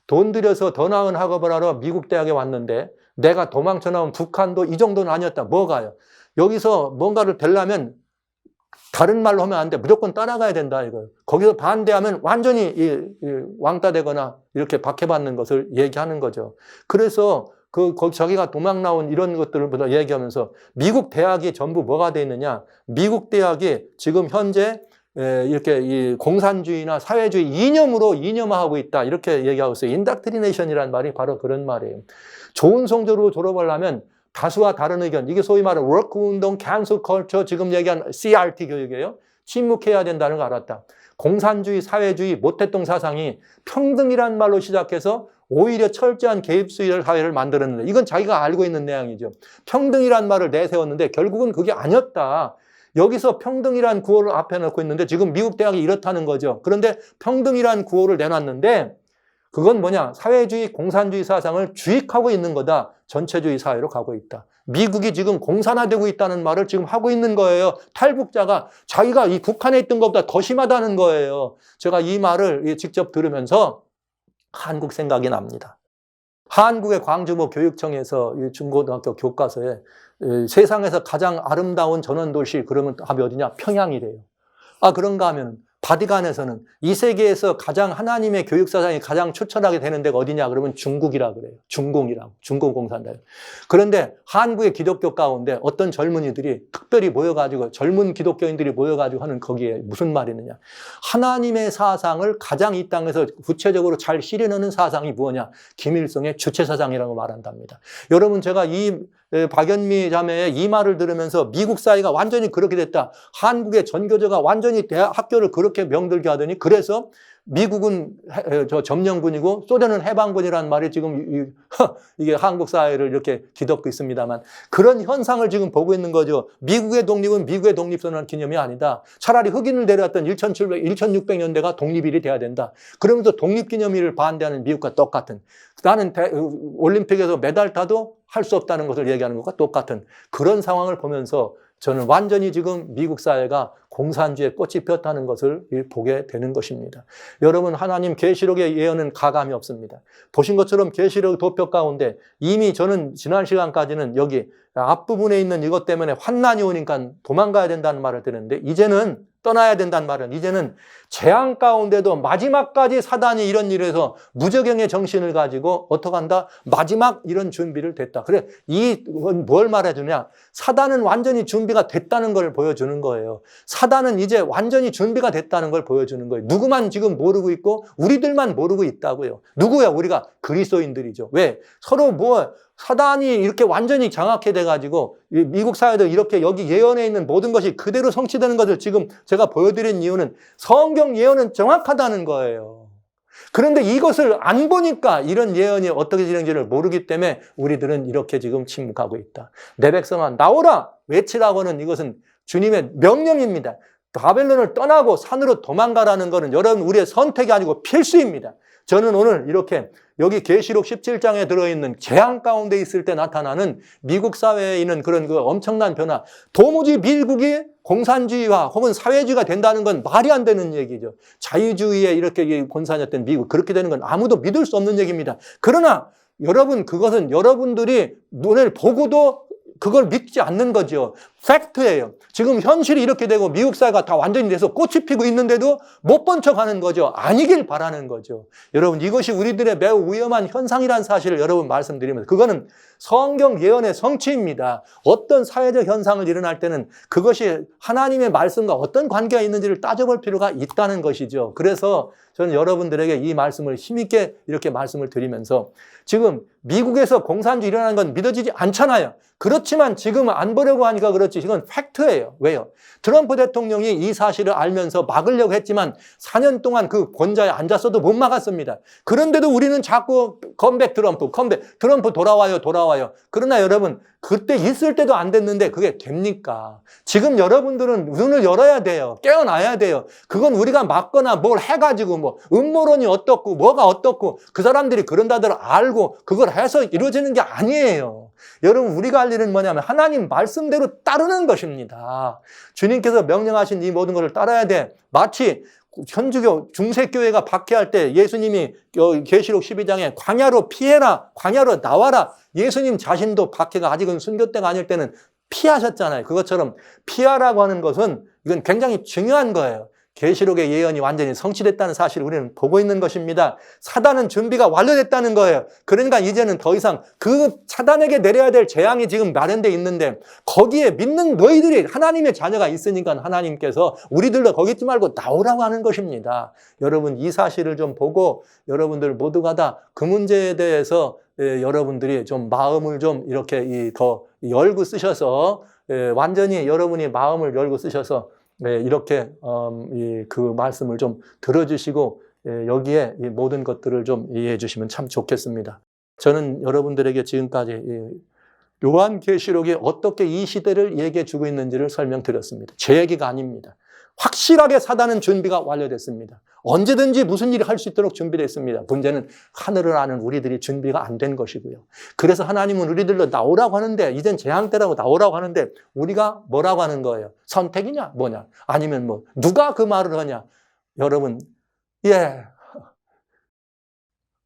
돈 들여서 더 나은 학업을 하러 미국 대학에 왔는데 내가 도망쳐 나온 북한도 이 정도는 아니었다. 뭐가요? 여기서 뭔가를 되려면 다른 말로 하면 안 돼. 무조건 따라가야 된다. 이거. 거기서 반대하면 완전히 왕따 되거나 이렇게 박해받는 것을 얘기하는 거죠. 그래서 저기가 도망 나온 이런 것들을 얘기하면서 미국 대학이 전부 뭐가 돼 있느냐. 미국 대학이 지금 현재 이렇게 이 공산주의나 사회주의 이념으로 이념화하고 있다. 이렇게 얘기하고 있어요. 인닥트리네이션이라는 말이 바로 그런 말이에요. 좋은 성적으로 졸업하려면 다수와 다른 의견, 이게 소위 말하는 워크 운동, 캔슬 컬처, 지금 얘기한 CRT 교육이에요. 침묵해야 된다는 걸 알았다. 공산주의, 사회주의, 모태동 사상이 평등이라는 말로 시작해서 오히려 철저한 개입주의 사회를 만들었는데 이건 자기가 알고 있는 내용이죠. 평등이라는 말을 내세웠는데 결국은 그게 아니었다. 여기서 평등이라는 구호를 앞에 놓고 있는데 지금 미국 대학이 이렇다는 거죠. 그런데 평등이라는 구호를 내놨는데 그건 뭐냐? 사회주의, 공산주의 사상을 주입하고 있는 거다. 전체주의 사회로 가고 있다. 미국이 지금 공산화되고 있다는 말을 지금 하고 있는 거예요. 탈북자가 자기가 이 북한에 있던 것보다 더 심하다는 거예요. 제가 이 말을 직접 들으면서 한국 생각이 납니다. 한국의 광주모 교육청에서 중고등학교 교과서에 세상에서 가장 아름다운 전원도시 그러면 답이 어디냐? 평양이래요. 아, 그런가 하면 바티칸에서는 이 세계에서 가장 하나님의 교육사상이 가장 추천하게 되는 데가 어디냐 그러면 중국이라 그래요. 중공이라고. 중공공산다. 그런데 한국의 기독교 가운데 어떤 젊은이들이 특별히 모여가지고 젊은 기독교인들이 모여가지고 하는 거기에 무슨 말이 있느냐. 하나님의 사상을 가장 이 땅에서 구체적으로 잘 실현하는 사상이 뭐냐. 김일성의 주체사상이라고 말한답니다. 여러분 제가 이 박연미 자매의 이 말을 들으면서 미국 사회가 완전히 그렇게 됐다. 한국의 전교조가 완전히 학교를 그렇게 명들게 하더니 그래서 미국은 점령군이고 소련은 해방군이라는 말이 지금 이게 한국 사회를 이렇게 뒤덮고 있습니다만 그런 현상을 지금 보고 있는 거죠. 미국의 독립은 미국의 독립선언 기념이 아니다. 차라리 흑인을 데려왔던 1600년대가 독립일이 돼야 된다. 그러면서 독립기념일을 반대하는 미국과 똑같은 나는 올림픽에서 메달 타도 할 수 없다는 것을 얘기하는 것과 똑같은 그런 상황을 보면서 저는 완전히 지금 미국 사회가 공산주의의 꽃이 피었다는 것을 보게 되는 것입니다. 여러분 하나님 계시록의 예언은 가감이 없습니다. 보신 것처럼 계시록 도표 가운데 이미 저는 지난 시간까지는 여기 앞부분에 있는 이것 때문에 환난이 오니까 도망가야 된다는 말을 들었는데 이제는 떠나야 된다는 말은 이제는 재앙 가운데도 마지막까지 사단이 이런 일에서 무적영의 정신을 가지고 어떻게 한다? 마지막 이런 준비를 됐다. 그래 이건 뭘 말해주냐? 사단은 완전히 준비가 됐다는 걸 보여주는 거예요. 사단은 이제 완전히 준비가 됐다는 걸 보여주는 거예요. 누구만 지금 모르고 있고 우리들만 모르고 있다고요. 누구야? 우리가 그리스도인들이죠. 왜? 서로 사단이 이렇게 완전히 장악해돼가지고 미국 사회도 이렇게 여기 예언에 있는 모든 것이 그대로 성취되는 것을 지금 제가 보여드린 이유는 성경 예언은 정확하다는 거예요. 그런데 이것을 안 보니까 이런 예언이 어떻게 진행지를 모르기 때문에 우리들은 이렇게 지금 침묵하고 있다. 내 백성아 나오라 외치라고는 이것은 주님의 명령입니다. 바벨론을 떠나고 산으로 도망가라는 것은 여러분 우리의 선택이 아니고 필수입니다. 저는 오늘 이렇게 여기 계시록 17장에 들어있는 재앙 가운데 있을 때 나타나는 미국 사회에 있는 그런 그 엄청난 변화, 도무지 미국이 공산주의화 혹은 사회주의가 된다는 건 말이 안 되는 얘기죠. 자유주의에 이렇게 권산이었던 미국, 그렇게 되는 건 아무도 믿을 수 없는 얘기입니다. 그러나 여러분 그것은 여러분들이 눈을 보고도 그걸 믿지 않는 거죠. 팩트예요. 지금 현실이 이렇게 되고 미국 사회가 다 완전히 돼서 꽃이 피고 있는데도 못 본 척하는 거죠. 아니길 바라는 거죠. 여러분 이것이 우리들의 매우 위험한 현상이라는 사실을 여러분 말씀드리면서 그거는 성경 예언의 성취입니다. 어떤 사회적 현상을 일어날 때는 그것이 하나님의 말씀과 어떤 관계가 있는지를 따져볼 필요가 있다는 것이죠. 그래서 저는 여러분들에게 이 말씀을 힘있게 이렇게 말씀을 드리면서 지금 미국에서 공산주의 일어나는 건 믿어지지 않잖아요. 그렇지만 지금 안 보려고 하니까 그렇지 이건 팩트예요. 왜요? 트럼프 대통령이 이 사실을 알면서 막으려고 했지만 4년 동안 그 권좌에 앉았어도 못 막았습니다. 그런데도 우리는 자꾸 컴백 트럼프 돌아와요. 그러나 여러분 그때 있을 때도 안 됐는데 그게 됩니까? 지금 여러분들은 눈을 열어야 돼요. 깨어나야 돼요. 그건 우리가 막거나 뭘 해가지고 뭐 음모론이 어떻고 뭐가 어떻고 그 사람들이 그런다들 알고 그걸 해서 이루어지는 게 아니에요. 여러분 우리가 할 일은 뭐냐면 하나님 말씀대로 따르는 것입니다. 주님께서 명령하신 이 모든 것을 따라야 돼. 마치 현주교 중세교회가 박해할 때 예수님이 계시록 12장에 광야로 피해라, 광야로 나와라. 예수님 자신도 박해가 아직은 순교 때가 아닐 때는 피하셨잖아요. 그것처럼 피하라고 하는 것은 이건 굉장히 중요한 거예요. 계시록의 예언이 완전히 성취됐다는 사실을 우리는 보고 있는 것입니다. 사단은 준비가 완료됐다는 거예요. 그러니까 이제는 더 이상 그 사단에게 내려야 될 재앙이 지금 마련되어 있는데 거기에 믿는 너희들이 하나님의 자녀가 있으니까 하나님께서 우리들도 거기 있지 말고 나오라고 하는 것입니다. 여러분 이 사실을 좀 보고 여러분들 모두가 다 그 문제에 대해서 여러분들이 좀 마음을 좀 이렇게 더 열고 쓰셔서 완전히 여러분이 마음을 열고 쓰셔서 이렇게 그 말씀을 좀 들어주시고 여기에 이 모든 것들을 좀 이해해 주시면 참 좋겠습니다. 저는 여러분들에게 지금까지 요한계시록이 어떻게 이 시대를 얘기해 주고 있는지를 설명드렸습니다. 제 얘기가 아닙니다. 확실하게 사단은 준비가 완료됐습니다. 언제든지 무슨 일을 할 수 있도록 준비됐습니다. 문제는 하늘을 아는 우리들이 준비가 안 된 것이고요. 그래서 하나님은 우리들로 나오라고 하는데 이젠 재앙 때라고 나오라고 하는데 우리가 뭐라고 하는 거예요? 선택이냐? 뭐냐? 아니면 뭐 누가 그 말을 하냐? 여러분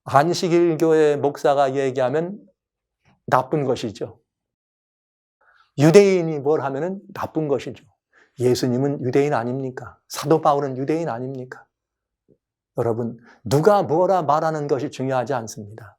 안식일교회 목사가 얘기하면 나쁜 것이죠. 유대인이 뭘 하면은 나쁜 것이죠. 예수님은 유대인 아닙니까? 사도 바울은 유대인 아닙니까? 여러분, 누가 뭐라 말하는 것이 중요하지 않습니다.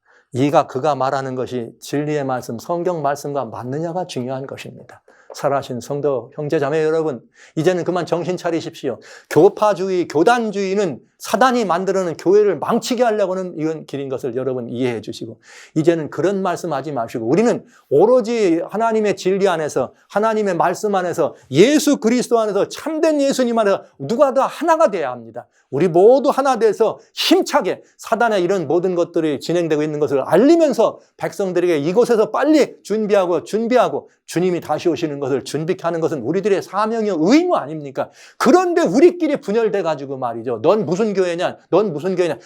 그가 말하는 것이 진리의 말씀, 성경 말씀과 맞느냐가 중요한 것입니다. 살아가신 성도 형제자매 여러분, 이제는 그만 정신 차리십시오. 교파주의, 교단주의는 사단이 만들어낸 교회를 망치게 하려고 하는 이런 길인 것을 여러분 이해해 주시고 이제는 그런 말씀하지 마시고 우리는 오로지 하나님의 진리 안에서 하나님의 말씀 안에서 예수 그리스도 안에서 참된 예수님 안에서 누가 다 하나가 돼야 합니다. 우리 모두 하나 돼서 힘차게 사단의 이런 모든 것들이 진행되고 있는 것을 알리면서 백성들에게 이곳에서 빨리 준비하고 주님이 다시 오시는 것을 준비케 하는 것은 우리들의 사명이요 의무 아닙니까? 그런데 우리끼리 분열돼 가지고 말이죠. 넌 무슨 교회냐?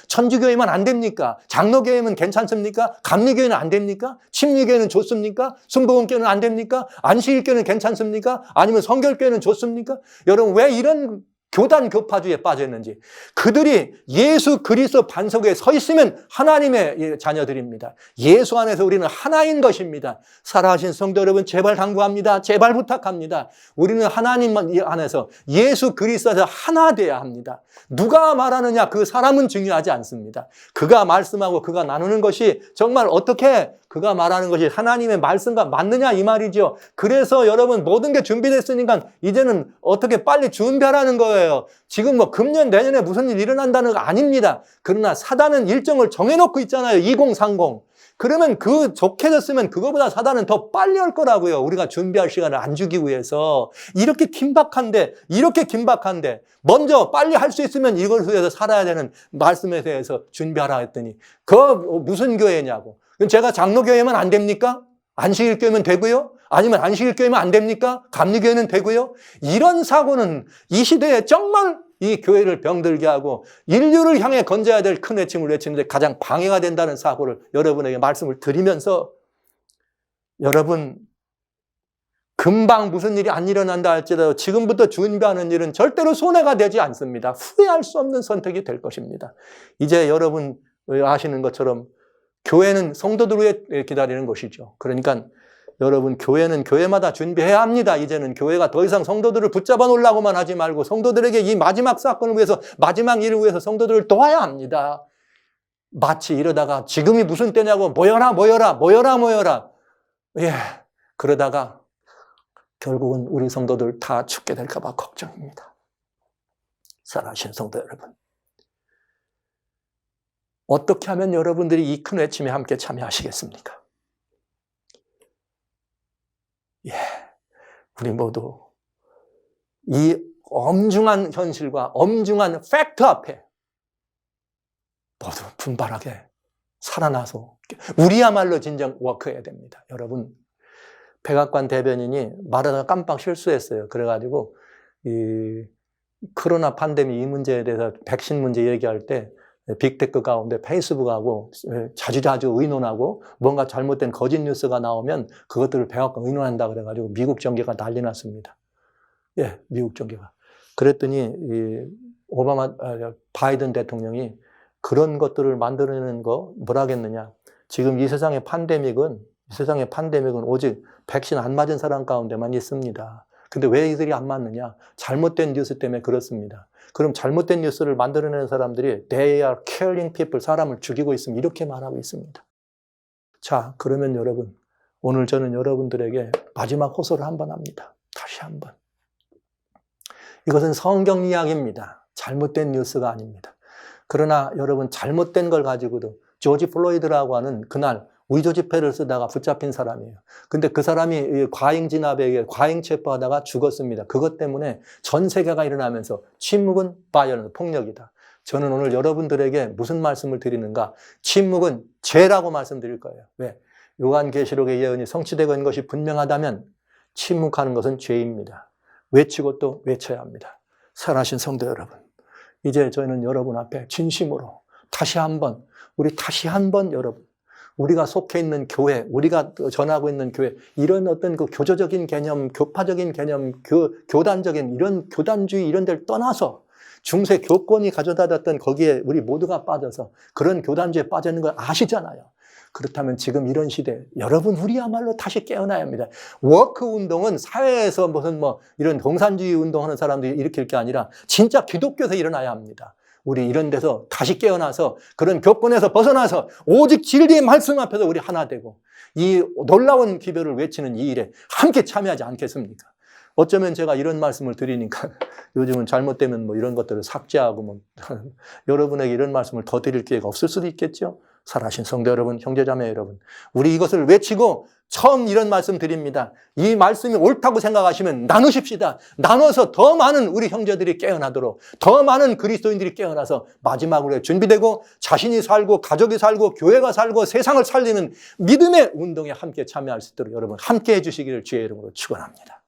천주교회만 안 됩니까? 장로교회면 괜찮습니까? 감리교회는 안 됩니까? 침례교회는 좋습니까? 순복음교회는 안 됩니까? 안식일교회는 괜찮습니까? 아니면 성결교회는 좋습니까? 여러분 왜 이런 교단 교파주의에 빠졌는지 그들이 예수 그리스도 반석에 서 있으면 하나님의 자녀들입니다. 예수 안에서 우리는 하나인 것입니다. 살아가신 성도 여러분 제발 당부합니다. 제발 부탁합니다. 우리는 하나님 안에서 예수 그리스도에서 하나 돼야 합니다. 누가 말하느냐 그 사람은 중요하지 않습니다. 그가 말씀하고 그가 나누는 것이 정말 어떻게 그가 말하는 것이 하나님의 말씀과 맞느냐 이 말이죠. 그래서 여러분 모든 게 준비됐으니까 이제는 어떻게 빨리 준비하라는 거예요. 지금 뭐 금년 내년에 무슨 일 일어난다는 거 아닙니다. 그러나 사단은 일정을 정해놓고 있잖아요. 2030. 그러면 그 좋게졌으면 그거보다 사단은 더 빨리 올 거라고요. 우리가 준비할 시간을 안 주기 위해서. 이렇게 긴박한데 먼저 빨리 할 수 있으면 이걸 위해서 살아야 되는 말씀에 대해서 준비하라 했더니 그거 무슨 교회냐고. 그럼 제가 장로교회면 안 됩니까? 안식일교회면 되고요? 아니면 안식일교회면 안 됩니까? 감리교회는 되고요? 이런 사고는 이 시대에 정말 이 교회를 병들게 하고 인류를 향해 건져야 될 큰 외침을 외치는데 가장 방해가 된다는 사고를 여러분에게 말씀을 드리면서, 여러분 금방 무슨 일이 안 일어난다 할지라도 지금부터 준비하는 일은 절대로 손해가 되지 않습니다. 후회할 수 없는 선택이 될 것입니다. 이제 여러분 아시는 것처럼 교회는 성도들을 위해 기다리는 것이죠. 그러니까 여러분 교회는 교회마다 준비해야 합니다. 이제는 교회가 더 이상 성도들을 붙잡아 놓으려고만 하지 말고 성도들에게 이 마지막 사건을 위해서, 마지막 일을 위해서 성도들을 도와야 합니다. 마치 이러다가 지금이 무슨 때냐고 모여라. 예, 그러다가 결국은 우리 성도들 다 죽게 될까 봐 걱정입니다. 사랑하신 성도 여러분, 어떻게 하면 여러분들이 이 큰 외침에 함께 참여하시겠습니까? 예, 우리 모두 이 엄중한 현실과 엄중한 팩트 앞에 모두 분발하게 살아나서 우리야말로 진정 워크해야 됩니다. 여러분, 백악관 대변인이 말하다가 깜빡 실수했어요. 그래가지고 이 코로나 팬데믹 이 문제에 대해서 백신 문제 얘기할 때 빅테크 가운데 페이스북하고 자주자주 의논하고 뭔가 잘못된 거짓 뉴스가 나오면 그것들을 백악관 의논한다 그래가지고 미국 정계가 난리 났습니다. 예, 미국 정계가. 그랬더니 이 바이든 대통령이 그런 것들을 만들어내는 거 뭐라 하겠느냐. 지금 이 세상의 팬데믹은 오직 백신 안 맞은 사람 가운데만 있습니다. 근데 왜 이들이 안 맞느냐? 잘못된 뉴스 때문에 그렇습니다. 그럼 잘못된 뉴스를 만들어내는 사람들이 They are killing people, 사람을 죽이고 있습니다. 이렇게 말하고 있습니다. 자, 그러면 여러분, 오늘 저는 여러분들에게 마지막 호소를 한번 합니다. 다시 한번. 이것은 성경 이야기입니다. 잘못된 뉴스가 아닙니다. 그러나 여러분, 잘못된 걸 가지고도 조지 플로이드라고 하는 그날 위조 지폐를 쓰다가 붙잡힌 사람이에요. 근데 그 사람이 과잉 진압에 의해 과잉 체포하다가 죽었습니다. 그것 때문에 전 세계가 일어나면서 침묵은 바이올런스, 폭력이다. 저는 오늘 여러분들에게 무슨 말씀을 드리는가? 침묵은 죄라고 말씀드릴 거예요. 왜? 요한계시록의 예언이 성취되고 있는 것이 분명하다면 침묵하는 것은 죄입니다. 외치고 또 외쳐야 합니다. 사랑하신 성도 여러분, 이제 저희는 여러분 앞에 진심으로 다시 한번 여러분, 우리가 속해 있는 교회, 우리가 전하고 있는 교회, 이런 어떤 그 교조적인 개념, 교파적인 개념, 교단적인 이런 교단주의 이런 데를 떠나서 중세 교권이 가져다 줬던 거기에 우리 모두가 빠져서 그런 교단주의에 빠져 있는 걸 아시잖아요. 그렇다면 지금 이런 시대, 여러분 우리야말로 다시 깨어나야 합니다. 워크 운동은 사회에서 무슨 이런 공산주의 운동하는 사람들이 일으킬 게 아니라 진짜 기독교에서 일어나야 합니다. 우리 이런 데서 다시 깨어나서 그런 교권에서 벗어나서 오직 진리의 말씀 앞에서 우리 하나 되고 이 놀라운 기별을 외치는 이 일에 함께 참여하지 않겠습니까? 어쩌면 제가 이런 말씀을 드리니까 요즘은 잘못되면 이런 것들을 삭제하고 여러분에게 이런 말씀을 더 드릴 기회가 없을 수도 있겠죠. 사랑하신 성도 여러분, 형제자매 여러분, 우리 이것을 외치고 처음 이런 말씀 드립니다. 이 말씀이 옳다고 생각하시면 나누십시다. 나눠서 더 많은 우리 형제들이 깨어나도록, 더 많은 그리스도인들이 깨어나서 마지막으로 준비되고 자신이 살고 가족이 살고 교회가 살고 세상을 살리는 믿음의 운동에 함께 참여할 수 있도록 여러분 함께 해주시기를 주의 이름으로 축원합니다.